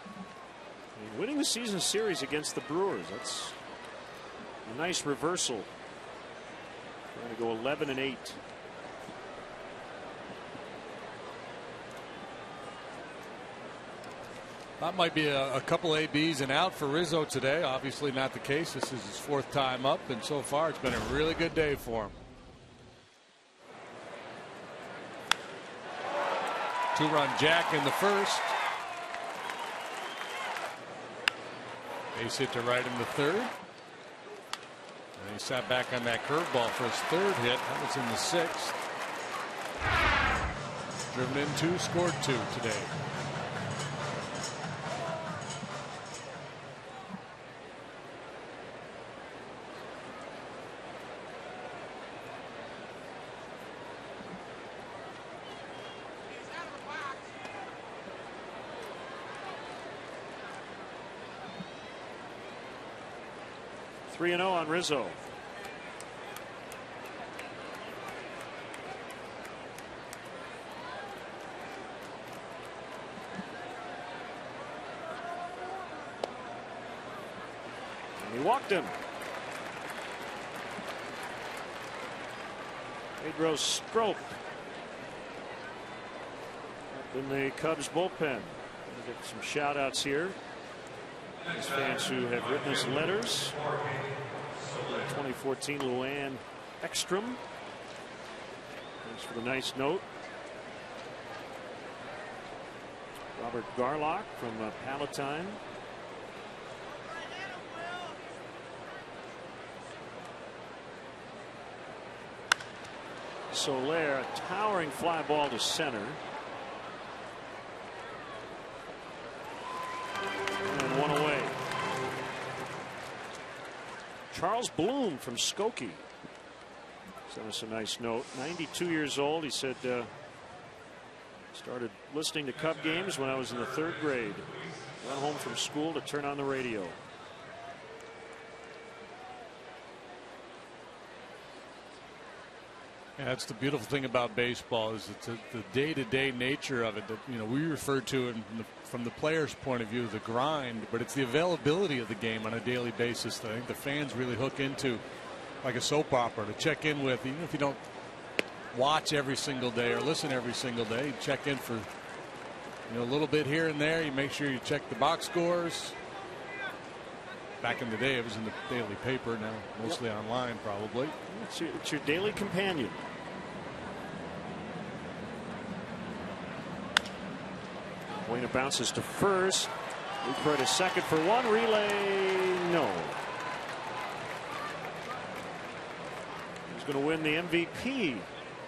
And winning the season series against the Brewers, that's a nice reversal. Going to go 11-8. That might be a couple ABs and out for Rizzo today. Obviously not the case. This is his 4th time up, and so far it's been a really good day for him. 2-run jack in the first. Base hit to right in the 3rd. And he sat back on that curveball for his 3rd hit. That was in the 6th. Driven in 2, scored 2 today. Three 3-0 on Rizzo. And he walked him. Pedro Strop up in the Cubs bullpen. We'll get some shout outs here. These fans who have written us letters. 2014 Luann Ekstrom. Thanks for the nice note. Robert Garlock from Palatine. Soler, a towering fly ball to center. And one away. Charles Bloom from Skokie sent us a nice note. 92 years old. He said, started listening to Cub games when I was in the 3rd grade. Went home from school to turn on the radio. Yeah, that's the beautiful thing about baseball, is it's the day-to-day nature of it that, you know, we refer to it from the player's point of view, the grind, but it's the availability of the game on a daily basis that I think the fans really hook into, like a soap opera, to check in with. Even if you don't watch every single day or listen every single day, you check in for, you know, a little bit here and there. You make sure you check the box scores. Back in the day, it was in the daily paper. Now mostly online, probably. It's your daily companion. Wayne bounces to first. Lucroy to second for one. Relay, no. Who's going to win the MVP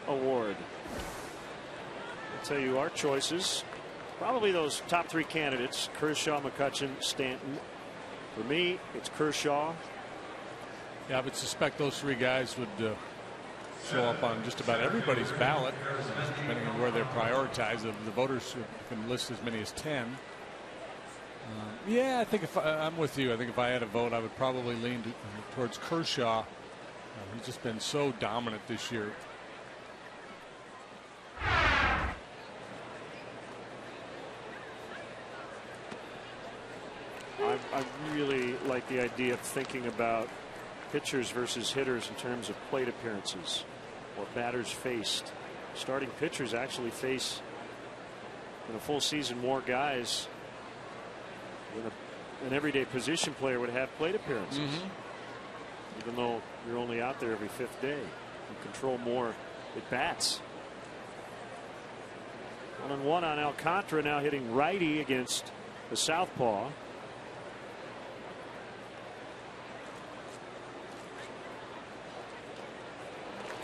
award? I'll tell you our choices. Probably those top 3 candidates: Kershaw, McCutchen, Stanton. For me, it's Kershaw. Yeah, I would suspect those 3 guys would show up on just about everybody's ballot, depending on where they're prioritized. The voters can list as many as 10. Yeah, I think I'm with you. I think if I had a vote, I would probably lean towards Kershaw. He's just been so dominant this year. I really like the idea of thinking about pitchers versus hitters in terms of plate appearances or batters faced. Starting pitchers actually face, in a full season, more guys than an everyday position player would have plate appearances. Even though you're only out there every 5th day, you control more at bats. 1-1 on Alcantara, now hitting righty against the southpaw.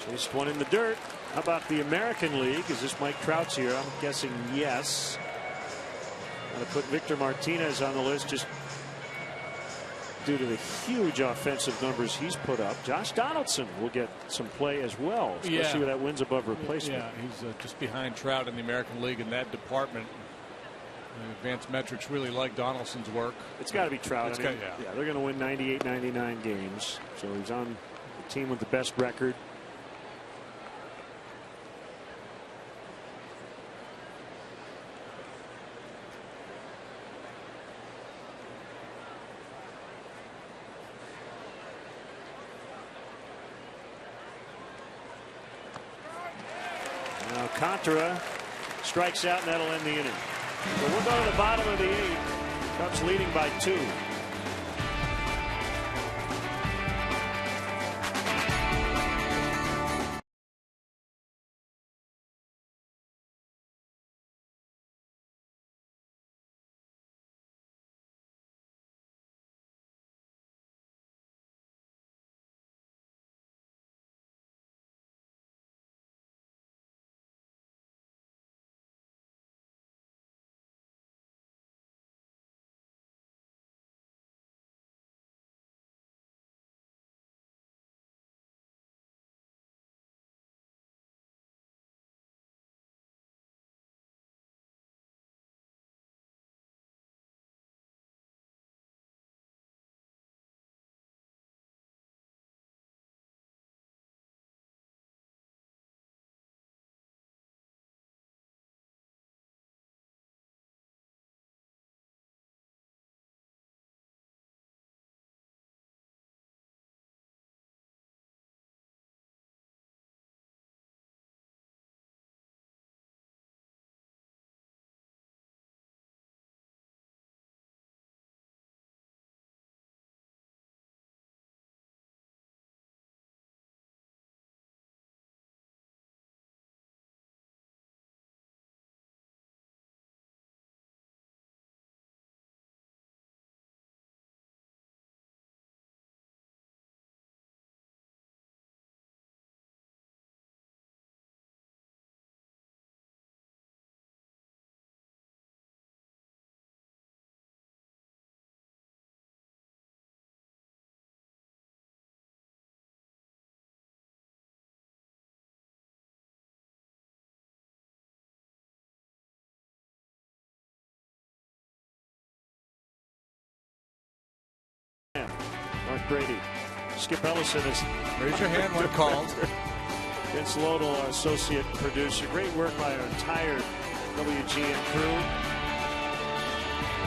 Chased one in the dirt. How about the American League? Is this Mike Trout's here? I'm guessing yes. I'm going to put Victor Martinez on the list just due to the huge offensive numbers he's put up. Josh Donaldson will get some play as well, especially with that wins above replacement. Yeah, he's just behind Trout in the American League in that department. The advanced metrics really like Donaldson's work. It's got to be Trout. Yeah, they're going to win 98, 99 games. So he's on the team with the best record. Alcantara strikes out, and that'll end the inning. So we'll go to the bottom of the 8th. Cubs leading by 2. Mark Brady. Skip Ellison is. Raise your hand when called. Vince Lodell, our associate producer. Great work by our entire WGN crew.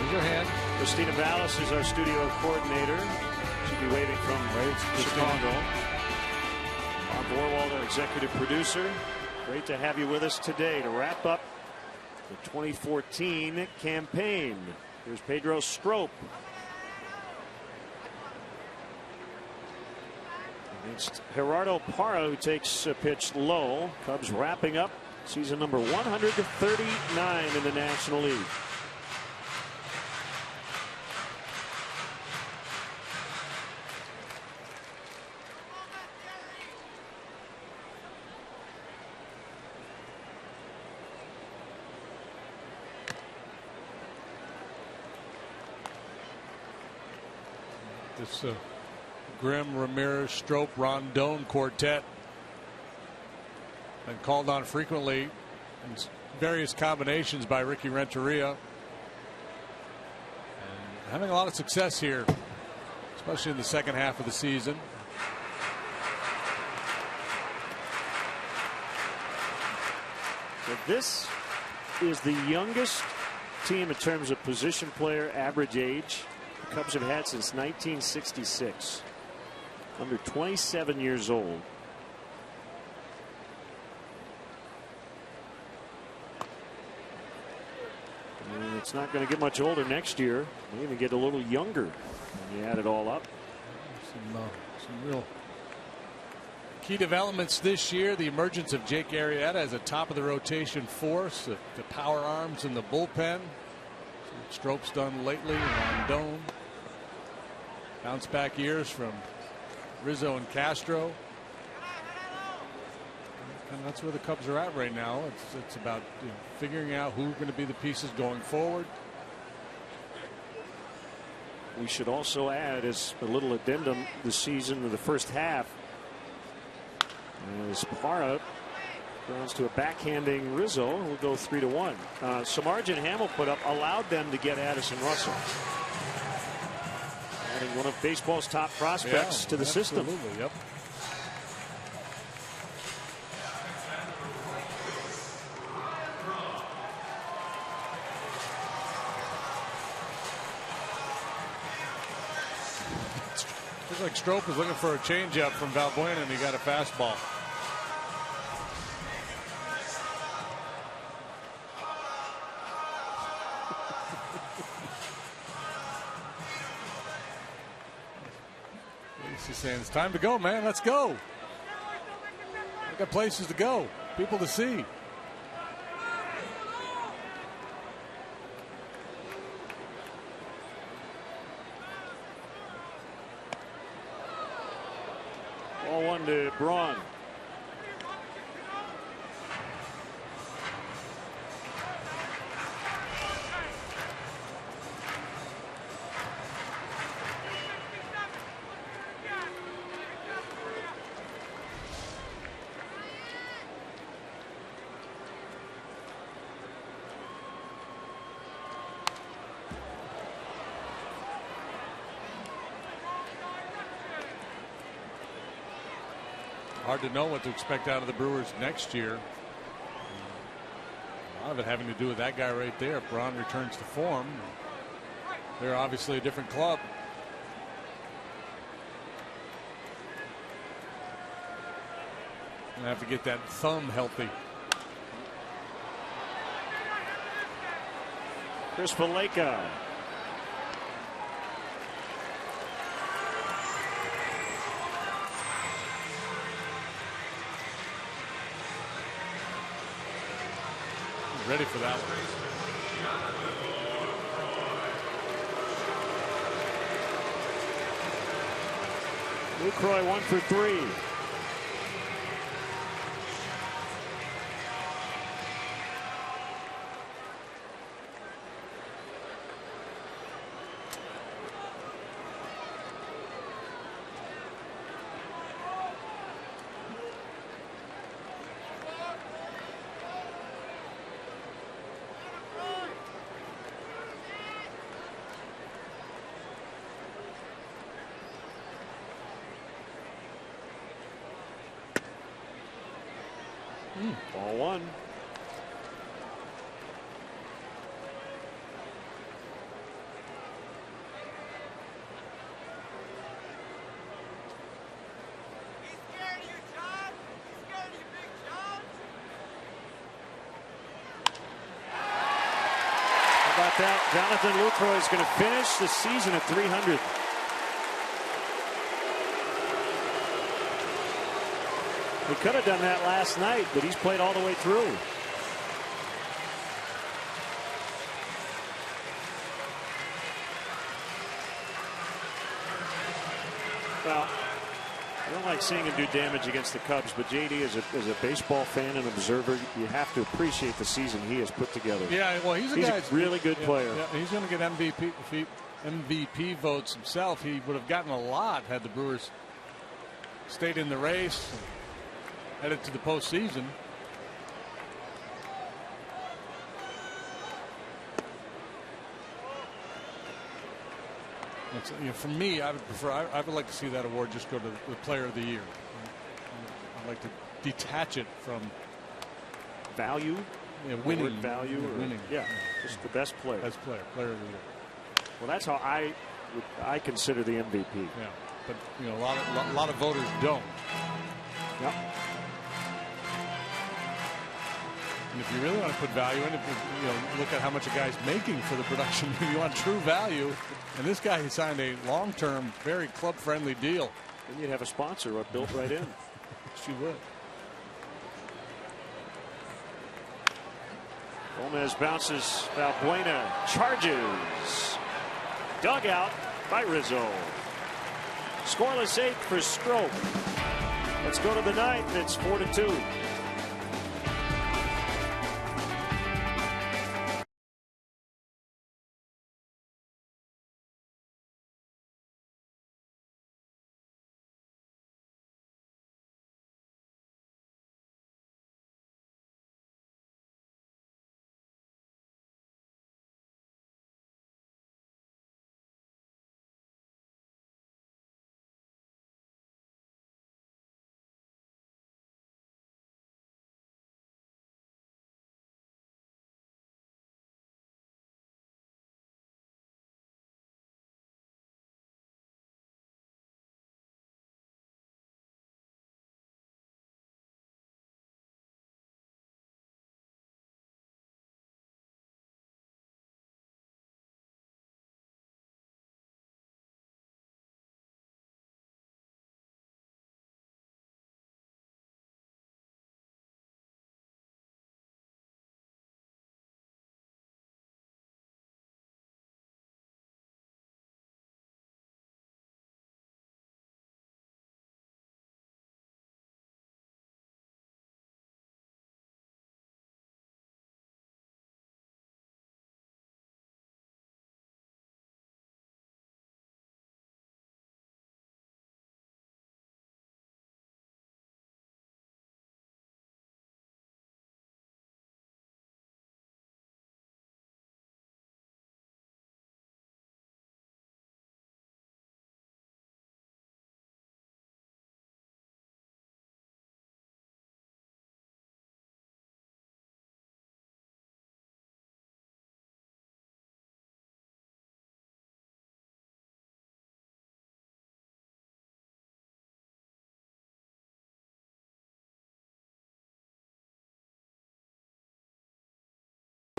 Raise your hand. Christina Vallis is our studio coordinator. She'll be waiting from Chicago. Bob Borwald, our executive producer. Great to have you with us today to wrap up the 2014 campaign. Here's Pedro Strop. Against Gerardo Parra, who takes a pitch low. Cubs wrapping up season number 139 in the National League. This Grimm, Ramirez, Strop, Rondon quartet and called on frequently in various combinations by Ricky Renteria, and having a lot of success here, especially in the second half of the season. So this is the youngest team in terms of position player average age the Cubs have had since 1966. Under 27 years old. And it's not going to get much older next year. May even get a little younger when you add it all up. Some real Key developments this year: the emergence of Jake Arrieta as a top of the rotation force, the power arms in the bullpen. Strope's done lately, and Rondon. Bounce back years from Rizzo and Castro. And that's where the Cubs are at right now. It's about figuring out who are going to be the pieces going forward. We should also add, as a little addendum, the season of the first half, as Parra goes to a backhanding Rizzo, will go 3-1. Samardzija Hamel put up allowed them to get Addison Russell, adding one of baseball's top prospects to the system. Yep. Looks like Strope was looking for a changeup from Valbuena, and he got a fastball. He's saying it's time to go, man. Let's go. I got places to go, people to see. Ball one to Braun. Hard to know what to expect out of the Brewers next year. A lot of it having to do with that guy right there. If Braun returns to form, they're obviously a different club. Gonna have to get that thumb healthy. Chris Valleca. Ready for that one. Lucroy 1 for 3. Ball one. How about that? Jonathan Lucroy is going to finish the season at 300. He could have done that last night, but he's played all the way through. Well, I don't like seeing him do damage against the Cubs, but JD, as a baseball fan and observer, you have to appreciate the season he has put together. Yeah, well, he's a really good player. Yeah, he's going to get MVP votes himself. He would have gotten a lot had the Brewers stayed in the race, headed to the postseason. For me, I would prefer. I would like to see that award just go to the Player of the Year. I'd like to detach it from value, winning value, or winning. Yeah, just the best player. Best player of the year. Well, that's how I consider the MVP. Yeah, but a lot of voters don't. Yep. And if you really want to put value in it, look at how much a guy's making for the production. If you want true value, and this guy, he signed a long-term, very club-friendly deal. Then you'd have a sponsor built right in. She would. Gomez bounces. Valbuena charges. Dug out by Rizzo. Scoreless 8 for Stroke. Let's go to the ninth. It's 4-2.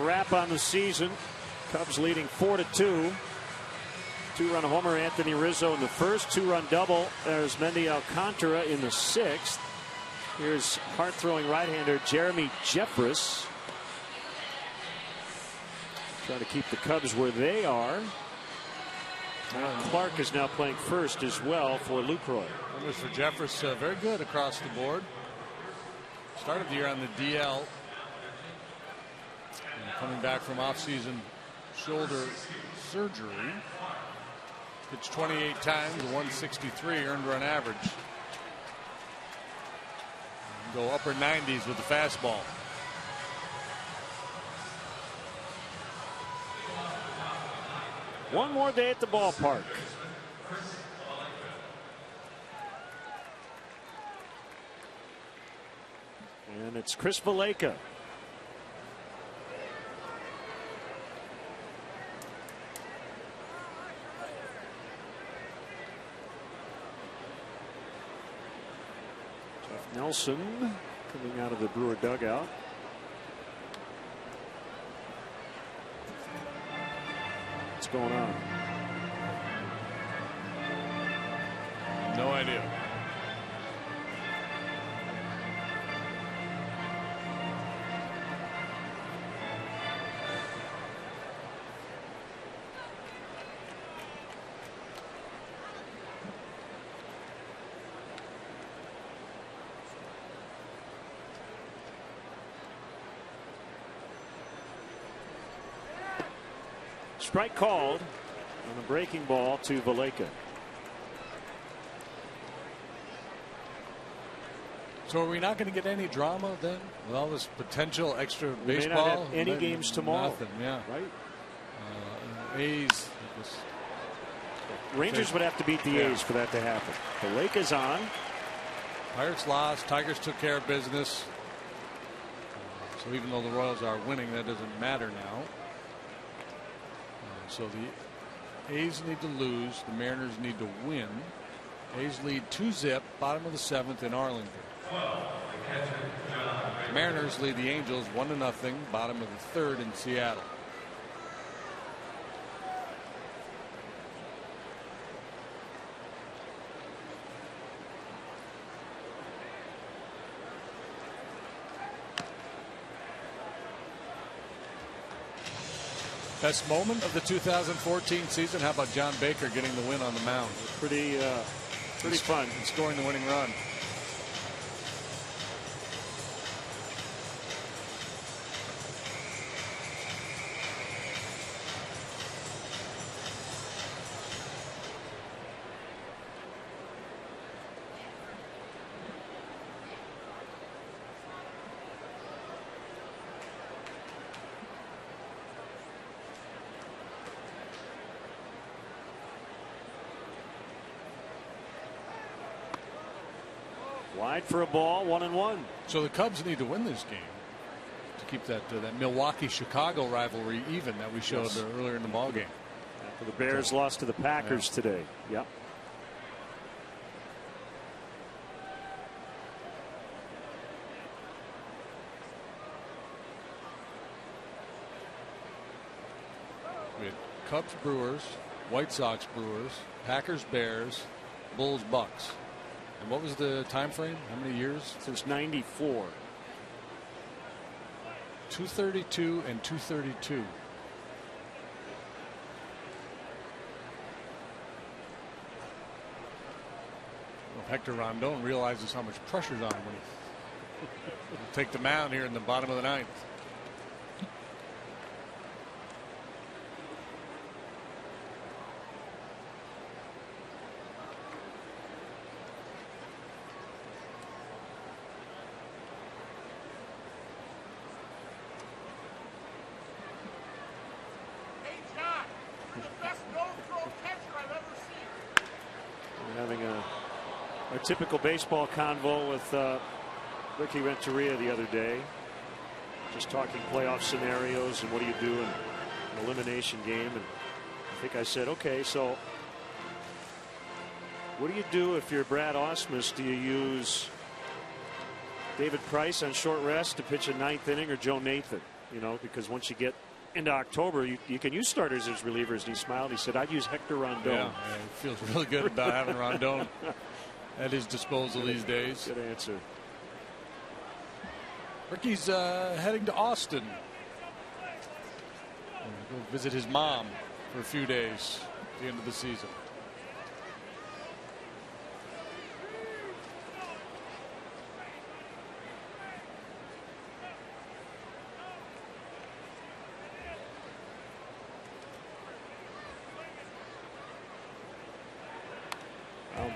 Wrap on the season. Cubs leading 4-2. Two-run homer Anthony Rizzo in the first. Two-run double. There's Mendy Alcantara in the sixth. Here's hard-throwing right-hander Jeremy Jeffress. Trying to keep the Cubs where they are. Clark is now playing first as well for Lucroy. Numbers for Jeffress very good across the board. Started the year on the DL. Coming back from off-season shoulder surgery. Pitched 28 times, 163 earned run average. Go upper 90s with the fastball. One more day at the ballpark. And it's Chris Valaika. Nelson coming out of the Brewer dugout. What's going on? No idea. Strike called on a breaking ball to Valaika. So are we not going to get any drama then with all this potential extra We baseball? may not have any games tomorrow. Nothing, yeah. Right? A's. Rangers would have to beat the A's for that to happen. Valaika's on. Pirates lost. Tigers took care of business. So even though the Royals are winning, that doesn't matter now. So the A's need to lose. The Mariners need to win. A's lead 2-0, bottom of the 7th in Arlington. The Mariners lead the Angels 1-0, bottom of the 3rd in Seattle. Best moment of the 2014 season? How about John Baker getting the win on the mound? Pretty fun. And scoring the winning run. Wide for a ball, 1-1. So the Cubs need to win this game to keep that Milwaukee-Chicago rivalry even that we showed earlier in the ball game. The Bears lost to the Packers today. Yep. We had Cubs, Brewers, White Sox, Brewers, Packers, Bears, Bulls, Bucks. And what was the time frame? How many years? Since '94. 232 and 232. Well, Hector Rondon realizes how much pressure's on him when he take the mound here in the bottom of the ninth. Typical baseball convo with Ricky Renteria the other day, just talking playoff scenarios and what do you do in an elimination game. And I think I said, okay, so what do you do if you're Brad Ausmus? Do you use David Price on short rest to pitch a ninth inning, or Joe Nathan? You know, because once you get into October, you can use starters as relievers. And he smiled. He said, I'd use Hector Rondon. Yeah, he feels really good about having Rondon at his disposal these days. Good answer. Ricky's heading to Austin. Go visit his mom for a few days at the end of the season.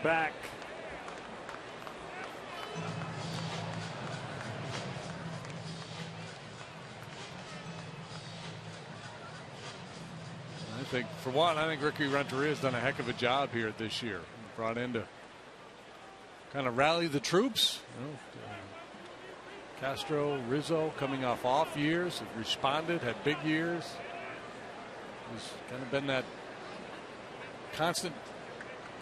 Back. I think, for one, Ricky Renteria has done a heck of a job here this year. Brought in to kind of rally the troops. You know, Castro, Rizzo coming off years, have responded, had big years. He's kind of been that constant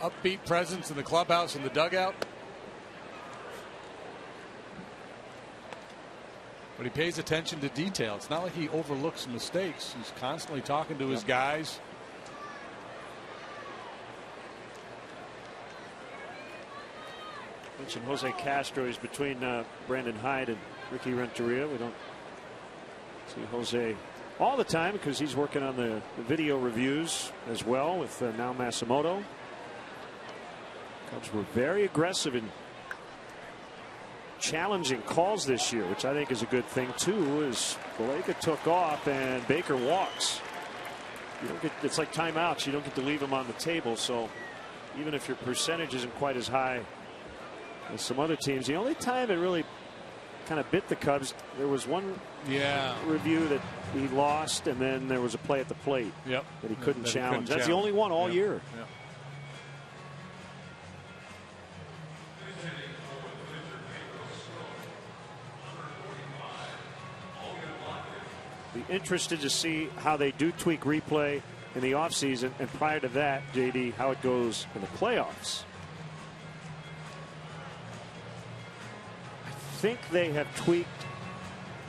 upbeat presence in the clubhouse and the dugout. But he pays attention to detail. It's not like he overlooks mistakes. He's constantly talking to his guys. Mentioned Jose Castro is between Brandon Hyde and Ricky Renteria. We don't see Jose all the time because he's working on the video reviews as well with now Masimoto. Cubs were very aggressive in challenging calls this year, which I think is a good thing too. As Valaika took off and Baker walks, you don't get, it's like timeouts. You don't get to leave them on the table. So even if your percentage isn't quite as high as some other teams, the only time it really kind of bit the Cubs, there was one review that he lost, and then there was a play at the plate that he couldn't challenge. That's the only one all year. Yep. Be interested to see how they do tweak replay in the offseason, and prior to that, JD, how it goes in the playoffs. I think they have tweaked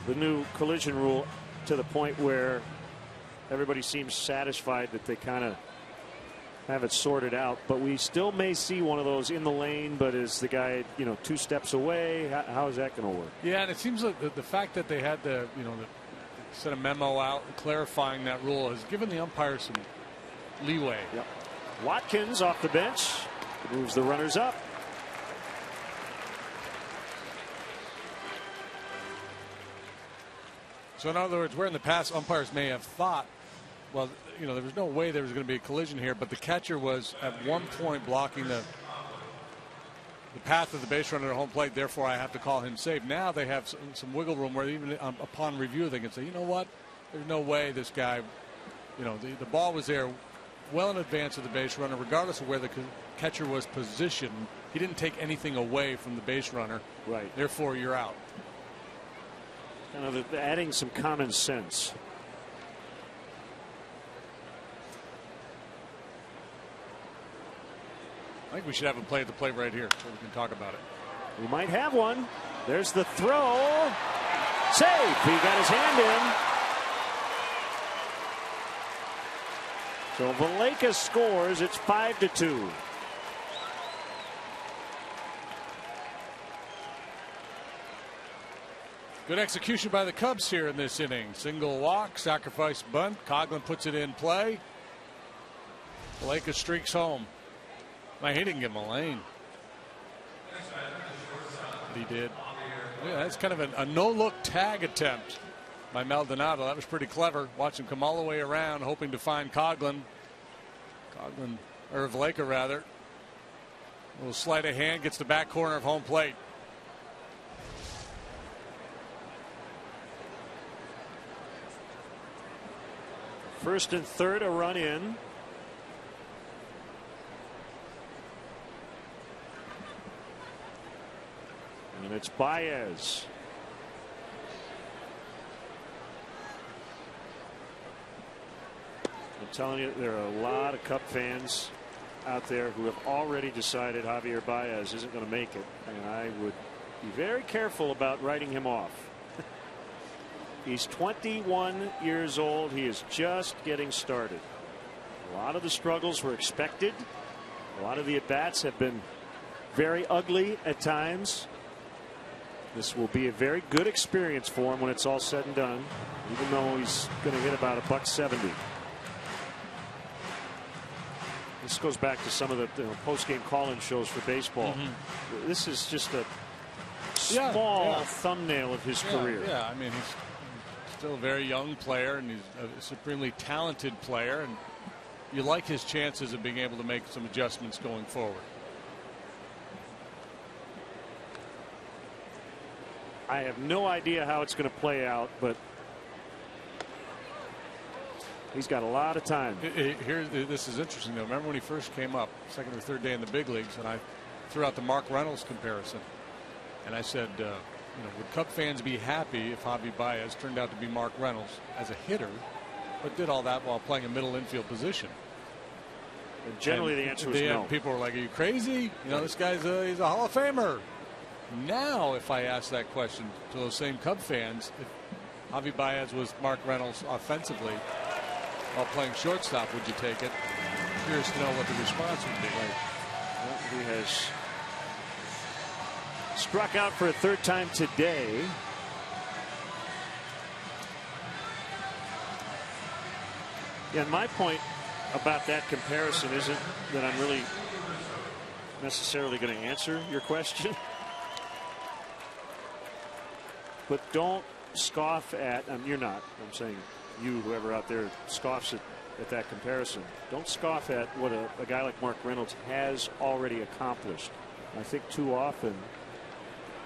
the new collision rule to the point where everybody seems satisfied that they kind of have it sorted out, but we still may see one of those in the lane, but is the guy, 2 steps away? How is that going to work? Yeah, and it seems like the fact that they had the sent a memo out clarifying that rule, has given the umpires some leeway. Yep. Watkins off the bench moves the runners up. So in other words, where in the past umpires may have thought, well, there was no way there was going to be a collision here, but the catcher was at one point blocking the path of the base runner at home plate, therefore I have to call him safe. Now they have some wiggle room where even upon review they can say, you know what, there's no way this guy, the ball was there well in advance of the base runner, regardless of where the catcher was positioned. He didn't take anything away from the base runner. Right. Therefore, you're out. Kind of adding some common sense. I think we should have a play at the plate right here so we can talk about it. We might have one. There's the throw. Safe. He got his hand in. So Valaika scores. It's 5-2. Good execution by the Cubs here in this inning. Single walk, sacrifice bunt. Coghlan puts it in play. Valaika streaks home. He didn't give him a lane. He did. Yeah, that's kind of a no-look tag attempt by Maldonado. That was pretty clever. Watch him come all the way around, hoping to find Coghlan. Or Valaika rather. A little sleight of hand, gets the back corner of home plate. First and third, a run in. And it's Baez. I'm telling you, there are a lot of Cub fans out there who have already decided Javier Baez isn't going to make it. And I would be very careful about writing him off. He's 21 years old. He is just getting started. A lot of the struggles were expected. A lot of the at-bats have been very ugly at times. This will be a very good experience for him when it's all said and done, even though he's going to hit about $170. This goes back to some of the post-game call-in shows for baseball. This is just a small thumbnail of his career. Yeah, I mean, he's still a very young player, and he's a supremely talented player, and you like his chances of being able to make some adjustments going forward. I have no idea how it's going to play out, but he's got a lot of time. This is interesting, though. Remember when he first came up, second or third day in the big leagues, and I threw out the Mark Reynolds comparison, and I said, would Cub fans be happy if Javi Baez turned out to be Mark Reynolds as a hitter, but did all that while playing a middle infield position? And generally, the answer was no. People were like, "Are you crazy? This guy's he's a Hall of Famer." Now, if I ask that question to those same Cub fans, if Javi Baez was Mark Reynolds offensively while playing shortstop, would you take it? I'm curious to know what the response would be. Well, he has struck out for a third time today. Yeah, and my point about that comparison isn't that I'm really necessarily going to answer your question. But don't scoff at, you're not, I'm saying you, whoever out there scoffs at that comparison. Don't scoff at what a guy like Mark Reynolds has already accomplished. I think too often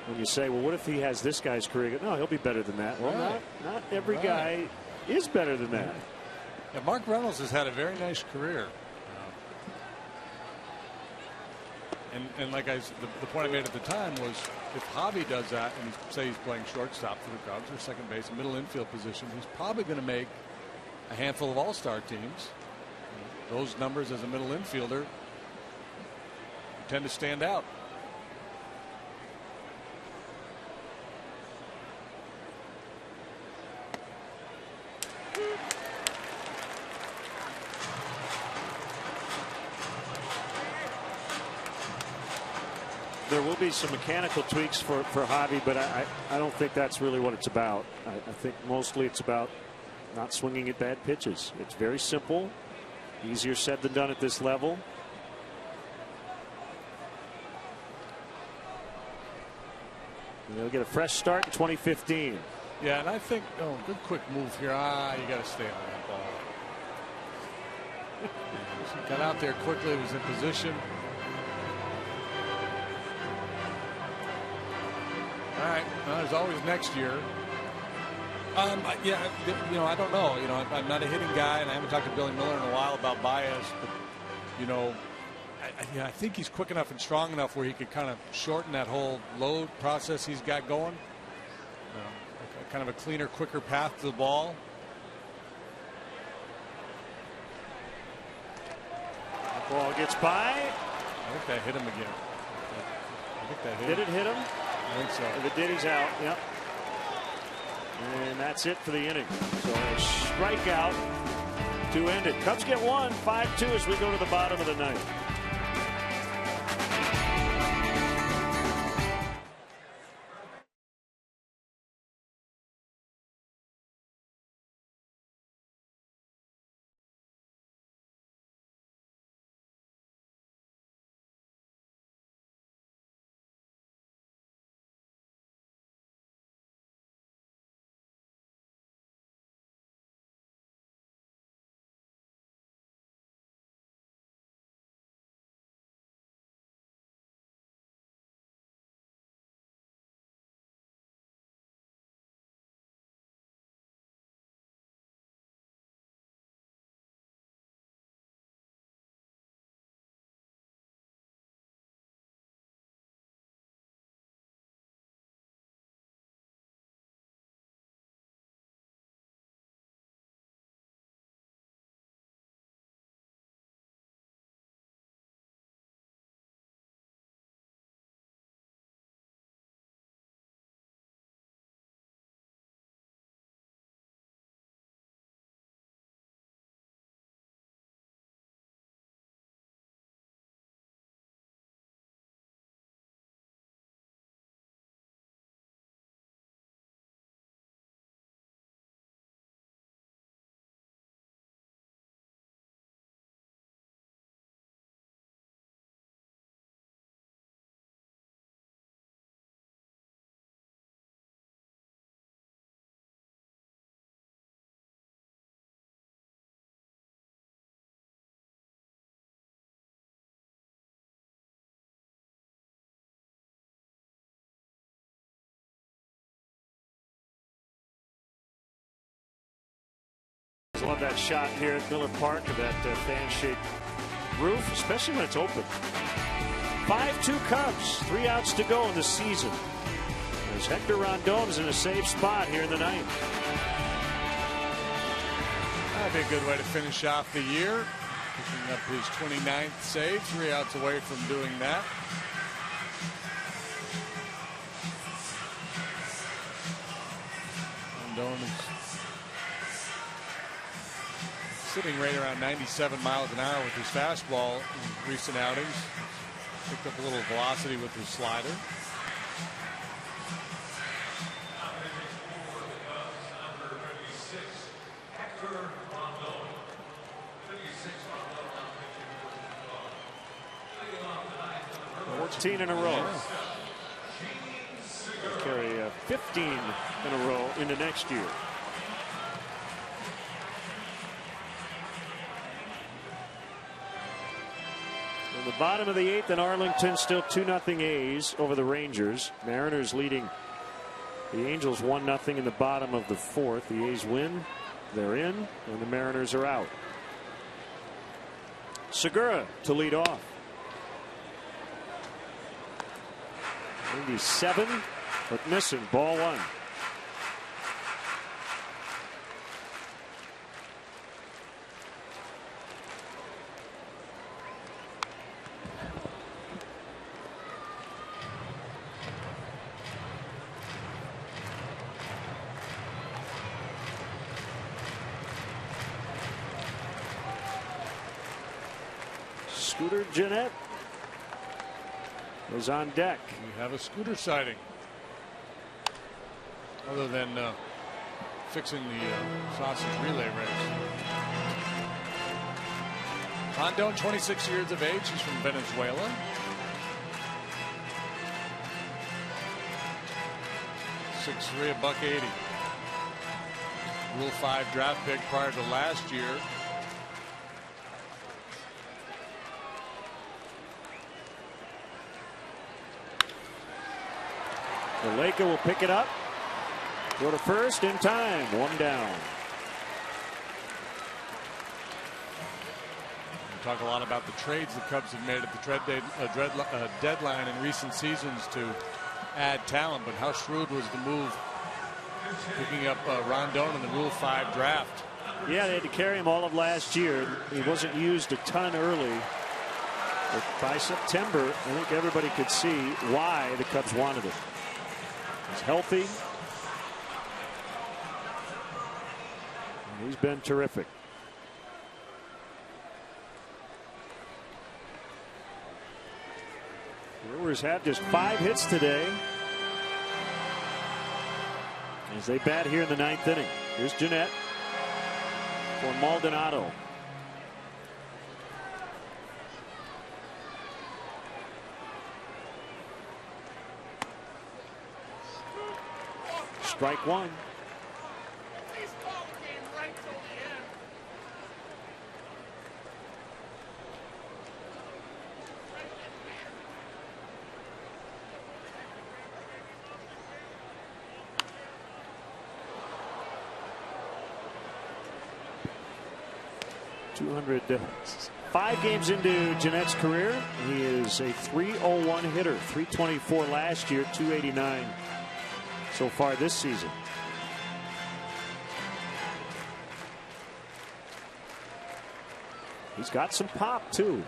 when you say, well, what if he has this guy's career? No, he'll be better than that. Well, not every guy is better than that. Yeah, Mark Reynolds has had a very nice career. And like the point I made at the time was, if Javi does that, and say he's playing shortstop for the Cubs or second base, a middle infield position, he's probably going to make a handful of all-star teams. Those numbers as a middle infielder tend to stand out. There will be some mechanical tweaks for Javi, but I don't think that's really what it's about. I think mostly it's about not swinging at bad pitches. It's very simple. Easier said than done at this level. And they'll get a fresh start in 2015. Yeah, and I think, oh, good quick move here. You got to stay on that ball. He got out there quickly, was in position. All right, well, there's always next year. Yeah, you know, I don't know. You know, I'm not a hitting guy, and I haven't talked to Billy Miller in a while about Baez. But you know, I think he's quick enough and strong enough where he could kind of shorten that whole load process he's got going. Kind of a cleaner, quicker path to the ball. The ball gets by. I think that hit him again. I think that hit Did him. it hit him? I think so. If it did, he's out. Yep. And that's it for the inning. So a strikeout to end it. Cubs get one, 5-2 as we go to the bottom of the ninth. I love that shot here at Miller Park of that fan-shaped roof, especially when it's open. 5-2 Cubs, 3 outs to go in the season. As Hector Rondon's in a safe spot here in the ninth. That'd be a good way to finish off the year. Picking up his 29th save, 3 outs away from doing that. Rondon is sitting right around 97 miles an hour with his fastball in recent outings. Picked up a little velocity with his slider. In a row. They'll carry 15 in a row into next year. In the bottom of the 8th in Arlington, still 2-0 A's over the Rangers. Mariners leading the Angels 1-0 in the bottom of the 4th. The A's win, they're in, and the Mariners are out. Segura to lead off. 97, but missing, ball 1. Scooter Gennett is on deck. We have a Scooter sighting. Other than fixing the sausage relay race. Rondon, 26 years of age. He's from Venezuela. .6'3", $180. Rule 5 draft pick prior to last year. Laker will pick it up. Go to first in time. 1 down. We talk a lot about the trades the Cubs have made at the deadline in recent seasons to add talent, but how shrewd was the move picking up Rondon in the Rule 5 draft? Yeah, they had to carry him all of last year. He wasn't used a ton early. But by September, I think everybody could see why the Cubs wanted him. He's healthy. And he's been terrific. Brewers have just 5 hits today as they bat here in the 9th inning. Here's Jeanette for Maldonado. Strike 1. Five games into Jeanette's career, he is a .301 hitter, .324 last year, .289 so far this season. He's got some pop too.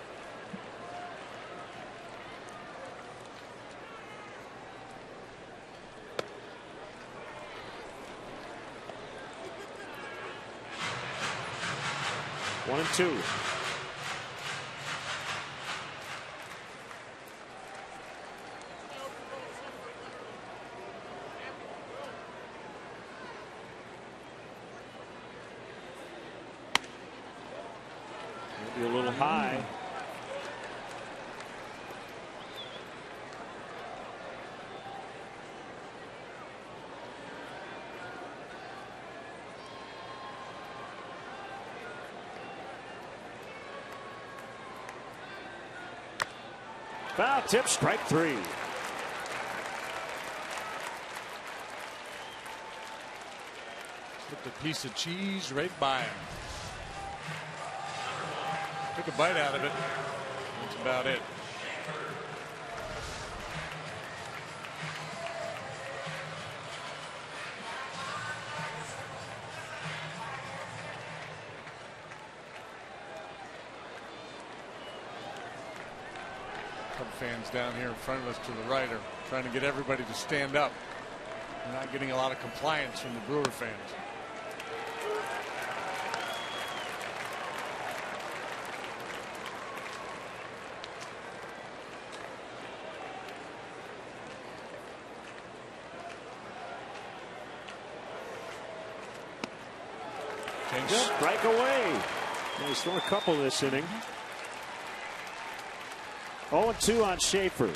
One and two. Maybe a little high. Foul tip, strike 3. Slipped a piece of cheese right by him. Took a bite out of it. That's about it. Fans down here in front of us to the right are trying to get everybody to stand up. We're not getting a lot of compliance from the Brewer fans. Strike away. He's thrown a couple this inning. 0-2 on Schaefer.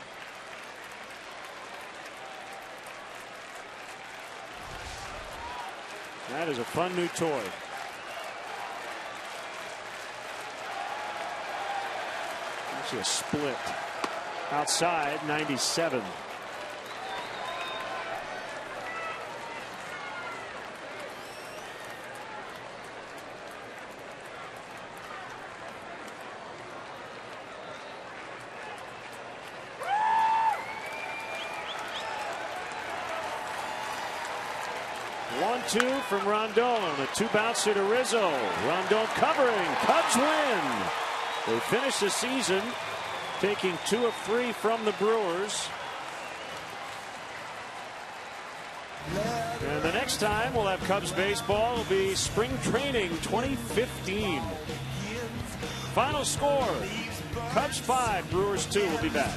That is a fun new toy. Actually a split. Outside, 97. Two from Rondon. A 2-bouncer to Rizzo. Rondon covering. Cubs win. They finish the season taking 2 of 3 from the Brewers. And the next time we'll have Cubs baseball will be spring training 2015. Final score, Cubs 5, Brewers 2. We'll be back.